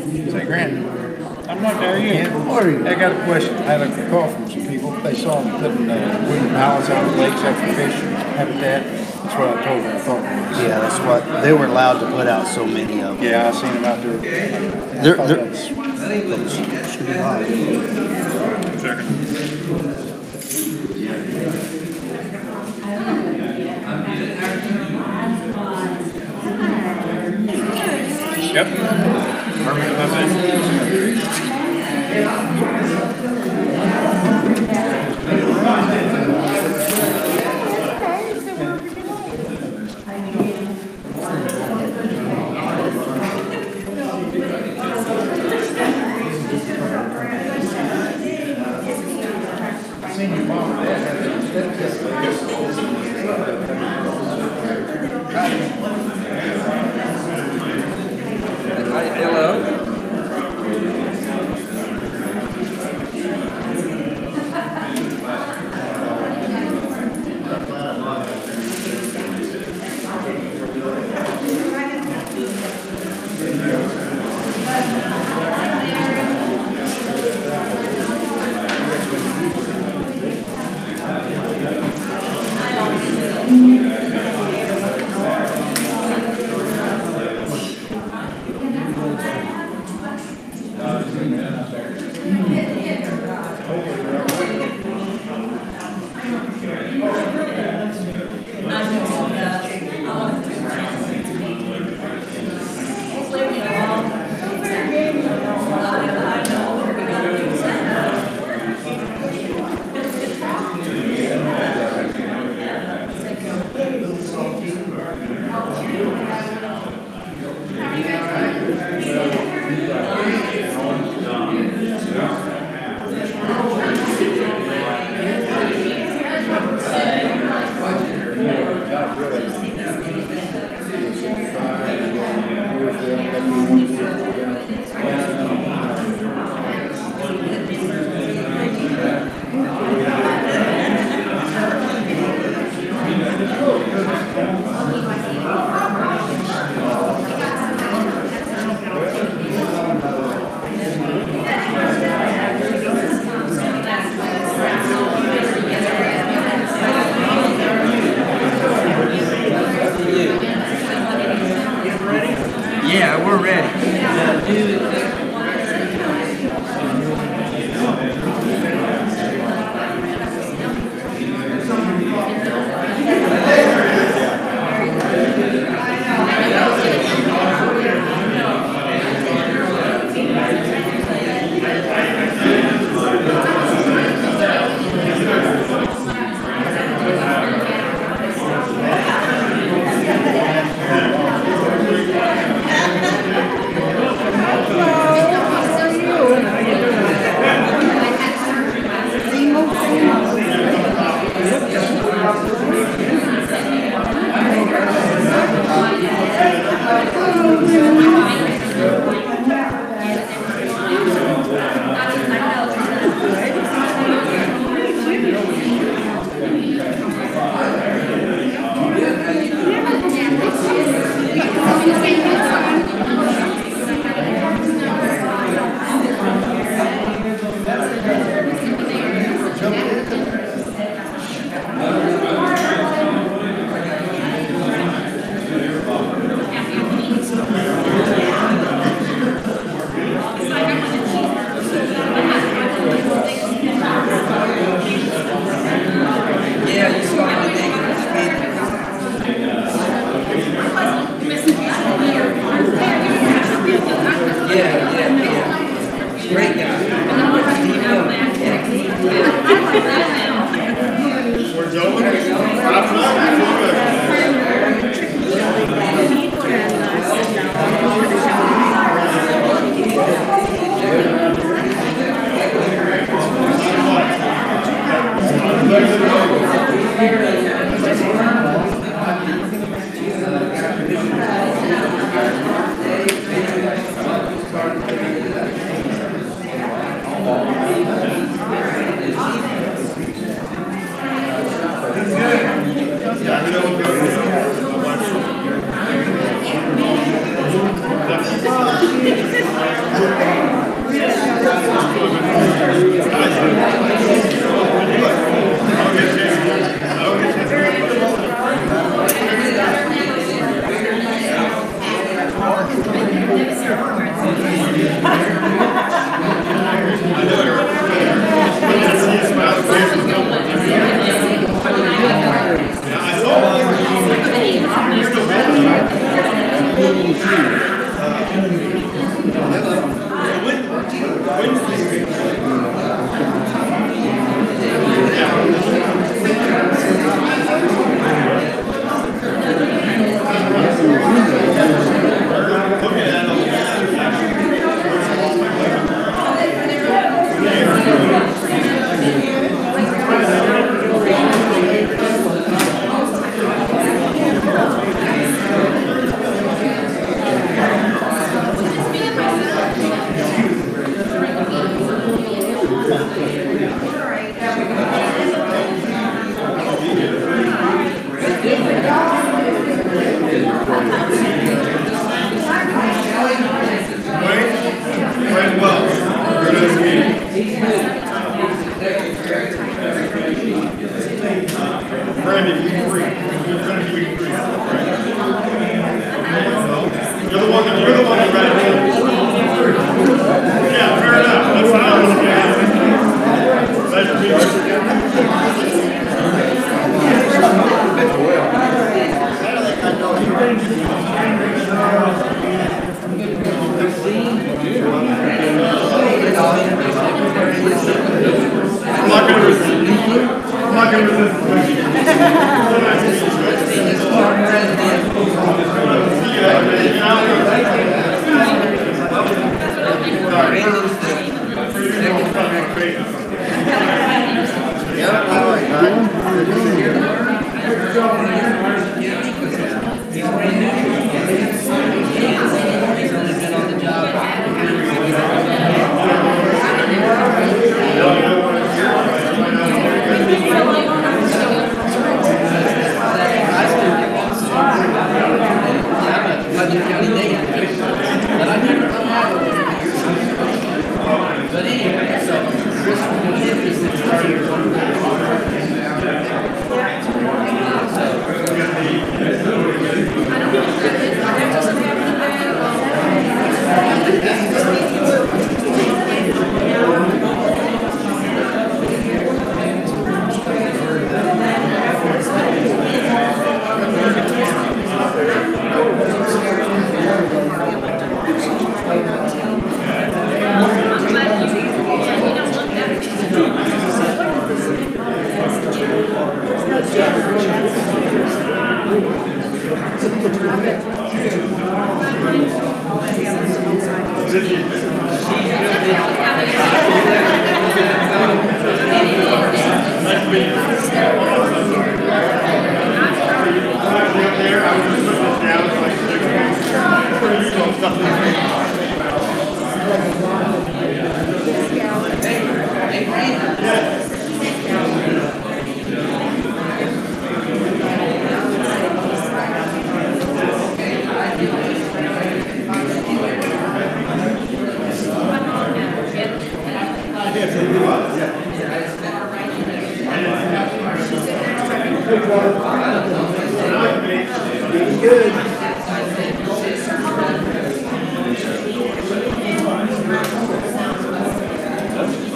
Say, Grant, I'm not there yet. I got a question. I had a call from some people. They saw them putting wooden pallets out of the lakes after fish habitat. That's what I told them. I thought it was. Yeah, that's what they were allowed to put out so many of them. Yeah, I seen them out there. Should be hot. Second. Yep. Hello. Yeah, we're ready.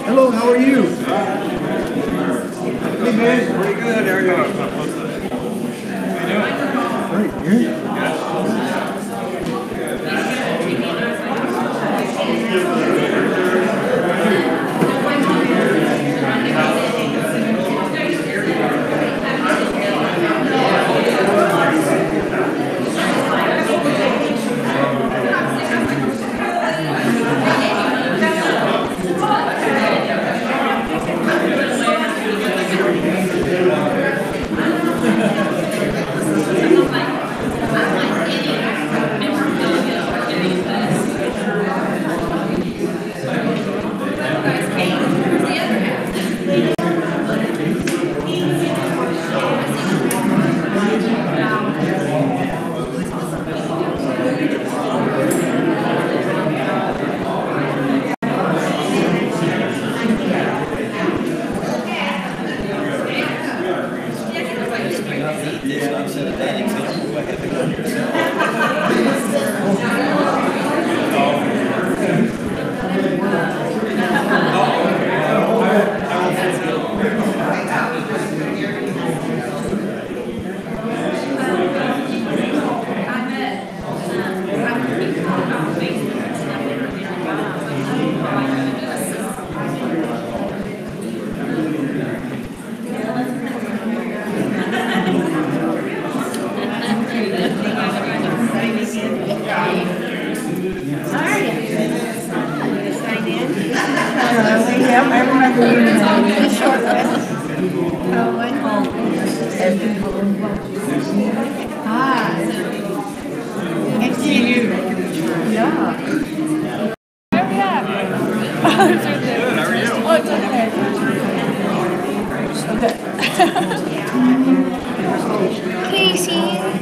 Hello, how are you? Hey man. Pretty good. There you go. Great, yeah.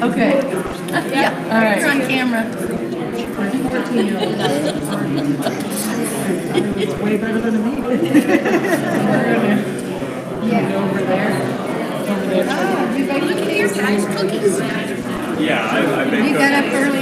Okay. Yeah. All right. You're on camera. It's way better than me. Yeah. Over there. Oh, you got look at your guys' cookies. Yeah, I made You got up early.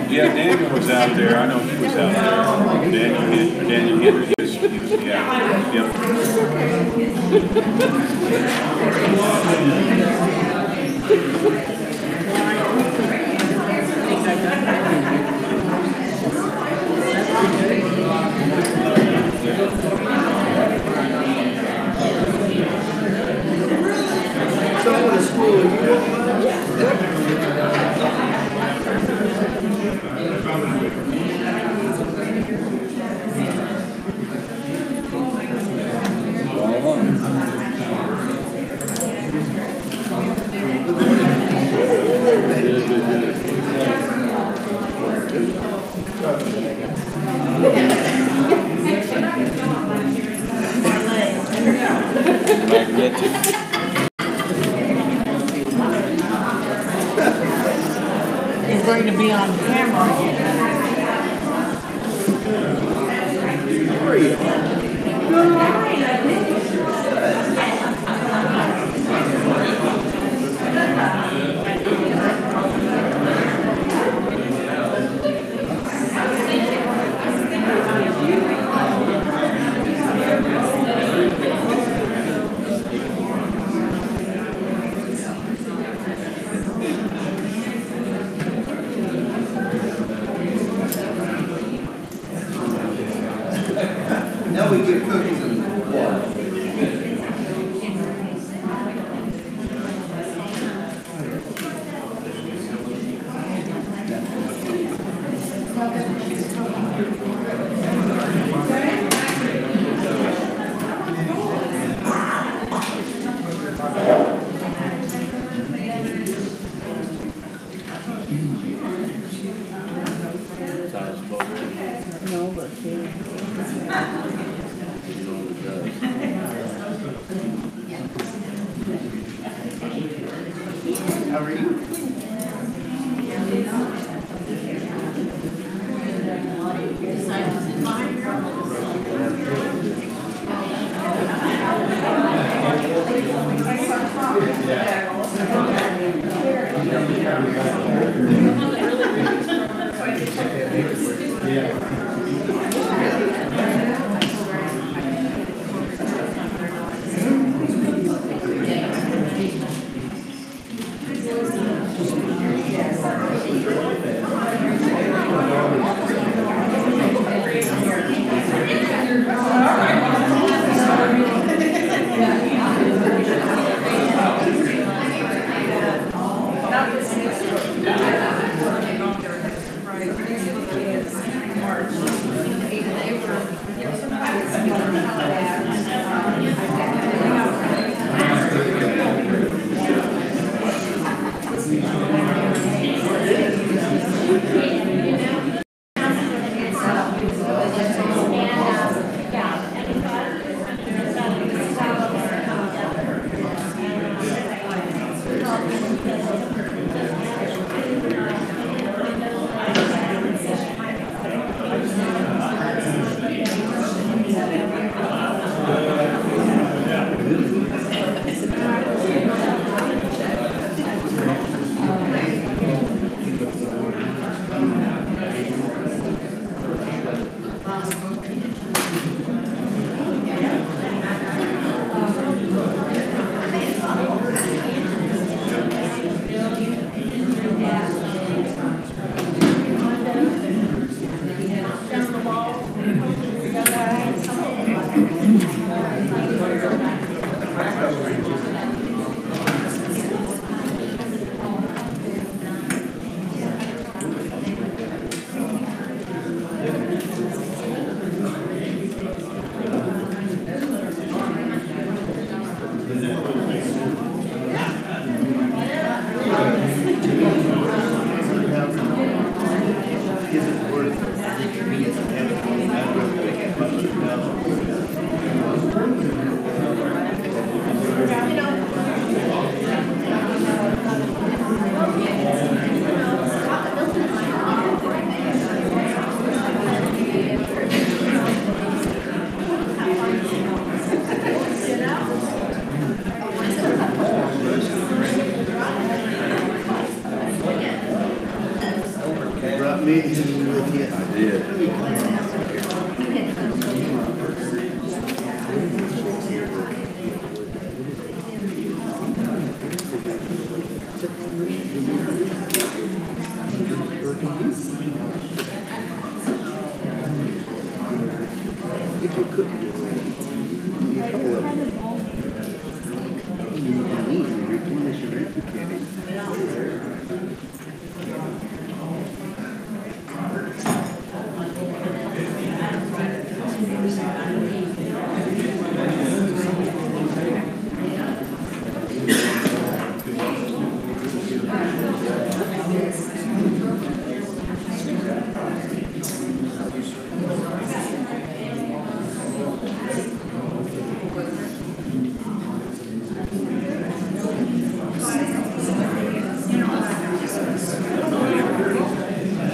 Yeah, Daniel was out there. I know he was out there. Daniel Henry. Yeah. Yep. It's going to be on camera. Now we get cookies and water. No, but How are you?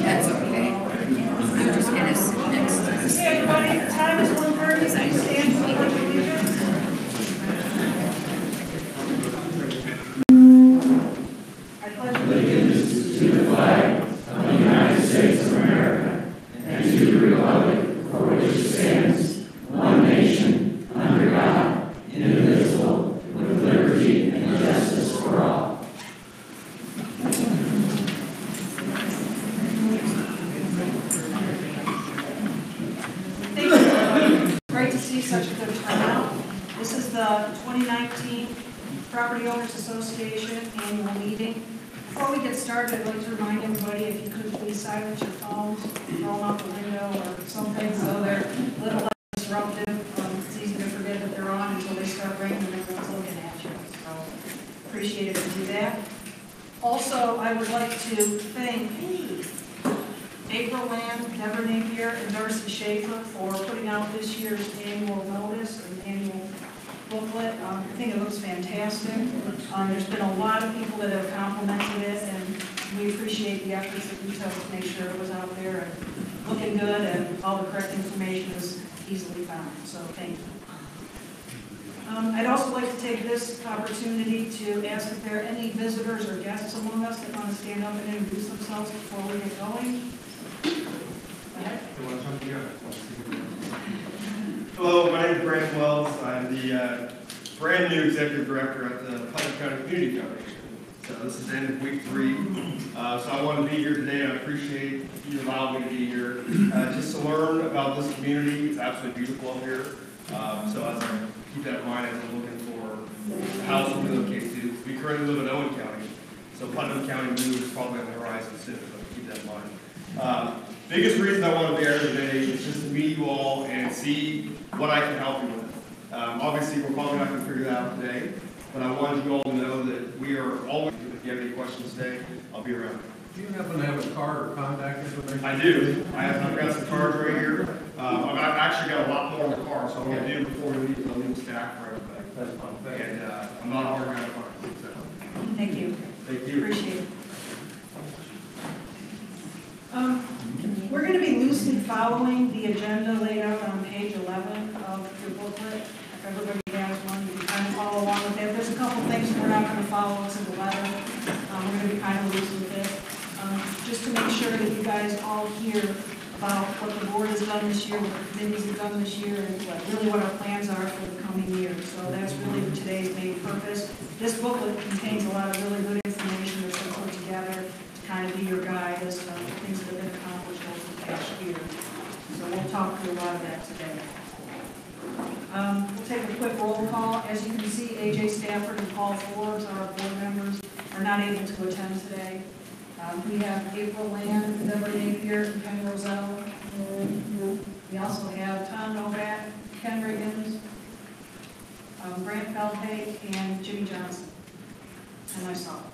That's okay. I'm just gonna sit next to this. Everybody, time is 1:30, so you stand for the pledge of allegiance. I pledge allegiance. Thank you, everybody. Great to see such a good turnout. This is the 2019 Property Owners Association annual meeting. Before we get started, I'd like to remind everybody, if you could please silence your phones, throw them out the window or something so they're a little less disruptive. It's easy to forget that they're on until they start ringing and everyone's looking at you. So appreciate it if you do that. Also, I would like to thank April Land, Deborah Napier, and Darcy Schaefer for putting out this year's annual notice and annual booklet. I think it looks fantastic. There's been a lot of people that have complimented it, and we appreciate the efforts that you took to make sure it was out there and looking good and all the correct information is easily found. So thank you. I'd also like to take this opportunity to ask if there are any visitors or guests among us that want to stand up and introduce themselves before we get going. Go ahead. Hello, my name is Brandon Wells. I'm the brand new executive director at the Putnam County Community Foundation. So this is the end of week 3. So I want to be here today, and I appreciate you allowing me to be here just to learn about this community. It's absolutely beautiful up here. So as I keep that in mind as I'm looking for a house to relocate to. We currently live in Owen County, so Putnam County move is probably on the horizon soon, so keep that in mind. Biggest reason I want to be here today is just to meet you all and see what I can help you with. Obviously, we're probably not going to figure that out today, but I wanted you all to know that we are always, if you have any questions today, I'll be around. Do you happen to have a card or contact information? I do. I've got some cards right here. I've actually got a lot more in the car, so I'm going to do before we leave, I'll leave a stack for everybody. That's fine. And I'm not hard to find. So. Thank you. Thank you. Appreciate it. We're going to be loosely following the agenda laid out on page 11 of your booklet. If everybody has one, you can kind of follow along with it. There's a couple things that we're not going to follow what's in the letter. We're going to be kind of loose with it. Just to make sure that you guys all hear about what the board has done this year, what the committees have done this year, and what our plans are for the coming year. So that's really today's main purpose. This booklet contains a lot of really good information that's been put together to kind of be your guide as to things that have been accomplished over the past year. So we'll talk through a lot of that today. We'll take a quick roll call. As you can see, AJ Stafford and Paul Forbes, our board members, are not able to attend today. We have April Land, Deborah Napier, and Ken Roselle. We also have Tom Novak, Ken Riggins, Brant Feldhake, and Jimmy Johnson, and myself.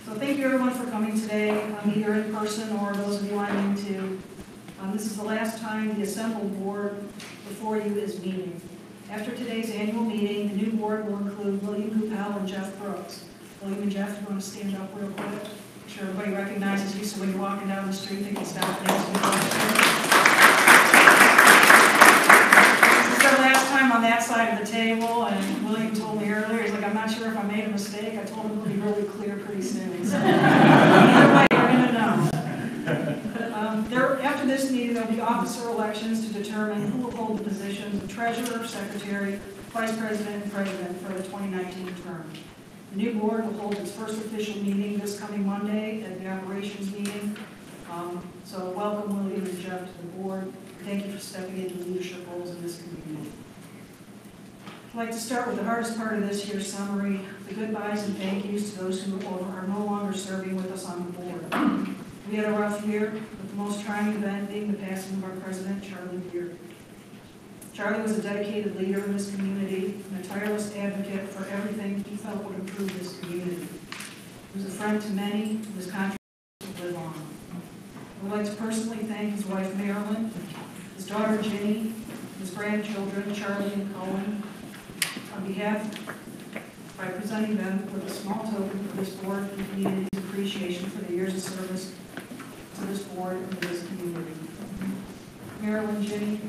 So thank you everyone for coming today, either in person or those of you on YouTube. This is the last time the assembled board before you is meeting. After today's annual meeting, the new board will include William Goupel and Jeff Brooks. William and Jeff, you want to stand up real quick? I'm sure everybody recognizes you, so when you're walking down the street, they can stop next to you. This is our last time on that side of the table, and William told me earlier, he's like, I'm not sure if I made a mistake. I told him it'll be really clear pretty soon. So either way, you're going to know. After this meeting, there'll be officer elections to determine who will hold the positions of treasurer, secretary, vice president, and president for the 2019 term. The new board will hold its first official meeting this coming Monday at the operations meeting. So welcome William and Jeff to the board. Thank you for stepping into leadership roles in this community. I'd like to start with the hardest part of this year's summary, the goodbyes and thank yous to those who are no longer serving with us on the board. We had a rough year, with the most trying event being the passing of our president, Charlie Beard. Charlie was a dedicated leader in this community and a tireless advocate for everything he felt would improve this community. He was a friend to many, and his contributions would live on. I would like to personally thank his wife, Marilyn, his daughter, Ginny, his grandchildren, Charlie and Cohen, on behalf, by presenting them with a small token for this board and community's appreciation for the years of service to this board and to this community. Marilyn, Ginny,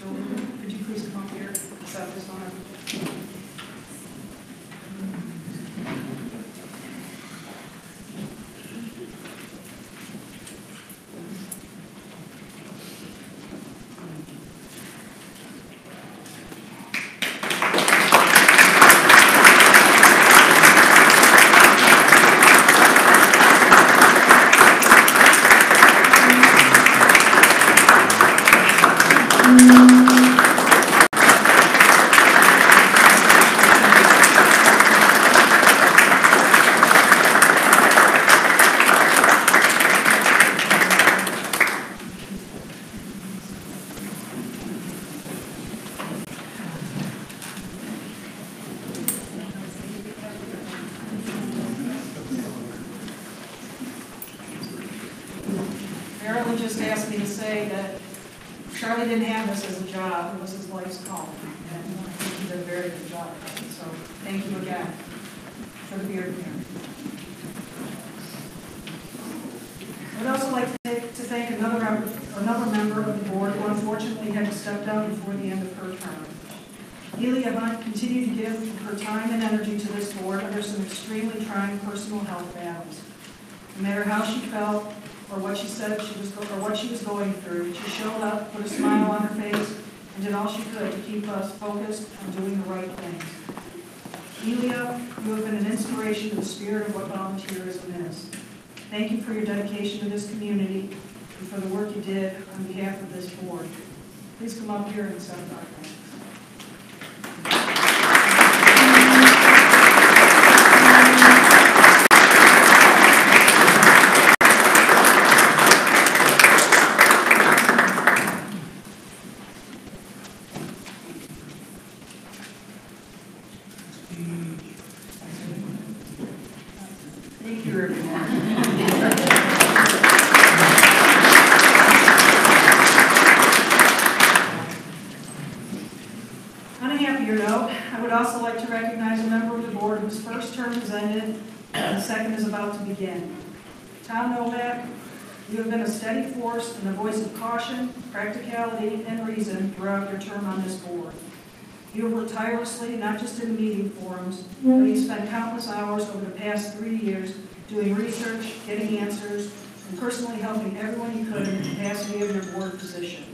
children, could you please come up here, accept this honor? Marilyn just asked me to say that Charlie didn't have this as a job, it was his life's calling. And I think he did a very good job of it. So thank you again for the beard here. I would also like to thank another member of the board who unfortunately had to step down before the end of her term. Delia Hunt continued to give her time and energy to this board under some extremely trying personal health battles. No matter how she felt, or what she said what she was going through, she showed up, put a smile on her face, and did all she could to keep us focused on doing the right things. Delia, you have been an inspiration to the spirit of what volunteerism is. Thank you for your dedication to this community and for the work you did on behalf of this board. Please come up here and accept our thanks. Thank you, everyone. On a happier note, I would also like to recognize a member of the board whose first term has ended and the second is about to begin. Tom Novak, you have been a steady force and a voice of caution, practicality, and reason throughout your term on this board. You have worked tirelessly, not just in meeting forums, but you spent countless hours over the past 3 years doing research, getting answers, and personally helping everyone you could in the capacity of your board position,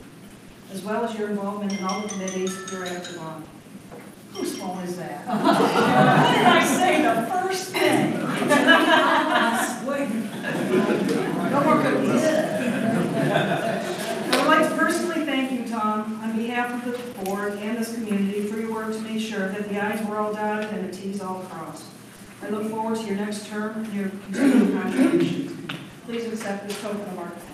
as well as your involvement in all the committees you're active on. Whose phone is that? What did I say the first thing? No more cookies. I would like to personally thank you, Tom, on behalf of the board and this community for your work to make sure that the I's were all dotted and the T's all crossed. I look forward to your next term and your continued contributions. Please accept this token of our thanks.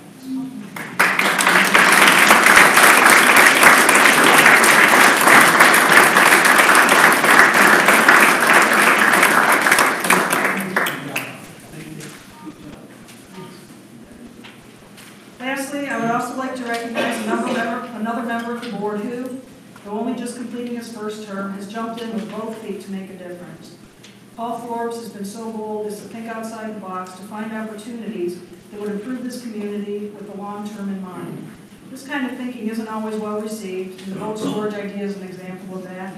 Lastly, I would also like to recognize another member of the board who, though only just completing his first term, has jumped in with both feet to make a difference. Paul Forbes has been so bold as to think outside the box to find opportunities that would improve this community with the long term in mind. This kind of thinking isn't always well received, and the boat storage idea is an example of that.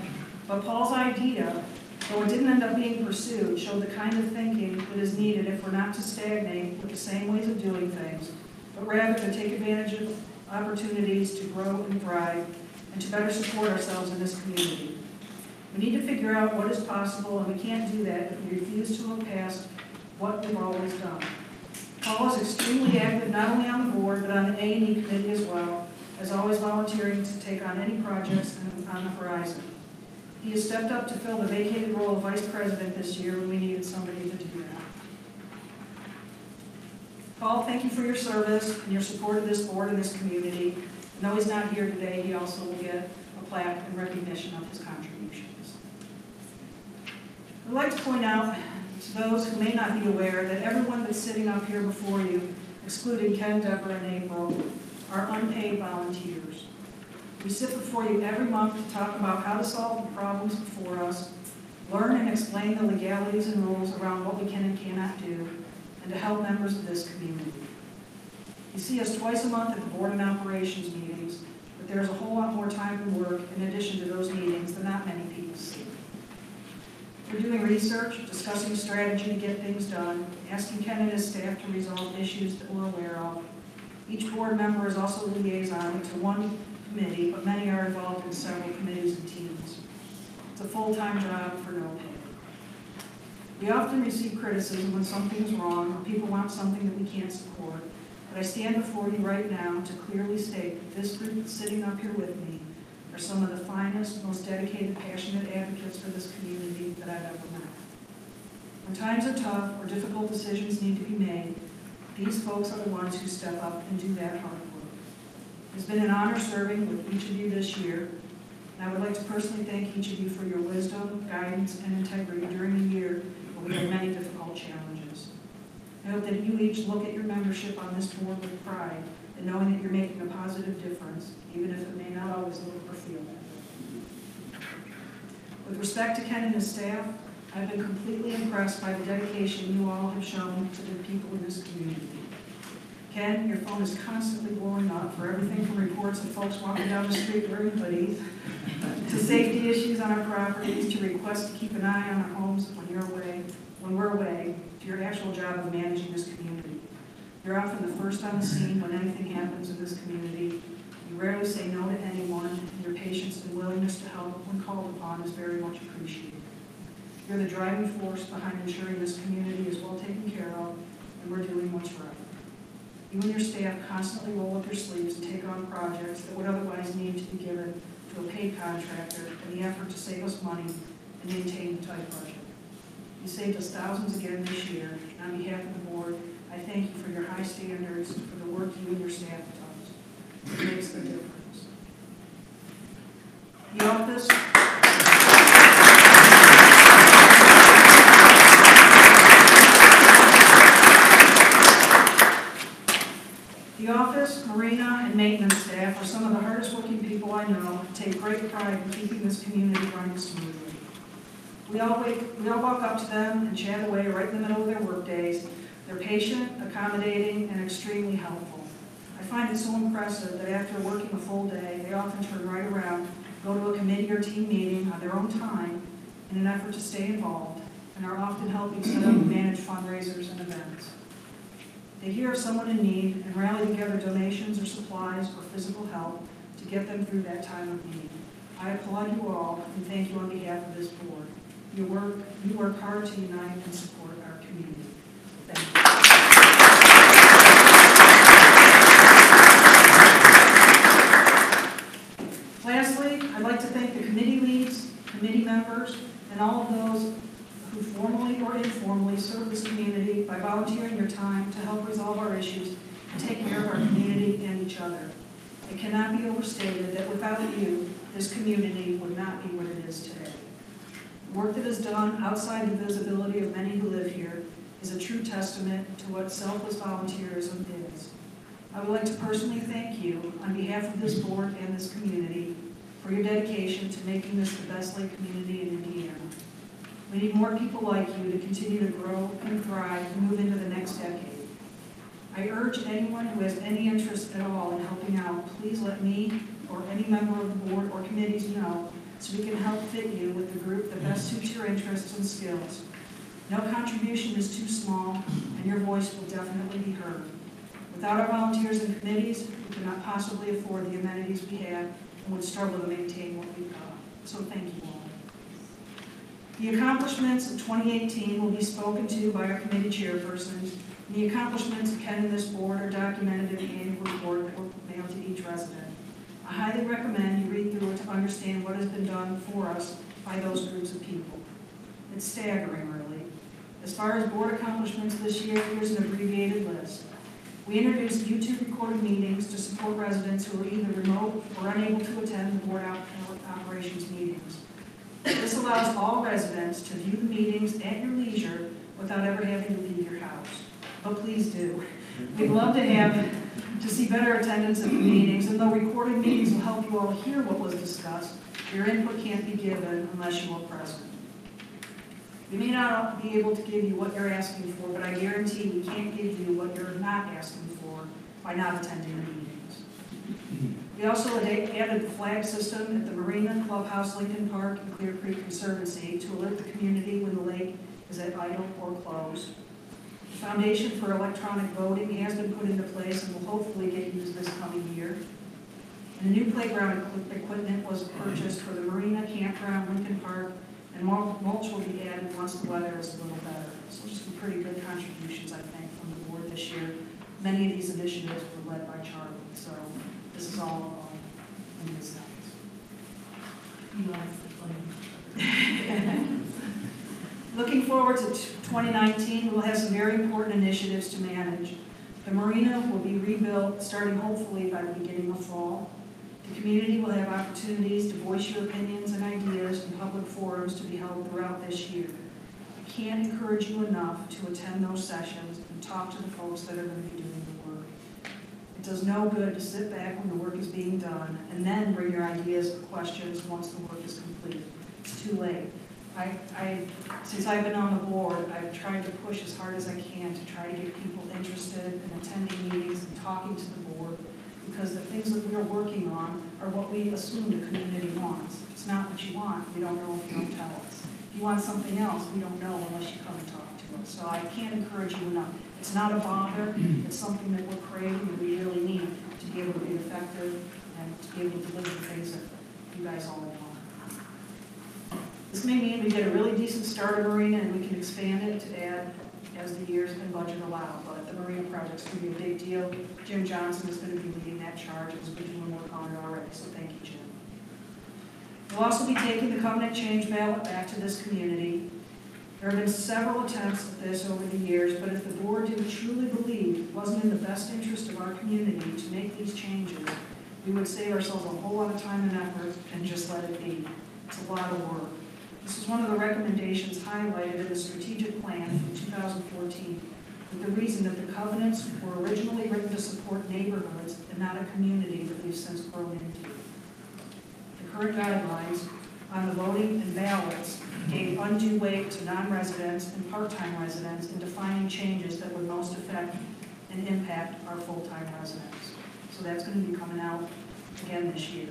But Paul's idea, though it didn't end up being pursued, showed the kind of thinking that is needed if we're not to stagnate with the same ways of doing things, but rather to take advantage of opportunities to grow and thrive and to better support ourselves in this community. We need to figure out what is possible, and we can't do that if we refuse to look past what we've always done. Paul is extremely active not only on the board, but on the A&E committee as well, as always volunteering to take on any projects on the horizon. He has stepped up to fill the vacated role of vice president this year when we needed somebody to do that. Paul, thank you for your service and your support of this board and this community. And though he's not here today, he also will get a plaque in recognition of his contributions. I'd like to point out to those who may not be aware that everyone that's sitting up here before you, excluding Ken, Deborah, and April, are unpaid volunteers. We sit before you every month to talk about how to solve the problems before us, learn and explain the legalities and rules around what we can and cannot do, and to help members of this community. You see us twice a month at the board and operations meetings, but there's a whole lot more time and work in addition to those meetings than not many people see. We're doing research, discussing strategy to get things done, asking Ken and his staff to resolve issues that we're aware of. Each board member is also a liaison to one committee, but many are involved in several committees and teams. It's a full-time job for no pay. We often receive criticism when something is wrong or people want something that we can't support, but I stand before you right now to clearly state that this group that's sitting up here with me are some of the finest, most dedicated, passionate advocates for this community that I've ever met. When times are tough or difficult decisions need to be made, these folks are the ones who step up and do that hard work. It's been an honor serving with each of you this year, and I would like to personally thank each of you for your wisdom, guidance, and integrity during the year when we had many difficult challenges. I hope that you each look at your membership on this board with pride and knowing that you're making a positive difference, even if it may not always look or feel that way. With respect to Ken and his staff, I've been completely impressed by the dedication you all have shown to the people in this community. Ken, your phone is constantly blowing up for everything from reports of folks walking down the street wearing hoodies, to safety issues on our properties, to requests to keep an eye on our homes when we're away, to your actual job of managing this community. You're often the first on the scene when anything happens in this community. You rarely say no to anyone, and your patience and willingness to help when called upon is very much appreciated. You're the driving force behind ensuring this community is well taken care of, and we're doing what's right. You and your staff constantly roll up your sleeves and take on projects that would otherwise need to be given to a paid contractor in the effort to save us money and maintain the tight budget. You saved us thousands again this year, and on behalf of the board, I thank you for your high standards, for the work you and your staff does. It makes a difference. The office. The office, marina, and maintenance staff are some of the hardest working people I know who take great pride in keeping this community running smoothly. We all walk up to them and chat away right in the middle of their work days. They're patient, accommodating, and extremely helpful. I find it so impressive that after working a full day, they often turn right around, go to a committee or team meeting on their own time in an effort to stay involved, and are often helping set up and manage fundraisers and events. They hear of someone in need and rally together donations or supplies or physical help to get them through that time of need. I applaud you all and thank you on behalf of this board. You work hard to unite and support our community. Thank you. Lastly, I'd like to thank the committee leads, committee members, and all of those who formally or informally serve this community by volunteering your time to help resolve our issues and take care of our community and each other. It cannot be overstated that without you, this community would not be what it is today. The work that is done outside the visibility of many who live here is a true testament to what selfless volunteerism is. I would like to personally thank you on behalf of this board and this community for your dedication to making this the best lake community in Indiana. We need more people like you to continue to grow and thrive and move into the next decade. I urge anyone who has any interest at all in helping out, please let me or any member of the board or committees know so we can help fit you with the group that best suits your interests and skills. No contribution is too small, and your voice will definitely be heard. Without our volunteers and committees, we could not possibly afford the amenities we have and would struggle to maintain what we've got. So thank you all. The accomplishments of 2018 will be spoken to by our committee chairpersons, and the accomplishments of Ken and this board are documented in the annual report that will mail to each resident. I highly recommend you read through it to understand what has been done for us by those groups of people. It's staggering, really. As far as board accomplishments this year, here's an abbreviated list. We introduced YouTube recorded meetings to support residents who are either remote or unable to attend the board operations meetings. This allows all residents to view the meetings at your leisure without ever having to leave your house. But please do. We'd love to see better attendance at the meetings, and though recorded meetings will help you all hear what was discussed, your input can't be given unless you are present. We may not be able to give you what you're asking for, but I guarantee we can't give you what you're not asking for by not attending the meetings. We also added the flag system at the Marina, Clubhouse, Lincoln Park, and Clear Creek Conservancy to alert the community when the lake is at idle or closed. The foundation for electronic voting has been put into place and will hopefully get used this coming year. And the new playground equipment was purchased for the Marina, Campground, Lincoln Park, and mulch will be added once the weather is a little better. So just some pretty good contributions, I think, from the board this year. Many of these initiatives were led by Charlie, so this is all in his hands. Looking forward to 2019, we'll have some very important initiatives to manage. The marina will be rebuilt starting hopefully by the beginning of fall. The community will have opportunities to voice your opinions and ideas in public forums to be held throughout this year. I can't encourage you enough to attend those sessions and talk to the folks that are going to be doing the work. It does no good to sit back when the work is being done and then bring your ideas or questions once the work is complete. It's too late. Since I've been on the board, I've tried to push as hard as I can to try to get people interested in attending meetings and talking to the board, because the things that we're working on are what we assume the community wants. If it's not what you want, we don't know if you don't tell us. If you want something else, we don't know unless you come and talk to us. So I can't encourage you enough. It's not a bother. It's something that we're craving and we really need to be able to be effective and to be able to deliver the things that you guys all want. This may mean we get a really decent starter marina and we can expand it to add as the years and budget allow, but the marina project's going to be a big deal. Jim Johnson is going to be leading that charge and has been doing work on it already, so thank you, Jim. We'll also be taking the covenant change ballot back to this community. There have been several attempts at this over the years, but if the board didn't truly believe it wasn't in the best interest of our community to make these changes, we would save ourselves a whole lot of time and effort and just let it be. It's a lot of work. This is one of the recommendations highlighted in the strategic plan from 2014, with the reason that the covenants were originally written to support neighborhoods and not a community that we've since grown into. The current guidelines on the voting and ballots gave undue weight to non-residents and part-time residents in defining changes that would most affect and impact our full-time residents. So that's going to be coming out again this year.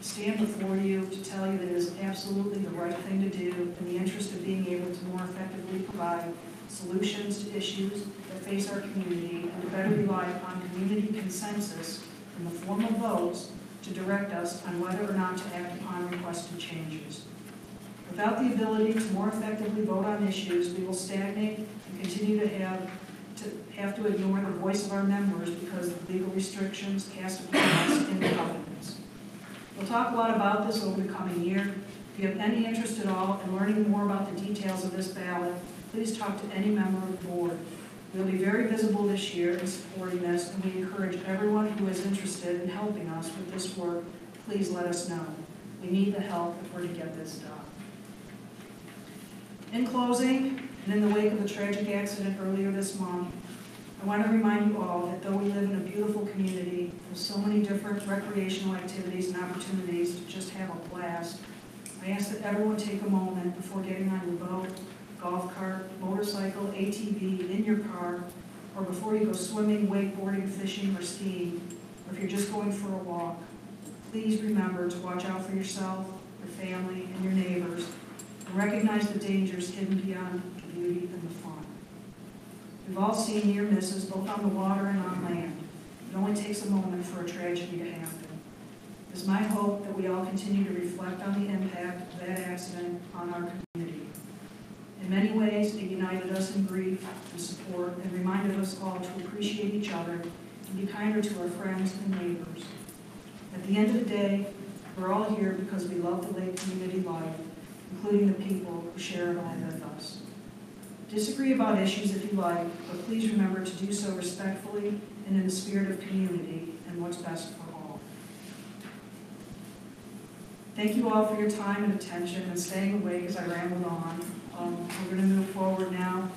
Stand before you to tell you that it is absolutely the right thing to do in the interest of being able to more effectively provide solutions to issues that face our community and to better rely upon community consensus in the form of votes to direct us on whether or not to act upon requested changes. Without the ability to more effectively vote on issues, we will stagnate and continue to have to ignore the voice of our members because of legal restrictions cast upon us in the covenants. We'll talk a lot about this over the coming year. If you have any interest at all in learning more about the details of this ballot, please talk to any member of the board. We'll be very visible this year in supporting this, and we encourage everyone who is interested in helping us with this work, please let us know. We need the help if we're to get this done. In closing, and in the wake of the tragic accident earlier this month, I want to remind you all that though we live in a beautiful community with so many different recreational activities and opportunities to just have a blast, I ask that everyone take a moment before getting on your boat, golf cart, motorcycle, ATV, in your car, or before you go swimming, wakeboarding, fishing, or skiing, or if you're just going for a walk. Please remember to watch out for yourself, your family, and your neighbors, and recognize the dangers hidden beyond the beauty and the fun. We've all seen near misses both on the water and on land. It only takes a moment for a tragedy to happen. It is my hope that we all continue to reflect on the impact of that accident on our community. In many ways, it united us in grief and support and reminded us all to appreciate each other and be kinder to our friends and neighbors. At the end of the day, we're all here because we love the lake community life, including the people who share it all with us. Disagree about issues if you like, but please remember to do so respectfully and in the spirit of community and what's best for all. Thank you all for your time and attention and staying awake as I rambled on. We're going to move forward now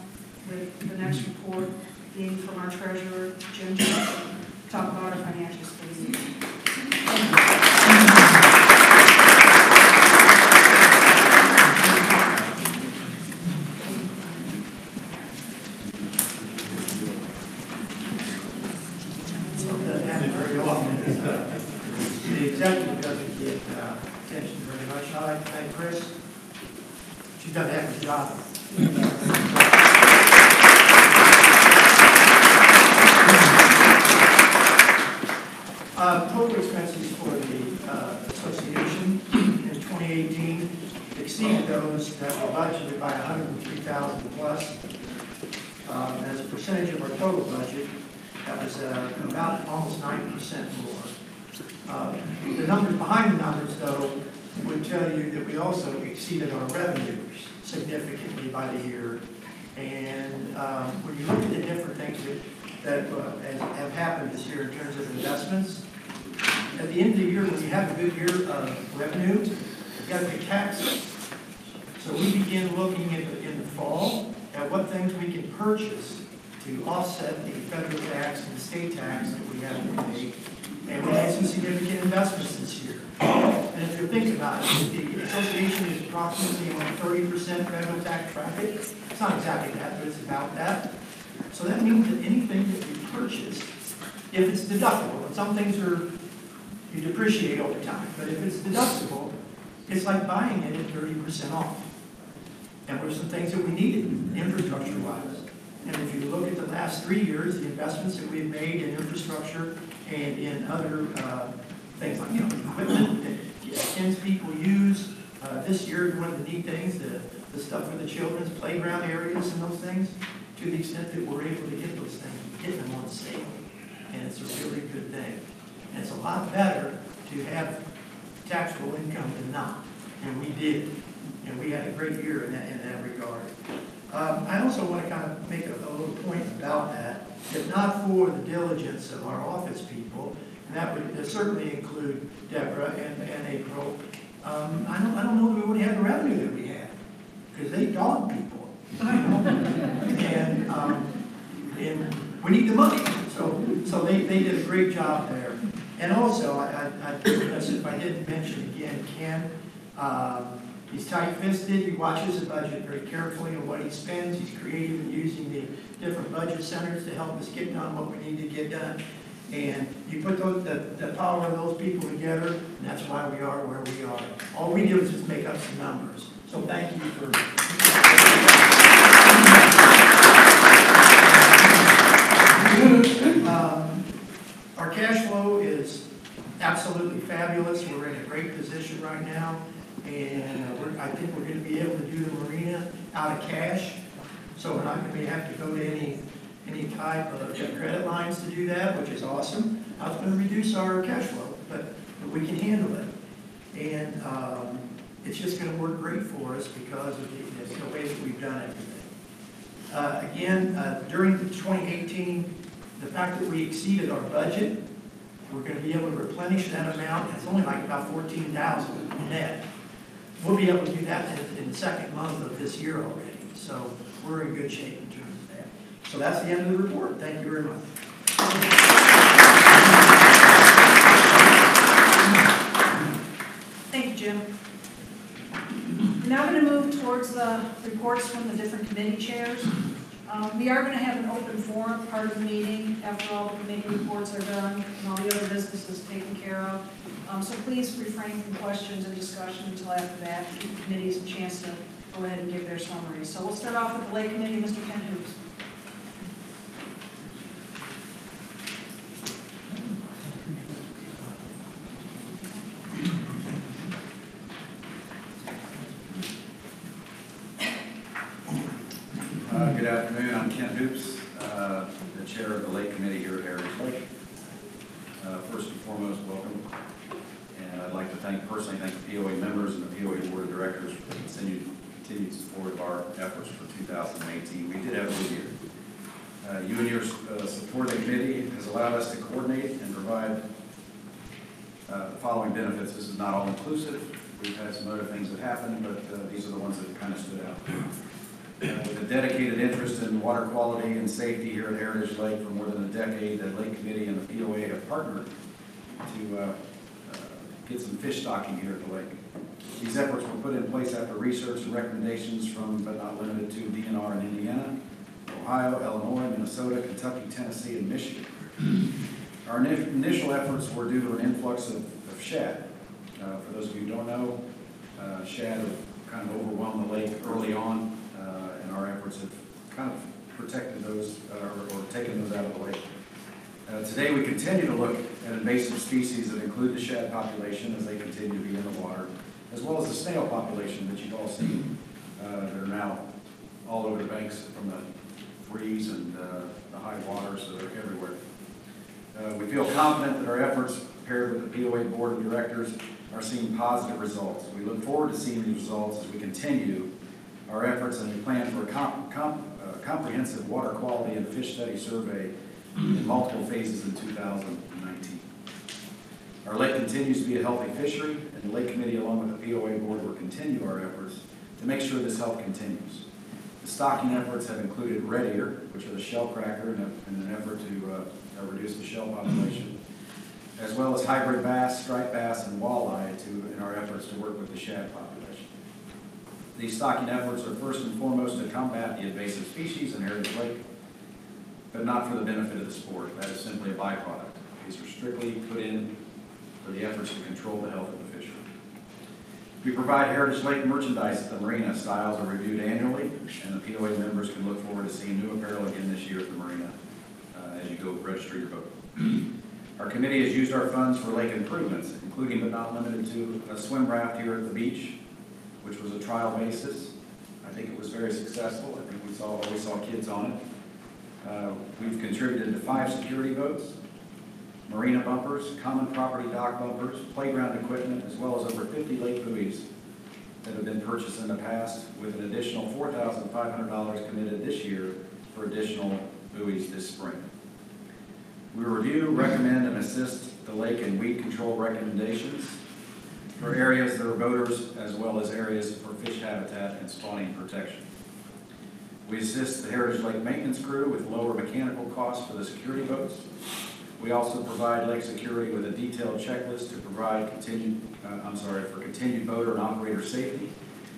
with the next report being from our treasurer, Jim Johnson, to talk about our financials for the year. The executive doesn't get attention very much. I'd like to thank Chris. She's done a heck of a job. Total expenses for the association in 2018 exceeded those that were budgeted by 103,000 plus. As a percentage of our total budget, that was about almost 90% more. The numbers behind the numbers, though, would tell you that we also exceeded our revenues significantly by the year. And when you look at the different things that have happened this year in terms of investments, at the end of the year, when you have a good year of revenue, you've got to pay taxes. So we begin looking in the fall at what things we can purchase to offset the federal tax and the state tax that we have to pay. And we made some significant investments this year. And if you think about it, the association is approximately on 30% federal tax bracket. It's not exactly that, but it's about that. So that means that anything that we purchase, if it's deductible, and some things you depreciate over time, but if it's deductible, it's like buying it at 30% off. And there's some things that we needed infrastructure-wise. And if you look at the last 3 years, the investments that we've made in infrastructure and in other things like equipment that Ken's people use, this year one of the neat things, the stuff for the children's playground areas and those things, to the extent that we're able to get those things, get them on sale. And it's a really good thing. And it's a lot better to have taxable income than not. And we did. And we had a great year in that regard. I also want to kind of make a little point about that. If not for the diligence of our office people, and that would certainly include Deborah and April, I don't know that we would have the revenue that we had, because they dog people. And we need the money. So they did a great job there. And also, if I didn't mention again, Ken, he's tight-fisted. He watches the budget very carefully on what he spends. He's creative in using the different budget centers to help us get done what we need to get done. And you put the power of those people together, and that's why we are where we are. All we do is just make up some numbers. So thank you for... Our cash flow is absolutely fabulous. We're in a great position right now. And I think we're going to be able to do the marina out of cash. So we're not going to have to go to any type of credit lines to do that, which is awesome. Now it's going to reduce our cash flow, but we can handle it. And it's just going to work great for us because of the way that we've done everything. Again, during 2018, the fact that we exceeded our budget, we're going to be able to replenish that amount. It's only like about $14,000 net. We'll be able to do that in the second month of this year already. So we're in good shape in terms of that. So that's the end of the report. Thank you very much. Thank you, Jim. We're now going to move towards the reports from the different committee chairs. We are going to have an open forum part of the meeting after all the committee reports are done and all the other business is taken care of. So please refrain from questions and discussion until after that. Give the committees a chance to go ahead and give their summaries. So we'll start off with the Lake Committee, Mr. Ken Hoops. Good afternoon. I'm Ken Hoops, the chair of the Lake Committee here at Heritage Lake. First and foremost, welcome. And I'd like to personally thank the POA members and the POA Board of Directors for the continued support of our efforts for 2018. We did have a good year. You and your supporting committee has allowed us to coordinate and provide the following benefits. This is not all inclusive. We've had some other things that happened, but these are the ones that kind of stood out. With a dedicated interest in water quality and safety here at Heritage Lake for more than a decade, the Lake Committee and the POA have partnered to get some fish stocking here at the lake. These efforts were put in place after research and recommendations from, but not limited to, DNR in Indiana, Ohio, Illinois, Minnesota, Kentucky, Tennessee, and Michigan. Our initial efforts were due to an influx of shad. For those of you who don't know, shad have kind of overwhelmed the lake early on, and our efforts have kind of protected those or taken those out of the lake. Today we continue to look at invasive species that include the shad population as they continue to be in the water, as well as the snail population that you've all seen that are now all over the banks from the freeze and the high waters that are everywhere. We feel confident that our efforts, paired with the POA Board of Directors, are seeing positive results. We look forward to seeing these results as we continue our efforts, and we plan for a comprehensive water quality and fish study survey in multiple phases in 2019. Our lake continues to be a healthy fishery, and the Lake Committee, along with the POA Board, will continue our efforts to make sure this health continues. The stocking efforts have included red ear, which are the shell cracker, in an effort to reduce the shell population, as well as hybrid bass, striped bass, and walleye in our efforts to work with the shad population. These stocking efforts are first and foremost to combat the invasive species in Heritage Lake, but not for the benefit of the sport. That is simply a byproduct. These are strictly put in for the efforts to control the health of the fishery. We provide Heritage Lake merchandise at the marina. Styles are reviewed annually, and the POA members can look forward to seeing new apparel again this year at the marina as you go register your boat. Our committee has used our funds for lake improvements, including but not limited to a swim raft here at the beach, which was a trial basis. I think it was very successful. I think we saw kids on it. We've contributed to 5 security boats, marina bumpers, common property dock bumpers, playground equipment, as well as over 50 lake buoys that have been purchased in the past, with an additional $4,500 committed this year for additional buoys this spring. We review, recommend, and assist the lake in weed control recommendations for areas that are boaters, as well as areas for fish habitat and spawning protection. We assist the Heritage Lake maintenance crew with lower mechanical costs for the security boats. We also provide lake security with a detailed checklist to provide for continued boater and operator safety,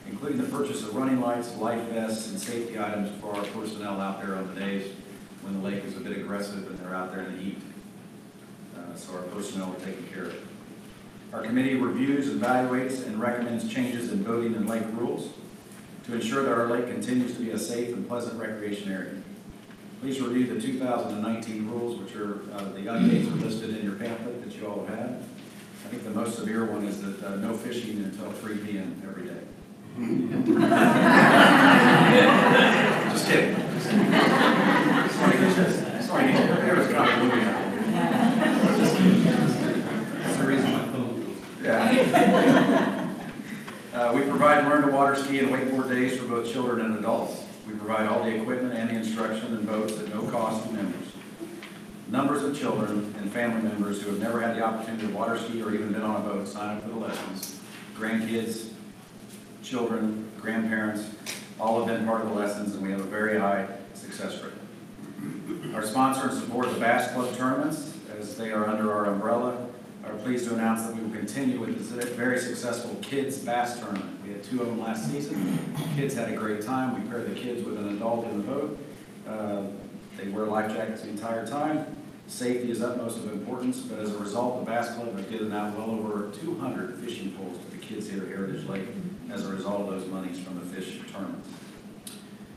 including the purchase of running lights, life vests, and safety items for our personnel out there on the days when the lake is a bit aggressive and they're out there in the heat. So our personnel are taken care of. Our committee reviews, evaluates, and recommends changes in boating and lake rules to ensure that our lake continues to be a safe and pleasant recreation area. Please review the 2019 rules, which are, the updates are listed in your pamphlet that you all have had. I think the most severe one is that no fishing until 3 p.m. every day. Just kidding. Sorry, there was kind of moving out. That's the reason my phone goes. Yeah. We provide learn to water ski and wakeboard days for both children and adults. We provide all the equipment and the instruction in boats at no cost to members. Numbers of children and family members who have never had the opportunity to water ski or even been on a boat sign up for the lessons. Grandkids, children, grandparents, all have been part of the lessons, and we have a very high success rate. Our sponsor and support of the Bass Club tournaments, as they are under our umbrella, are pleased to announce that we will continue with this very successful kids bass tournament. We had 2 of them last season. Kids had a great time. We paired the kids with an adult in the boat. They wear life jackets the entire time. Safety is utmost of importance, but as a result, the Bass Club has given out well over 200 fishing poles to the kids here at Heritage Lake as a result of those monies from the fish tournaments.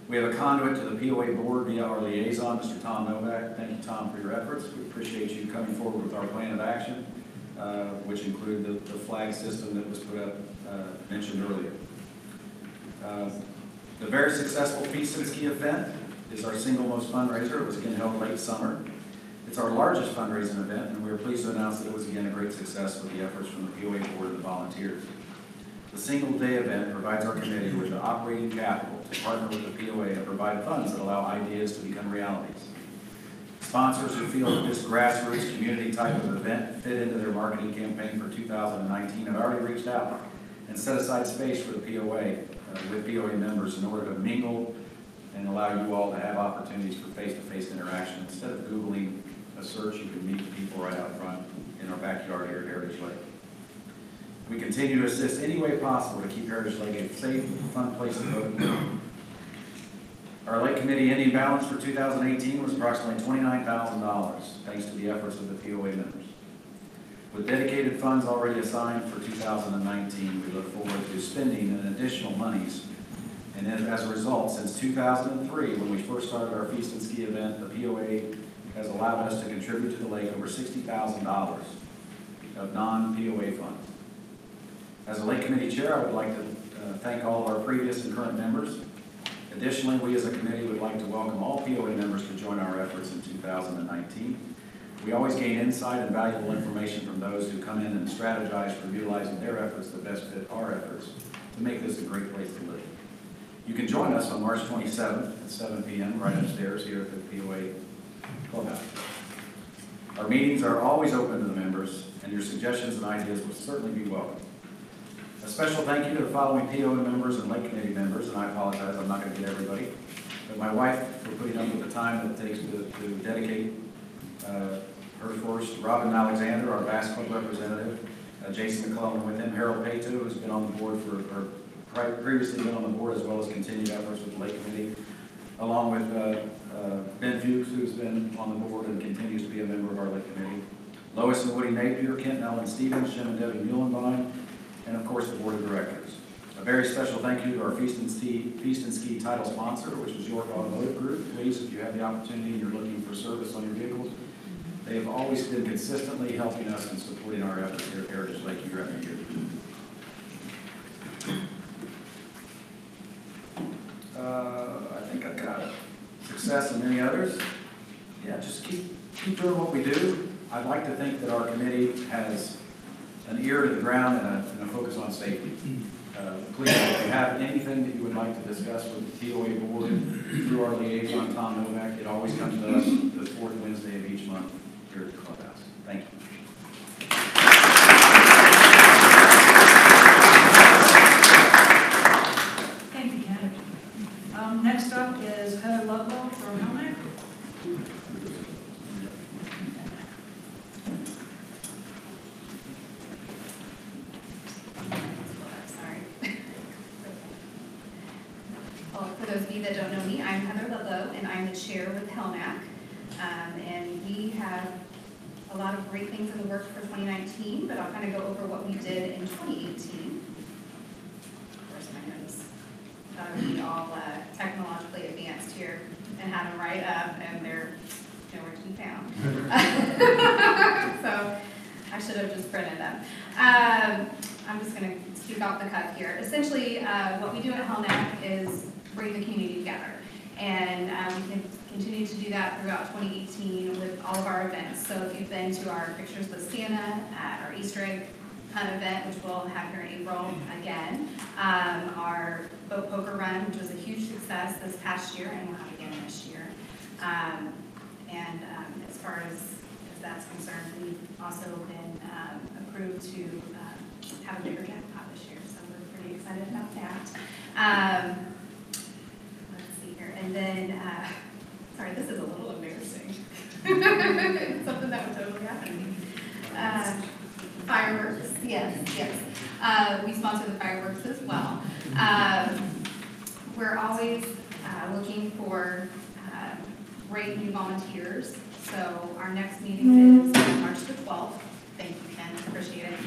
We have a conduit to the POA board via our liaison, Mr. Tom Novak. Thank you, Tom, for your efforts. We appreciate you coming forward with our plan of action, which included the flag system that was put up, mentioned earlier. The very successful Feast and Ski event is our single most fundraiser. It was again held late summer. It's our largest fundraising event, and we are pleased to announce that it was again a great success with the efforts from the POA board and the volunteers. The single-day event provides our committee with the operating capital to partner with the POA and provide funds that allow ideas to become realities. Sponsors who feel that this grassroots community type of event fit into their marketing campaign for 2019 have already reached out and set aside space for the POA with POA members in order to mingle and allow you all to have opportunities for face-to-face interaction. Instead of Googling a search, you can meet the people right out front in our backyard here at Heritage Lake. We continue to assist any way possible to keep Heritage Lake a safe, fun place to vote. Our Lake Committee ending balance for 2018 was approximately $29,000, thanks to the efforts of the POA members. With dedicated funds already assigned for 2019, we look forward to spending an additional monies. And then as a result, since 2003, when we first started our Feast and Ski event, the POA has allowed us to contribute to the lake over $60,000 of non-POA funds. As a Lake Committee Chair, I would like to thank all of our previous and current members. Additionally, we as a committee would like to welcome all POA members to join our efforts in 2019. We always gain insight and valuable information from those who come in and strategize for utilizing their efforts to best fit our efforts to make this a great place to live. You can join us on March 27th at 7 p.m. right upstairs here at the POA Clubhouse. Our meetings are always open to the members, and your suggestions and ideas will certainly be welcome. A special thank you to the following POA members and Lake Committee members, and I apologize, I'm not going to get everybody, but my wife for putting up with the time that it takes to dedicate her first, Robin Alexander, our Bass Club representative, Jason McClellan with him, Harold Pato, who's been on the board previously been on the board, as well as continued efforts with the Lake Committee, along with Ben Fuchs, who's been on the board and continues to be a member of our Lake Committee, Lois and Woody Napier, Kent and Ellen Stevens, Jim and Debbie Muhlenbein, and of course the Board of Directors. A very special thank you to our Feast and Ski title sponsor, which is York Automotive Group. Please, if you have the opportunity and you're looking for service on your vehicles, they have always been consistently helping us and supporting our efforts here at Heritage Lake year after year. I think I've got it. Success and many others. Yeah, just keep doing what we do. I'd like to think that our committee has an ear to the ground and a focus on safety. Please, if you have anything that you would like to discuss with the POA board through our liaison, Tom Novak, it always comes to us the fourth Wednesday of each month here at the clubhouse. Thank you. Thank you, Ken. Next up is Heather Ludlow from Helmet. Well, for those of you that don't know me, I'm Heather Ludlow, and I'm the chair with HELNAC. And we have a lot of great things in the works for 2019, but I'll kind of go over what we did in 2018. Of course, my notes would be all technologically advanced here and have them right up, and they're nowhere to be found. So I should have just printed them. I'm just going to speak off the cuff here. Essentially, what we do at HELNAC is bring the community together. And we can continue to do that throughout 2018 with all of our events. So if you've been to our Pictures with Santa, our Easter egg hunt event, which we'll have here in April again, our boat poker run, which was a huge success this past year, and we'll have again this year. As far as that's concerned, we've also been approved to have a bigger jackpot this year, so we're pretty excited about that. And then, sorry, this is a little embarrassing. Something that would totally happen. Fireworks, yes. We sponsor the fireworks as well. We're always looking for great new volunteers. So our next meeting is March the 12th. Thank you, Ken, appreciate it.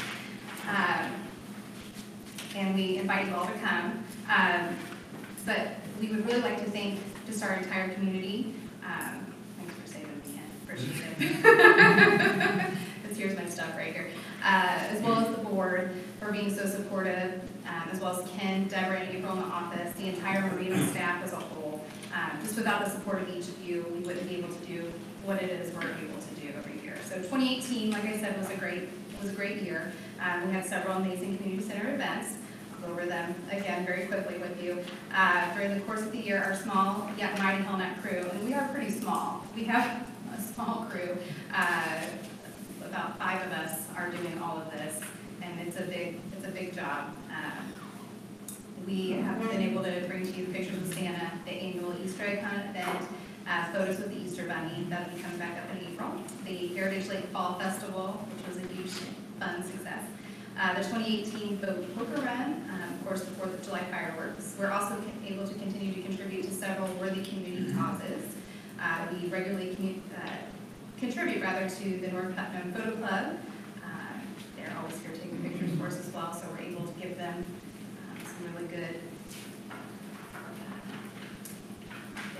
And we invite you all to come. But we would really like to thank just our entire community. Thanks for saving me, Ken. Appreciate it. Here's my stuff right here. As well as the board for being so supportive, as well as Ken, Deborah, and April in the office, the entire Marina staff as a whole. Just without the support of each of you, we wouldn't be able to do what it is we're able to do every year. So 2018, like I said, was a great year. We had several amazing community center events. go over them again very quickly with you. During the course of the year, our small yet mighty Hellnet crew, and we are pretty small. We have a small crew. About 5 of us are doing all of this, and it's a big job. We have been able to bring to you pictures of Santa, the annual Easter egg hunt event, photos with the Easter Bunny, that'll be coming back up in April. The Heritage Lake Fall Festival, which was a huge, fun success. The 2018 Boat Poker Run, of course, the 4th of July fireworks. We're also able to continue to contribute to several worthy community causes. We regularly contribute to the North Putnam Photo Club. They're always here taking pictures for us as well, so we're able to give them some really good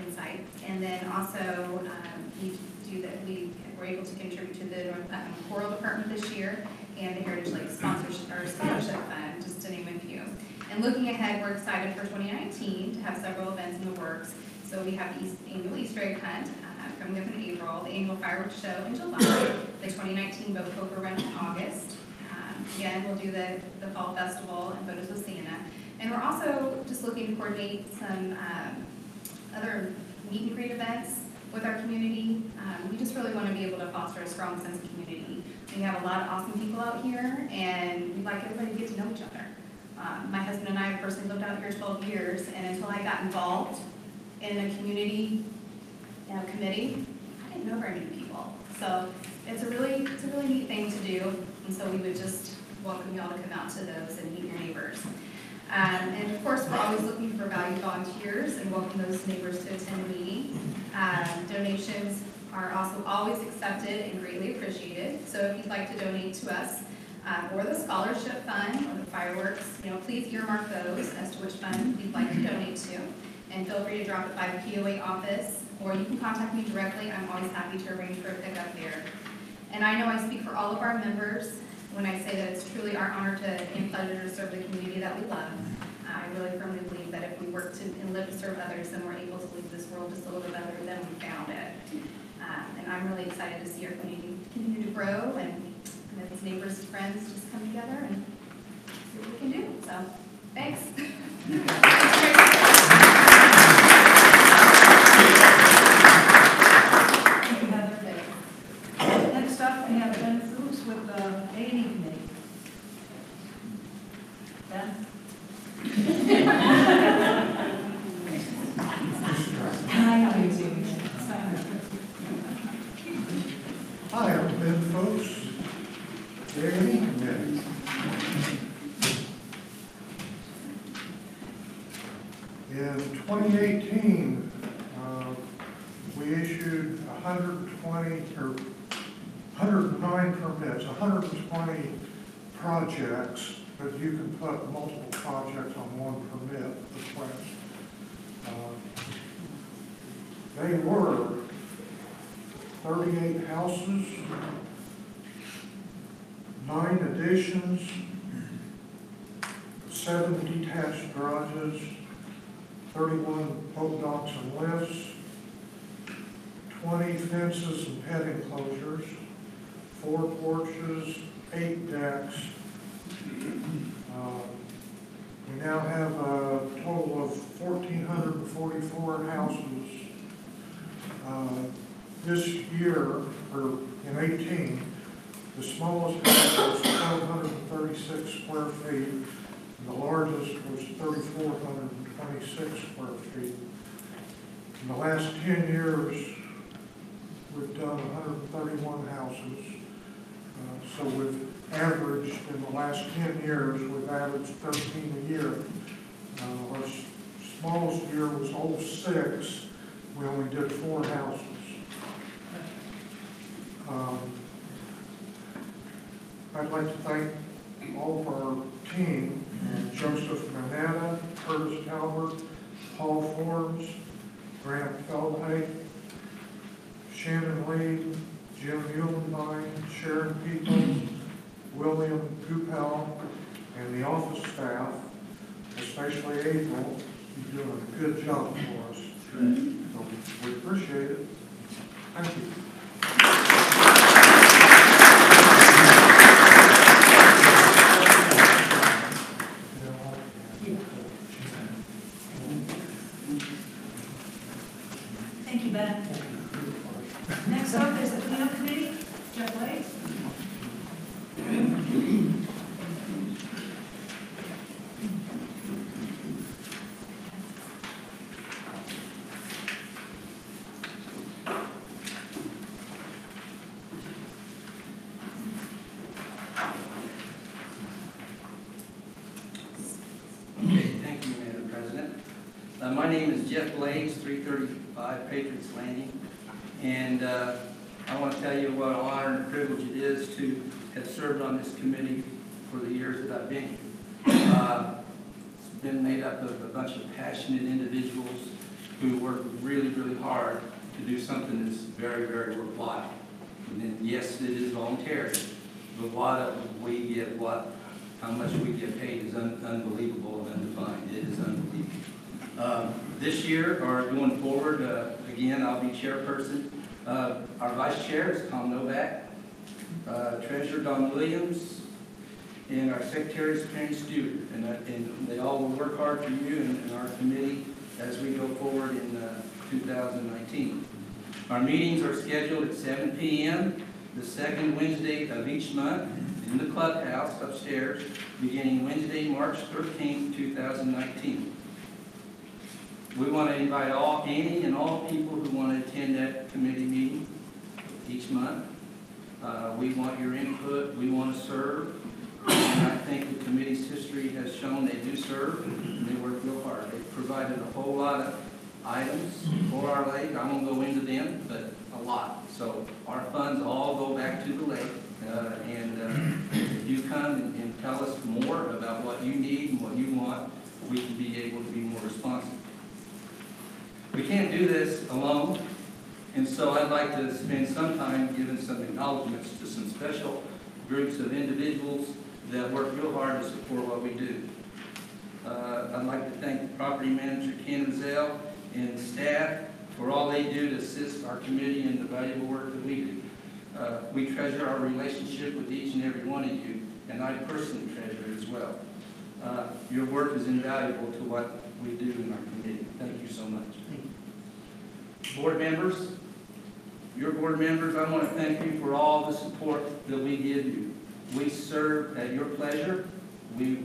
insight. And then also, we're able to contribute to the North Putnam Choral Department this year and the Heritage Lake Sponsorship or Scholarship Fund, just to name a few. And looking ahead, we're excited for 2019 to have several events in the works. So we have the annual Easter egg hunt coming up in April, the annual fireworks show in July, the 2019 Boat Poker Run in August. Again, we'll do the Fall Festival and Photos with Santa. And we're also just looking to coordinate some other meet and greet events with our community. We just really want to be able to foster a strong sense of community. We have a lot of awesome people out here, and we'd like everybody to get to know each other. My husband and I have personally lived out here 12 years, and until I got involved in a community committee, I didn't know very many people. So it's a really neat thing to do, and so we would just welcome y'all to come out to those and meet your neighbors. And of course, we're always looking for valued volunteers and welcome those neighbors to attend a meeting. Donations are also always accepted and greatly appreciated. So if you'd like to donate to us or the scholarship fund or the fireworks, please earmark those as to which fund you'd like to donate to. And feel free to drop it by the POA office, or you can contact me directly. I'm always happy to arrange for a pickup there. And I know I speak for all of our members when I say that it's truly our honor and pleasure to serve the community that we love. I really firmly believe that if we work and live to serve others, then we're able to leave this world just a little better than we found it. And I'm really excited to see our community continue to grow and that its neighbors and friends just come together and see what we can do. So, thanks. Next up, we have Ben Fuchs with the A&E Committee. Ben? Hi, how are you doing? Hi, I'm Ben Fuchs, A&E Committee. In 2018, we issued 109 permits, 120 projects, but you can put multiple projects on one permit request. They were 38 houses, 9 additions, 7 detached garages, 31 boat docks and lifts, 20 fences and pet enclosures, 4 porches, 8 decks. We now have a total of 1,444 houses. This year, or in 18, the smallest house was 1,236 square feet, and the largest was 3,426 square feet. In the last 10 years, we've done 131 houses. So we've averaged, in the last 10 years, we've averaged 13 a year. Our smallest year was 06. We only did 4 houses. I'd like to thank all of our team, Joseph Manetta, Curtis Talbert, Paul Forbes, Grant Feldhay, Shannon Lee, Jim Muhlenbein, Sharon Peoples, William Goupel, and the office staff, especially April. You're doing a good job for us. So we appreciate it. Thank you. you, Ben. Next up is the cleanup committee. Jeff Blake. Okay, thank you, Madam President. My name is Jeff Blades, 335 Patriots Landing, and I want to tell you what an honor and privilege it is to have served on this committee for the years that I've been here. It's been made up of a bunch of passionate individuals who work really, really hard to do something that's very, very worthwhile. And then, yes, it is voluntary, but what we get, how much we get paid is unbelievable and undefined. It is unbelievable. This year, or going forward, again, I'll be chairperson. Our vice chair is Tom Novak, treasurer Don Williams, and our secretary is Penny Stewart. And they all will work hard for you and our committee as we go forward in 2019. Our meetings are scheduled at 7 p.m. the second Wednesday of each month in the clubhouse upstairs, beginning Wednesday, March 13th, 2019. We want to invite any and all people who want to attend that committee meeting each month. We want your input. We want to serve. And I think the committee's history has shown they do serve, and they work real hard. They've provided a whole lot of items for our lake. I won't go into them, but a lot. So our funds all go back to the lake. If you come and tell us more about what you need and what you want, we can be able to be more responsive. We can't do this alone, and so I'd like to spend some time giving some acknowledgments to some special groups of individuals that work real hard to support what we do. I'd like to thank the property manager, Ken Mazel, and staff for all they do to assist our committee in the valuable work that we do. We treasure our relationship with each and every one of you, and I personally treasure it as well. Your work is invaluable to what we do in our committee. Thank you so much. Board members, your board members, I want to thank you for all the support that we give you. We serve at your pleasure. We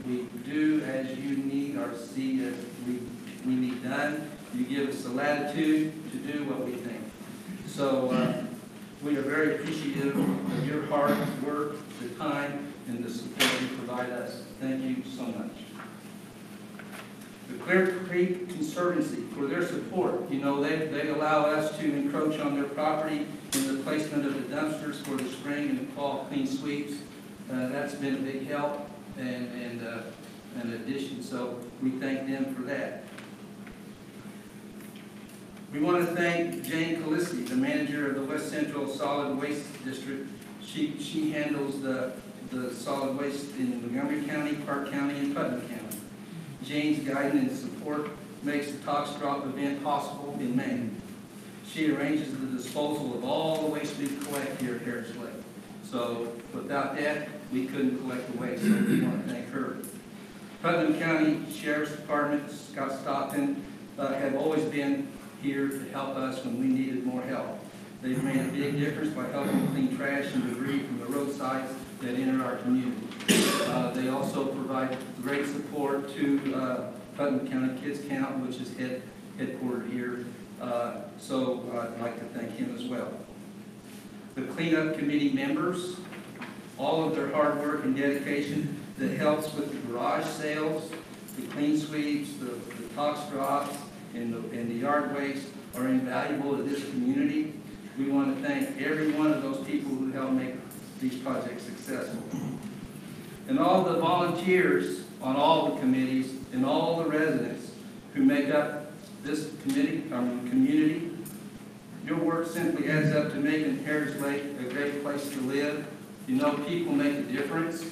do as you need or see as we need done. You give us the latitude to do what we think. So we are very appreciative of your hard work, the time, and the support you provide us. Thank you so much. The Clear Creek Conservancy for their support. You know, they allow us to encroach on their property in the placement of the dumpsters for the spring and fall clean sweeps. That's been a big help and an addition, so we thank them for that. We want to thank Jane Calisi, the manager of the West Central Solid Waste District. She handles the solid waste in Montgomery County, Park County, and Putnam County. Jane's guidance and support makes the Tox Drop event possible in May. She arranges the disposal of all the waste we collect here at Harris Lake. So without that, we couldn't collect the waste, so we want to thank her. Putnam County Sheriff's Department, Scott Stockton, have always been here to help us when we needed more help. They've made a big difference by helping clean trash and debris from the roadsides that enter our community. They also provide great support to Putnam County Kids Count, which is headquartered here. So I'd like to thank him as well. The cleanup committee members, all of their hard work and dedication that helps with the garage sales, the clean sweeps, the tox drops, and the yard waste are invaluable to this community. We want to thank every one of those people who help make these projects successful. And all the volunteers on all the committees and all the residents who make up this community, your work simply adds up to making Harris Lake a great place to live. You know, people make a difference,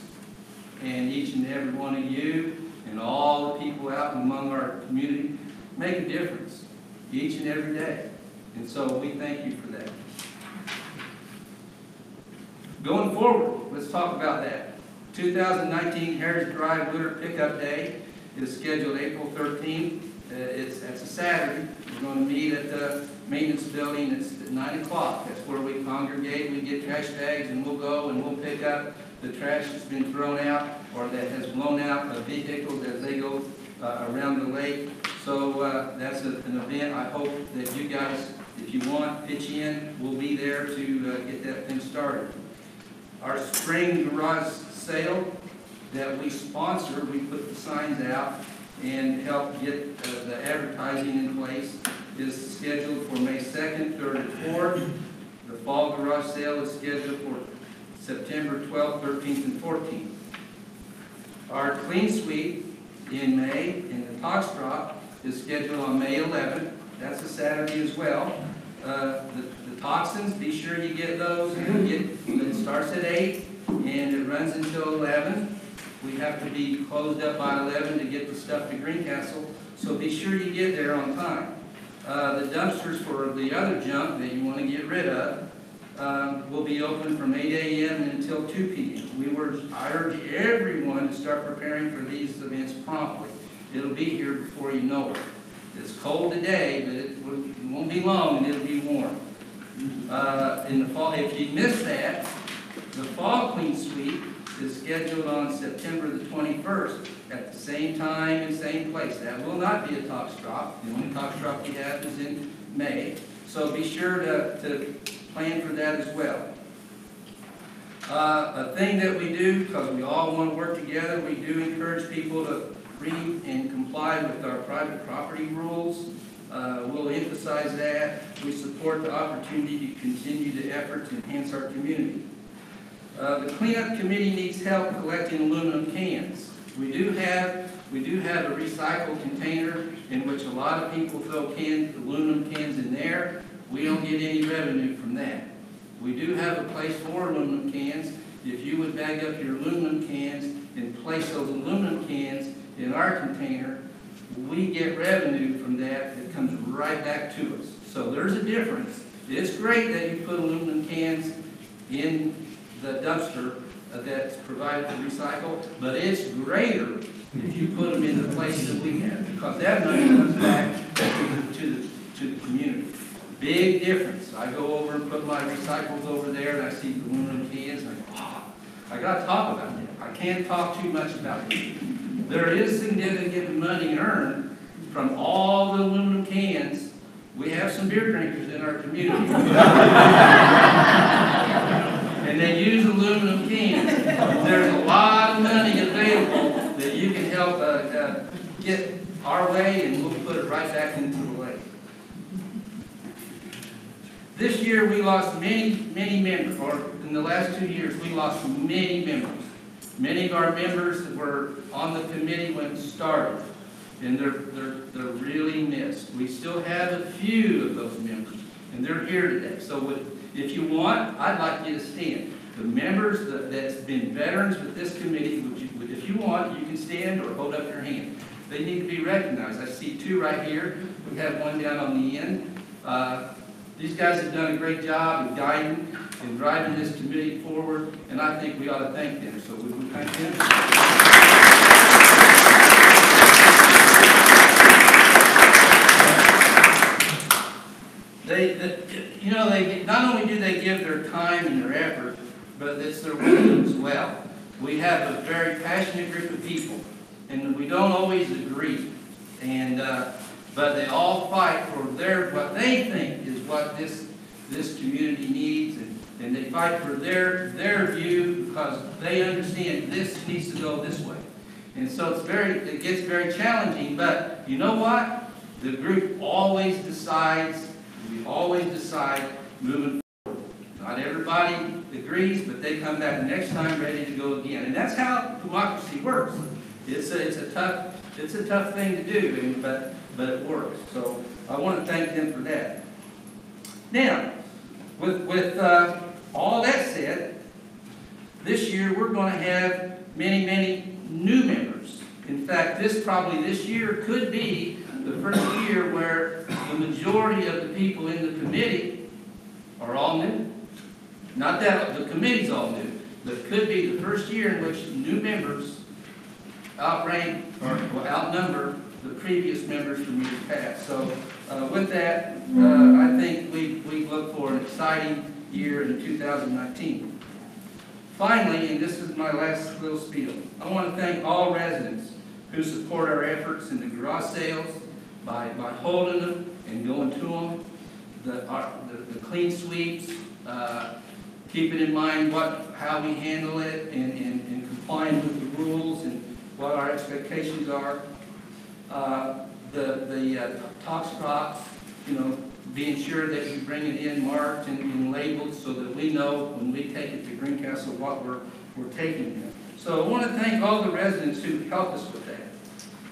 and each and every one of you and all the people out among our community make a difference each and every day. And so we thank you for that. Going forward, let's talk about that. 2019 Heritage Drive Winter Pickup Day is scheduled April 13th That's a Saturday. We're going to meet at the maintenance building. It's at 9 o'clock. That's where we congregate. We get trash bags, and we'll go and we'll pick up the trash that's been thrown out or that has blown out of vehicles as they go around the lake. So that's an event. I hope that you guys, if you want, pitch in. We'll be there to get that thing started. Our spring garage sale that we sponsor, we put the signs out and help get the advertising in place, is scheduled for May 2nd, 3rd, and 4th. The fall garage sale is scheduled for September 12th, 13th, and 14th. Our clean sweep in May and the tox drop is scheduled on May 11th. That's a Saturday as well. The toxins, be sure you get those. It starts at 8 and it runs until 11. We have to be closed up by 11 to get the stuff to Greencastle, so be sure you get there on time. The dumpsters for the other junk that you want to get rid of will be open from 8 a.m. until 2 p.m. I urge everyone to start preparing for these events promptly. It'll be here before you know it. It's cold today, but it won't be long and it'll be warm. In the fall, if you miss that, the fall clean sweep is scheduled on September the 21st at the same time and same place. That will not be a tox drop. The only tox drop we have is in May. So be sure to plan for that as well. A thing that we do, because we all want to work together, we do encourage people to read and comply with our private property rules. We'll emphasize that. We support the opportunity to continue the effort to enhance our community. The cleanup committee needs help collecting aluminum cans. We do have a recycle container in which a lot of people throw aluminum cans in there. We don't get any revenue from that. We do have a place for aluminum cans. If you would bag up your aluminum cans and place those aluminum cans in our container, we get revenue from that that comes right back to us. So there's a difference. It's great that you put aluminum cans in the dumpster that's provided to recycle, but it's greater if you put them in the place that we have, because that money comes back to the community. Big difference. I go over and put my recycles over there, and I see the aluminum cans, and I go, oh, I got to talk about that. I can't talk too much about it. There is significant money earned from all the aluminum cans. We have some beer drinkers in our community. And they use aluminum cans. There's a lot of money available that you can help get our way, and we'll put it right back into the lake. This year we lost many members, or in the last 2 years we lost many members. Many of our members that were on the committee when it started, and they're really missed. We still have a few of those members, and they're here today. So if you want, I'd like you to stand. The members that's been veterans with this committee, if you want, you can stand or hold up your hand. They need to be recognized. I see 2 right here. We have one down on the end. These guys have done a great job in guiding and driving this committee forward, and I think we ought to thank them. So we will thank them. They not only do they give their time and their effort, but it's their wisdom as well. We have a very passionate group of people, and we don't always agree, but they all fight for what they think is what this community needs, and they fight for their view because they understand this needs to go this way. And so it gets very challenging, but you know what? The group always decides. We always decide moving forward. Not everybody agrees, but they come back next time ready to go again. And that's how democracy works. It's a tough thing to do, but it works. So I want to thank them for that. Now, with all that said, this year we're going to have many new members. In fact, this year could be the first year where the majority of the people in the committee are all new. Not that the committee's all new, but it could be the first year in which new members outrank or outnumber the previous members from years past. So with that, I think we look for an exciting year in 2019. Finally, and this is my last little spiel, I want to thank all residents who support our efforts in the garage sales by holding them and going to them, the clean sweeps, keeping in mind how we handle it and complying with the rules and what our expectations are. The tox crops, being sure that you bring it in marked and labeled so that we know when we take it to Greencastle what we're taking there. So I want to thank all the residents who helped us with that.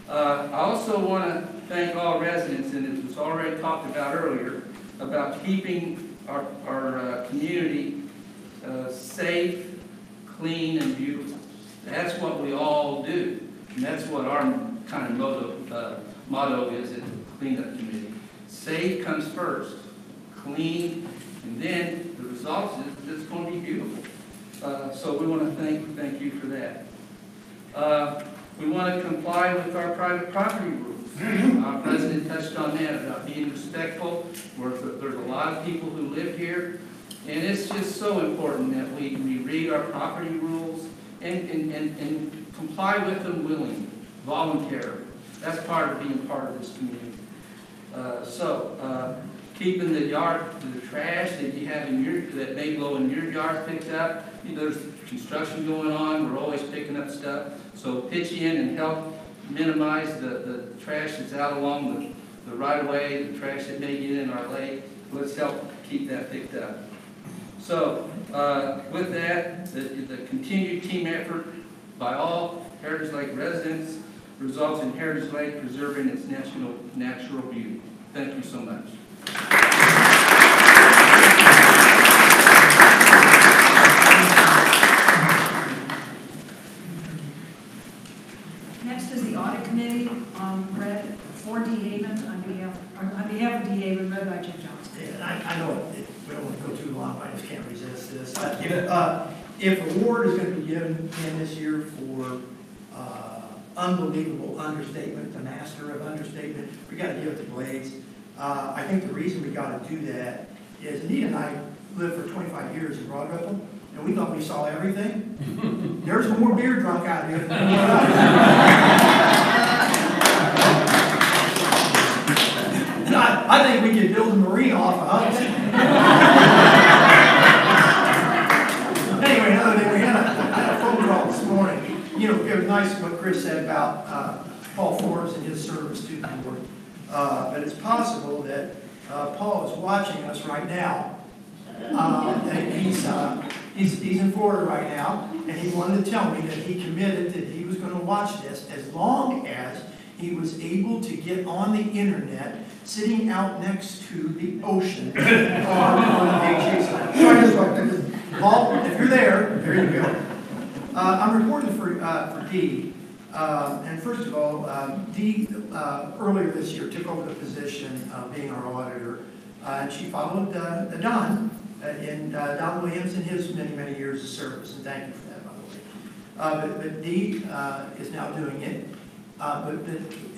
I also want to thank all residents, and it was already talked about earlier, about keeping our community safe, clean, and beautiful. That's what we all do, and that's what our kind of motto is at the cleanup committee. Safe comes first, clean, and then the results is it's going to be beautiful. So we want to thank you for that. We want to comply with our private property rules. Our president touched on that about being respectful. There's a lot of people who live here, and it's just so important that we read our property rules and comply with them willingly, voluntarily. That's part of being part of this community. Keeping the trash that you have that may go in your yard picked up. There's construction going on. We're always picking up stuff. So pitch in and help minimize the trash that's out along the right-of-way, the trash that may get in our lake. Let's help keep that picked up. So with that, the continued team effort by all Heritage Lake residents results in Heritage Lake preserving its natural beauty. Thank you so much. Next is the audit committee, read for DeHaven on behalf of DeHaven, read by Jim Johnson. Yeah, I know we don't want to go too long, but I just can't resist this. If an award is going to be given in this year for unbelievable understatement, the master of understatement, we got to give it to Blades. I think the reason we got to do that is Anita and I lived for 25 years in Broad Ripple, and we thought we saw everything. There's more beer drunk out here than anyone else. I think we could build a marina off of us. Anyway, another thing, we had a phone call this morning. It was nice what Chris said about Paul Forbes and his service to the board. But it's possible that Paul is watching us right now. And he's in Florida right now, and he wanted to tell me that he committed that he was going to watch this as long as he was able to get on the internet sitting out next to the ocean on a beach. So I just looked at this. Paul, if you're there you go. I'm reporting for Dee. And first of all, Dee earlier this year took over the position of being our auditor. And she followed Don Williams in his many, many years of service. And thank you for that, by the way. But Dee is now doing it. But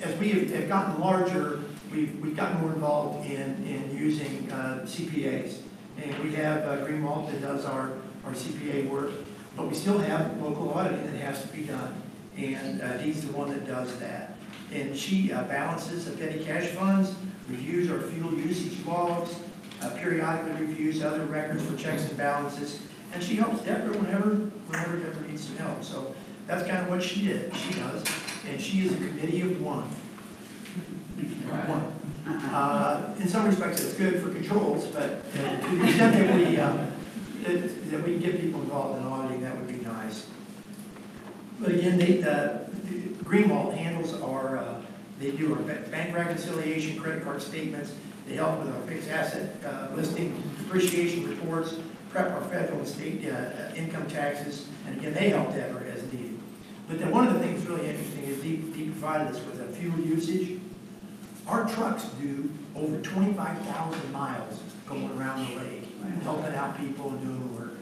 as we have gotten larger, we've gotten more involved in using CPAs. And we have Greenwald that does our CPA work. But we still have local auditing that has to be done. And Dee's the one that does that. And she balances the petty cash funds, reviews our fuel usage logs, periodically reviews other records for checks and balances, and she helps Deborah whenever Deborah needs some help. So that's kind of what she does, and she is a committee of one. In some respects, it's good for controls, but to the extent that we can get people involved in auditing, that would be nice. But again, Greenwald handles they do our bank reconciliation, credit card statements, they help with our fixed asset listing, depreciation reports, prep our federal and state income taxes, and again, they help Deborah as needed. But then one of the things really interesting is Dee provided us with a fuel usage. Our trucks do over 25,000 miles going around the lake, helping out people and doing the work.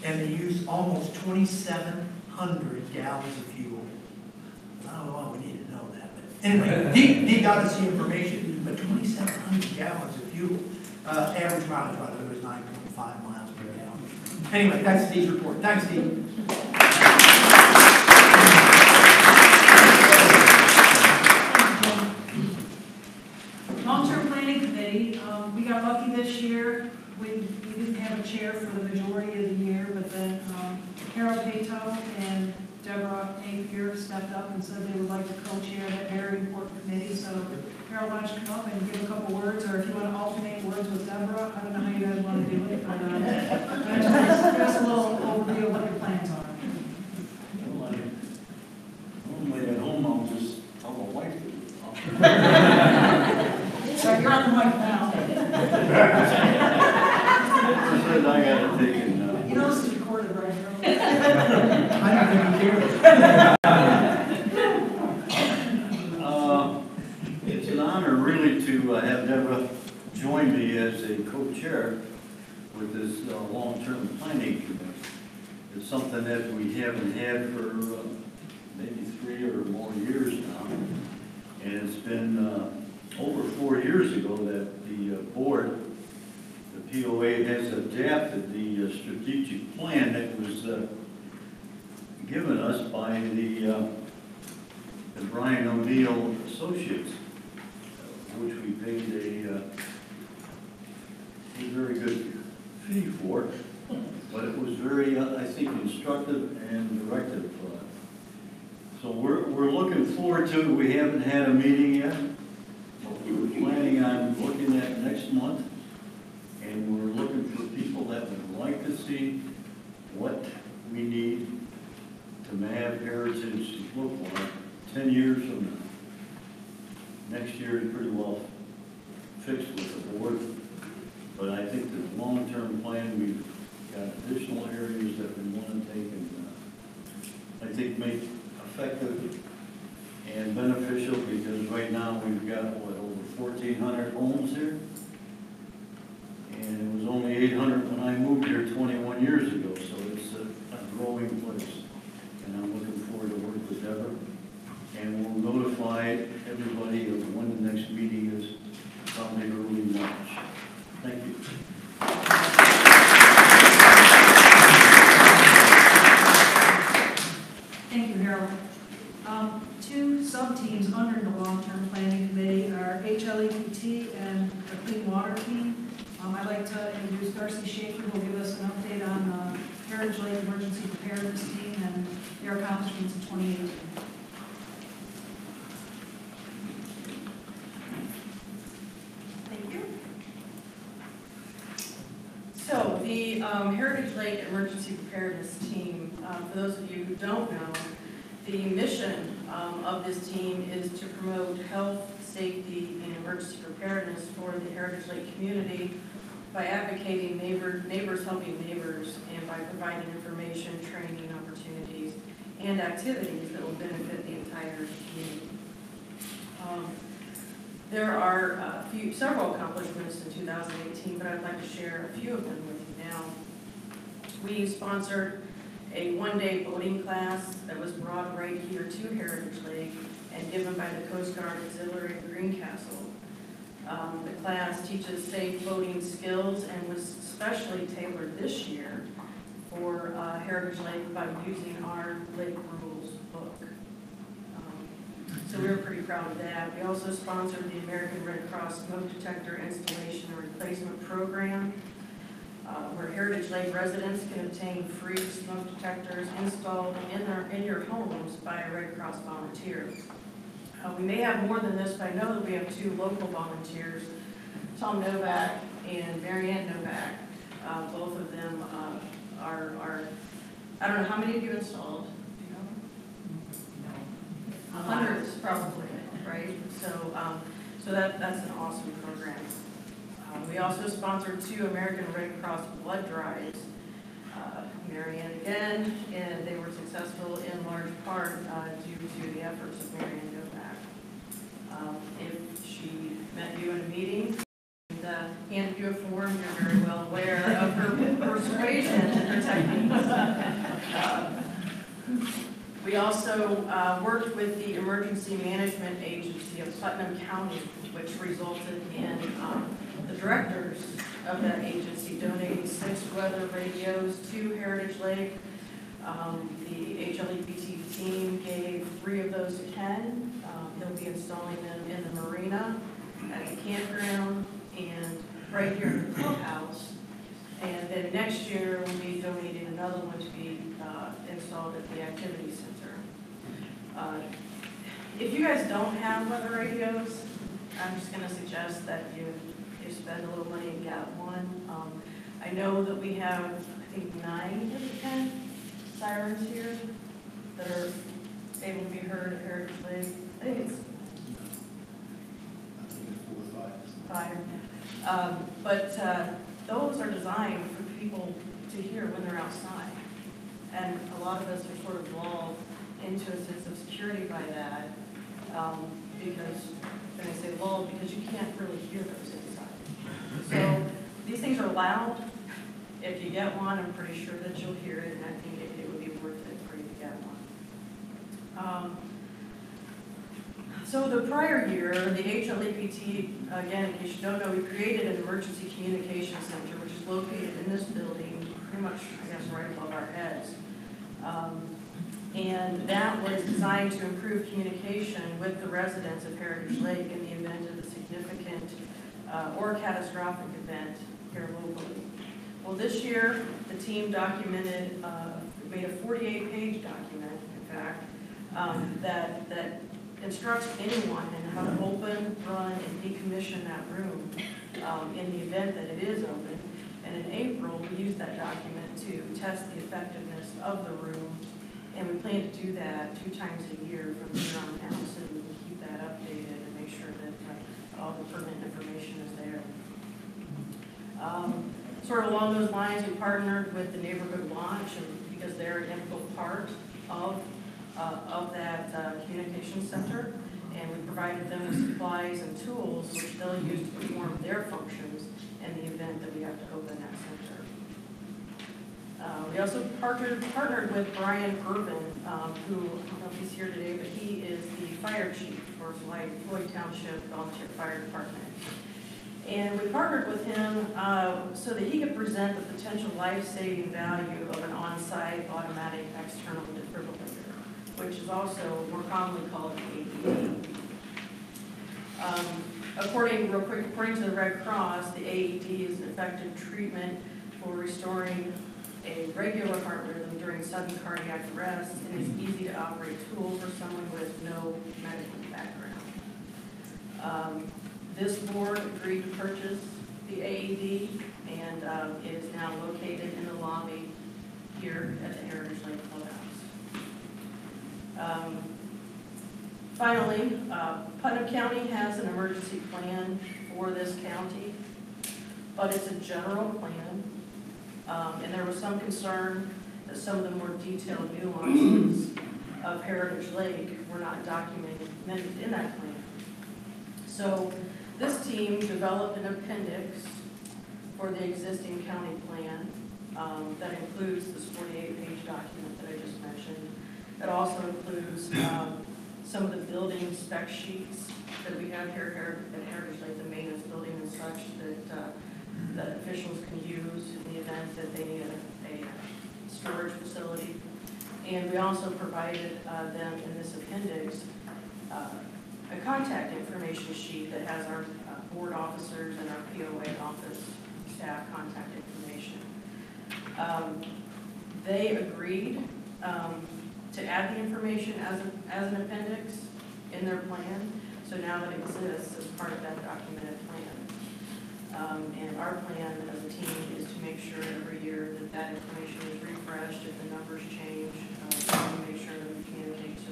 And they use almost 2,700 gallons of fuel. I don't know why we need to know that, but Anyway, he got us the information, but 2,700 gallons of fuel, average mileage, by the way, was 9.5 miles per gallon. Anyway, that's Steve's report. Thanks, Steve. Long-term planning committee, we got lucky this year. We didn't have a chair for the majority of the year, but then Carol Pato and Deborah Napier stepped up and said they would like to co-chair that very important committee. So Carol, why don't you come up and give a couple words, or if you want to alternate words with Deborah, I don't know how you guys want to do it, but give us a little overview of what your plans are. Normally at home, I'll just tell my wife to do it. So you're on the mic now. Said I gotta take it now. You know this is recorded, right, Harold? I don't think he cares. It's an honor really to have Deborah join me as a co-chair with this long-term planning committee. It's something that we haven't had for maybe 3 or more years now. And it's been over 4 years ago that the board, the POA, has adapted the strategic plan that was given us by the Brian O'Neill Associates, which we paid a very good fee for, but it was very, I think, instructive and directive. So we're looking forward to it. We haven't had a meeting yet, but we were planning on looking at next month, and we're looking for people that would like to see what we need to have heritage look like 10 years from now. Next year is pretty well fixed with the board, but I think the long-term plan, we've got additional areas that we want to take and I think make effective and beneficial, because right now we've got, what, over 1,400 homes here? And it was only 800 when I moved here 21 years ago, so it's a growing place. And I'm looking forward to work with Deborah. And we'll notify everybody of when the next meeting is, probably early March. Thank you. Thank you, Harold. 2 sub-teams under the long-term planning committee are HLEPT and the Clean Water Team. I'd like to introduce Darcy Schaefer, who will give us an update on the Heritage Lake Emergency Preparedness Team and their accomplishments in 2018. Thank you. So the Heritage Lake Emergency Preparedness Team, for those of you who don't know, the mission of this team is to promote health, safety, and emergency preparedness for the Heritage Lake community by advocating neighbors helping neighbors, and by providing information, training opportunities, and activities that will benefit the entire community. There are several accomplishments in 2018, but I'd like to share a few of them with you now. We sponsored a one-day boating class that was brought right here to Heritage Lake and given by the Coast Guard Auxiliary of Greencastle. The class teaches safe boating skills and was specially tailored this year for Heritage Lake by using our Lake Rules book. So we were pretty proud of that. We also sponsored the American Red Cross Smoke Detector Installation and Replacement Program, where Heritage Lake residents can obtain free smoke detectors installed in your homes by a Red Cross volunteer. We may have more than this, but I know that we have 2 local volunteers, Tom Novak and Marianne Novak. Both of them are, I don't know, how many have you installed? Do you know? Hundreds, probably, right? So that's an awesome program. We also sponsored 2 American Red Cross blood drives. Marianne again, and they were successful in large part due to the efforts of Marianne Novak. If she met you in a meeting and handed you a form, you're very well aware of her persuasion and her techniques. We also worked with the Emergency Management Agency of Putnam County, which resulted in the directors of that agency donating 6 weather radios to Heritage Lake. The HLEPT team gave 3 of those to Ken. He'll be installing them in the marina, at the campground, and right here in the clubhouse. And then next year, we'll be donating another one to be installed at the activity center. If you guys don't have weather radios, I'm just going to suggest that you spend a little money and get one. I know that we have, I think, 9 of the 10 sirens here that are able to be heard at Heritage Lake. I think it's 4 or 5. 5. But those are designed for people to hear when they're outside. And a lot of us are sort of lulled into a sense of security by that. Because, and I say lulled because you can't really hear those inside. So these things are loud. If you get one, I'm pretty sure that you'll hear it, and I think it would be worth it for you to get one. So the prior year, the HLEPT, again, in case you don't know, we created an emergency communication center, which is located in this building, pretty much, I guess, right above our heads. And that was designed to improve communication with the residents of Heritage Lake in the event of a significant or catastrophic event here locally. Well, this year, the team documented, made a 48-page document, in fact, that instructs anyone in how to open, run, and decommission that room in the event that it is open. And in April, we used that document to test the effectiveness of the room, and we plan to do that 2 times a year from here on out, so we can keep that updated and make sure that all the pertinent information is there. Sort of along those lines, we partnered with the Neighborhood Watch because they're an integral part of that communication center, and we provided them with supplies and tools which they'll use to perform their functions in the event that we have to open that center. We also partnered with Brian Irvin, who, I don't know if he's here today, but he is the fire chief for Floyd Township Volunteer Fire Department. And we partnered with him so that he could present the potential life-saving value of an on-site automatic external defibrillator, which is also more commonly called an AED. According to the Red Cross, the AED is an effective treatment for restoring a regular heart rhythm during sudden cardiac arrest, and is easy to operate tool for someone with no medical background. This board agreed to purchase the AED, and it is now located in the lobby here at the Heritage Lake Clubhouse. Finally, Putnam County has an emergency plan for this county, but it's a general plan, and there was some concern that some of the more detailed nuances of Heritage Lake were not documented in that plan. So this team developed an appendix for the existing county plan that includes this 48-page document that I just mentioned. It also includes some of the building spec sheets that we have here at Heritage Lake, the maintenance building and such that officials can use in the event that they need a storage facility. And we also provided them in this appendix a contact information sheet that has our board officers and our POA office staff contact information. They agreed to add the information as an appendix in their plan, so now it exists as part of that documented plan. And our plan as a team is to make sure every year that information is refreshed. If the numbers change, we make sure that we communicate to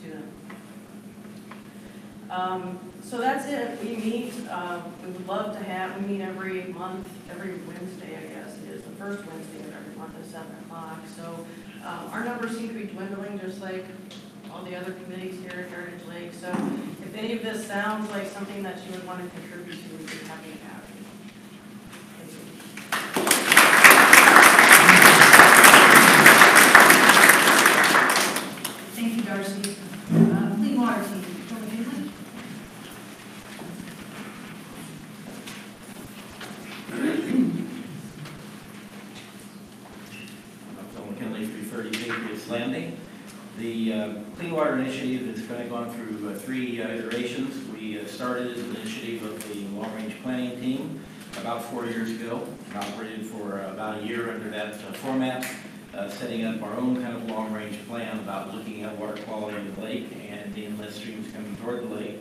them. So that's it. We meet, we would love to have, we meet every month, every Wednesday, I guess it is, the first Wednesday of every month at 7 o'clock. So our numbers seem to be dwindling just like all the other committees here at Heritage Lake. So if any of this sounds like something that you would want to contribute to, we'd be happy to have you. Clean Water Initiative has kind of gone through 3 iterations. We started as an initiative of the long-range planning team about 4 years ago, and operated for about a year under that format, setting up our own kind of long-range plan about looking at water quality in the lake and the inlet streams coming toward the lake.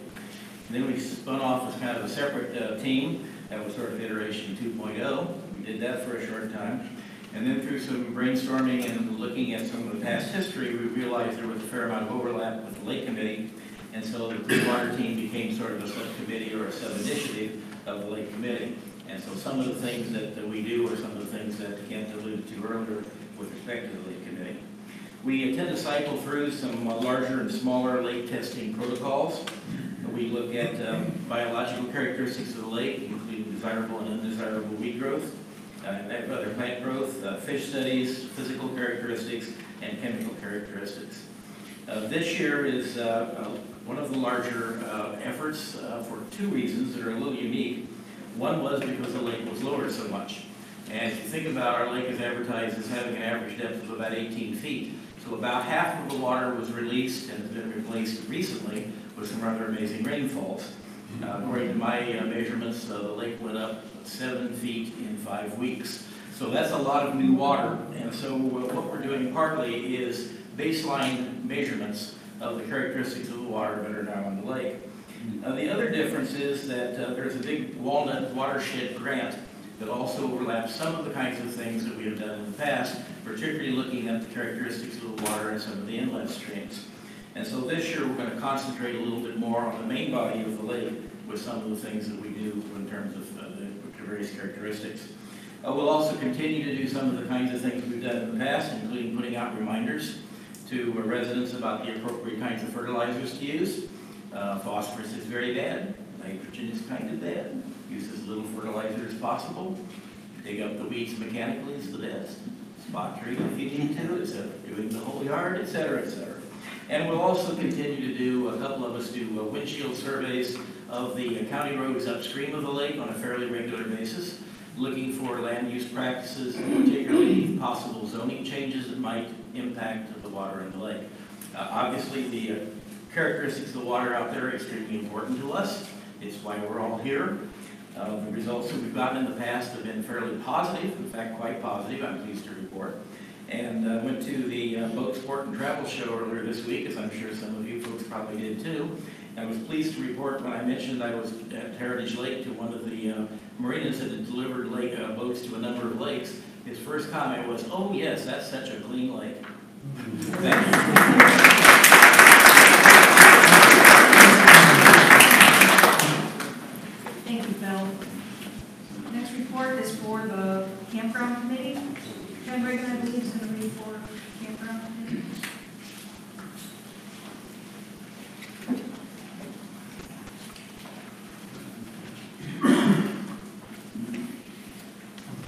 And then we spun off as kind of a separate team. That was sort of iteration 2.0. We did that for a short time. And then through some brainstorming and looking at some of the past history, we realized there was a fair amount of overlap with the Lake Committee. And so the Clean Water team became sort of a subcommittee or a sub-initiative of the Lake Committee. And so some of the things that we do are some of the things that Kent alluded to earlier with respect to the Lake Committee. We tend to cycle through some larger and smaller lake testing protocols. We look at biological characteristics of the lake, including desirable and undesirable weed growth, other plant growth, fish studies, physical characteristics, and chemical characteristics. This year is one of the larger efforts for 2 reasons that are a little unique. One was because the lake was lowered so much. And if you think about our lake is advertised as having an average depth of about 18 feet. So about half of the water was released and has been replaced recently with some rather amazing rainfalls. According to my measurements, the lake went up 7 feet in 5 weeks. So that's a lot of new water. And so what we're doing partly is baseline measurements of the characteristics of the water that are now in the lake. The other difference is that there's a big Walnut watershed grant that also overlaps some of the kinds of things that we have done in the past, particularly looking at the characteristics of the water and some of the inlet streams. And so this year we're going to concentrate a little bit more on the main body of the lake with some of the things that we do in terms of the various characteristics. We'll also continue to do some of the kinds of things we've done in the past, including putting out reminders to residents about the appropriate kinds of fertilizers to use. Phosphorus is very bad. Nitrogen is kind of bad. Use as little fertilizer as possible. Dig up the weeds mechanically is the best. Spot treat if you need to, etc. Doing the whole yard, etc., etc. And we'll also continue to do, a couple of us do windshield surveys of the county roads upstream of the lake on a fairly regular basis, looking for land use practices, and particularly possible zoning changes that might impact the water in the lake. Obviously, the characteristics of the water out there are extremely important to us. It's why we're all here. The results that we've gotten in the past have been fairly positive, in fact quite positive, I'm pleased to report. And went to the Boat Sport and Travel Show earlier this week, as I'm sure some of you folks probably did too. I was pleased to report when I mentioned I was at Heritage Lake to one of the marinas that had delivered boats to a number of lakes. His first comment was, "Oh yes, that's such a clean lake." Thank you. Thank you, Bill. Next report is for the campground committee. Ken Reagan, I believe, is going to read for campground committee.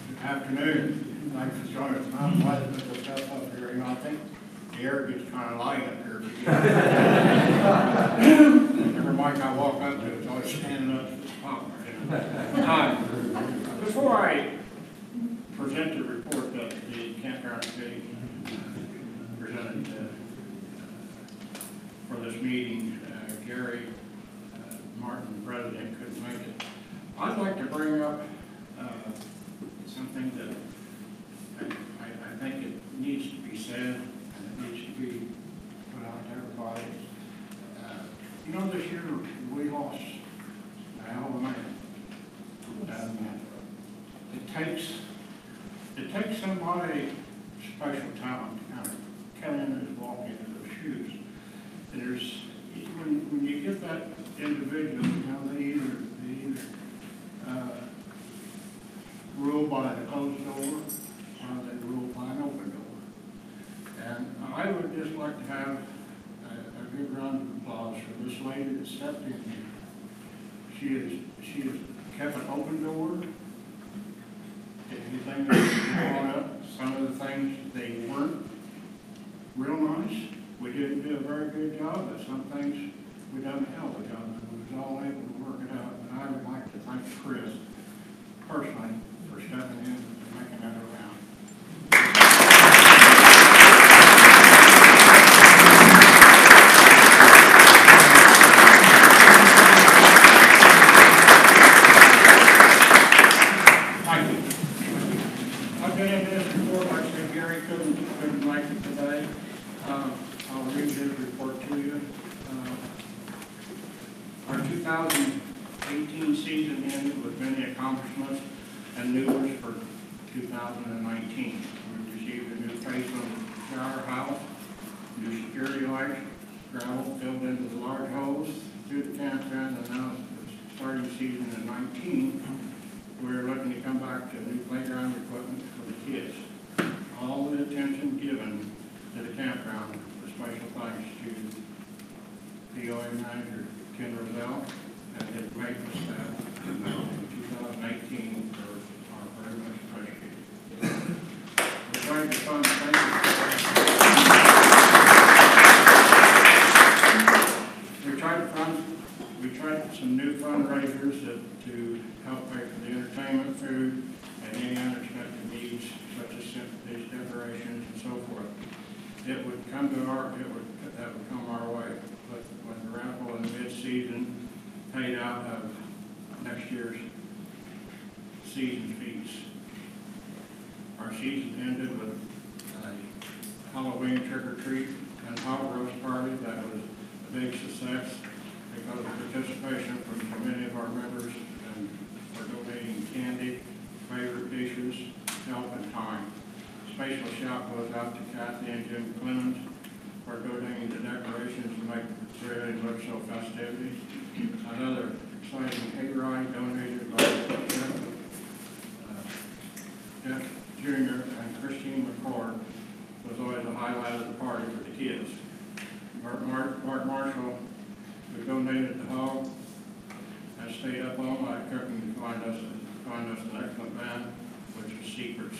Good afternoon. Thanks for joining us. I'm glad to put stuff up here. You know, I think the air gets kind of light up here. Every mic I walk up to, it's always standing up to the top. Before I present the report that the campground committee presented for this meeting, Gary Martin, the president, couldn't make it. I'd like to bring up something that I think it needs to be said and it needs to be put out to everybody. You know, this year we lost a hell of a man. It takes somebody special talent to kind of come in and walk into those shoes. There's when you get that individual, you know, they either rule by the closed door or they rule by an open door. And I would just like to have a good round of applause for this lady that stepped in here. She has kept an open door. Anything that's brought up, some of the things they weren't real nice. We didn't do a very good job, but some things we done a hell of a job, and we was all able to work it out. And I would like to thank Chris personally for stepping in and making that around. 2018 season ended with many accomplishments and news for 2019. We received a new face on the shower house, new security lights, gravel filled into the large holes through the campground, and now the starting season in 19, we're looking to come back to new playground equipment for the kids. All the attention given to the campground, with special thanks to POA manager Ken Roselle and his maintenance staff in 2018 are very much appreciated. We're trying to fund we tried some new fundraisers to help pay for the entertainment, food, and any unexpected needs such as sympathies, decorations, and so forth. That would come our way, but when the raffle in mid-season paid out of next year's season fees. Our season ended with a Halloween trick-or-treat and hot roast party that was a big success because of participation from so many of our members and for donating candy, favorite dishes, help, and time. Special shout goes out to Kathy and Jim Clemens for donating the decorations to make the really look so festive. Another exciting hayride donated by Jeff Jr. and Christine McCord was always a highlight of the party for the kids. Mark Marshall, who donated the hog, has stayed up all night cooking to find us an excellent band, which is Secret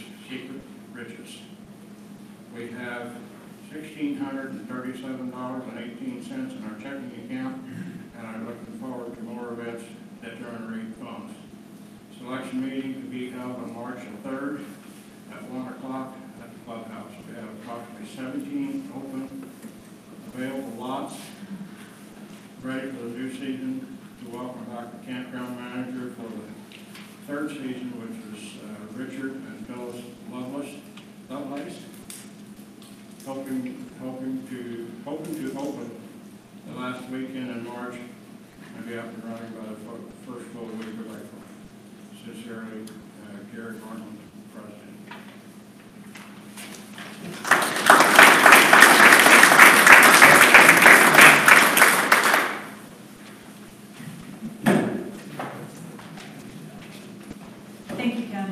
Riches. We have $1,637.18 in our checking account, and I'm looking forward to more events that generate funds. Selection meeting to be held on March the 3rd at 1 o'clock at the clubhouse. We have approximately 17 open available lots ready for the new season to welcome back the campground manager for the third season, which was Richard and Phyllis Lovelace. Hoping to open the last weekend in March and be up and running by the first full week of April. Sincerely, Gary Martin, President. Thank you, Ken.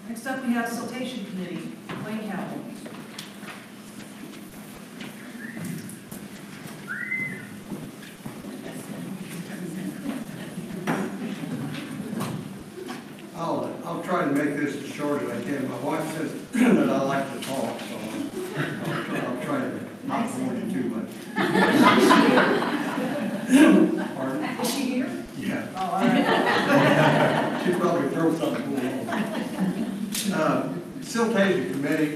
Next up, we have Siltation Committee, Wayne Cowell. I'll try to make this as short as I can. My wife says that I like to talk, so I'll try to not bore you too much. Pardon? Is she here? Yeah. Oh, all right. She probably throw something cool. Siltation Committee,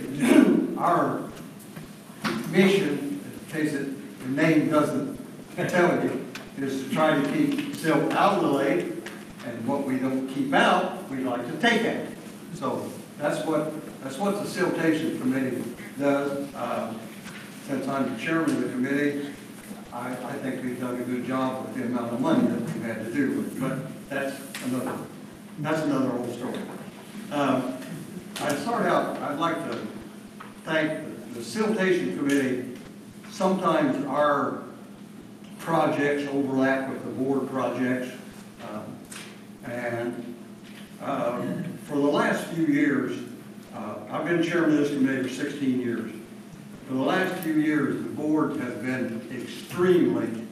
our mission, in case the name doesn't tell you, is to try to keep silt out of the lake, and what we don't keep out, we like to take out. So that's what the Siltation Committee does. Since I'm the chairman of the committee, I think we've done a good job with the amount of money that we've had to do with it, but that's another whole story. I'd like to thank the Siltation Committee. Sometimes our projects overlap with the board projects, and for the last few years, I've been chairman of this committee for 16 years. For the last few years, the board has been extremely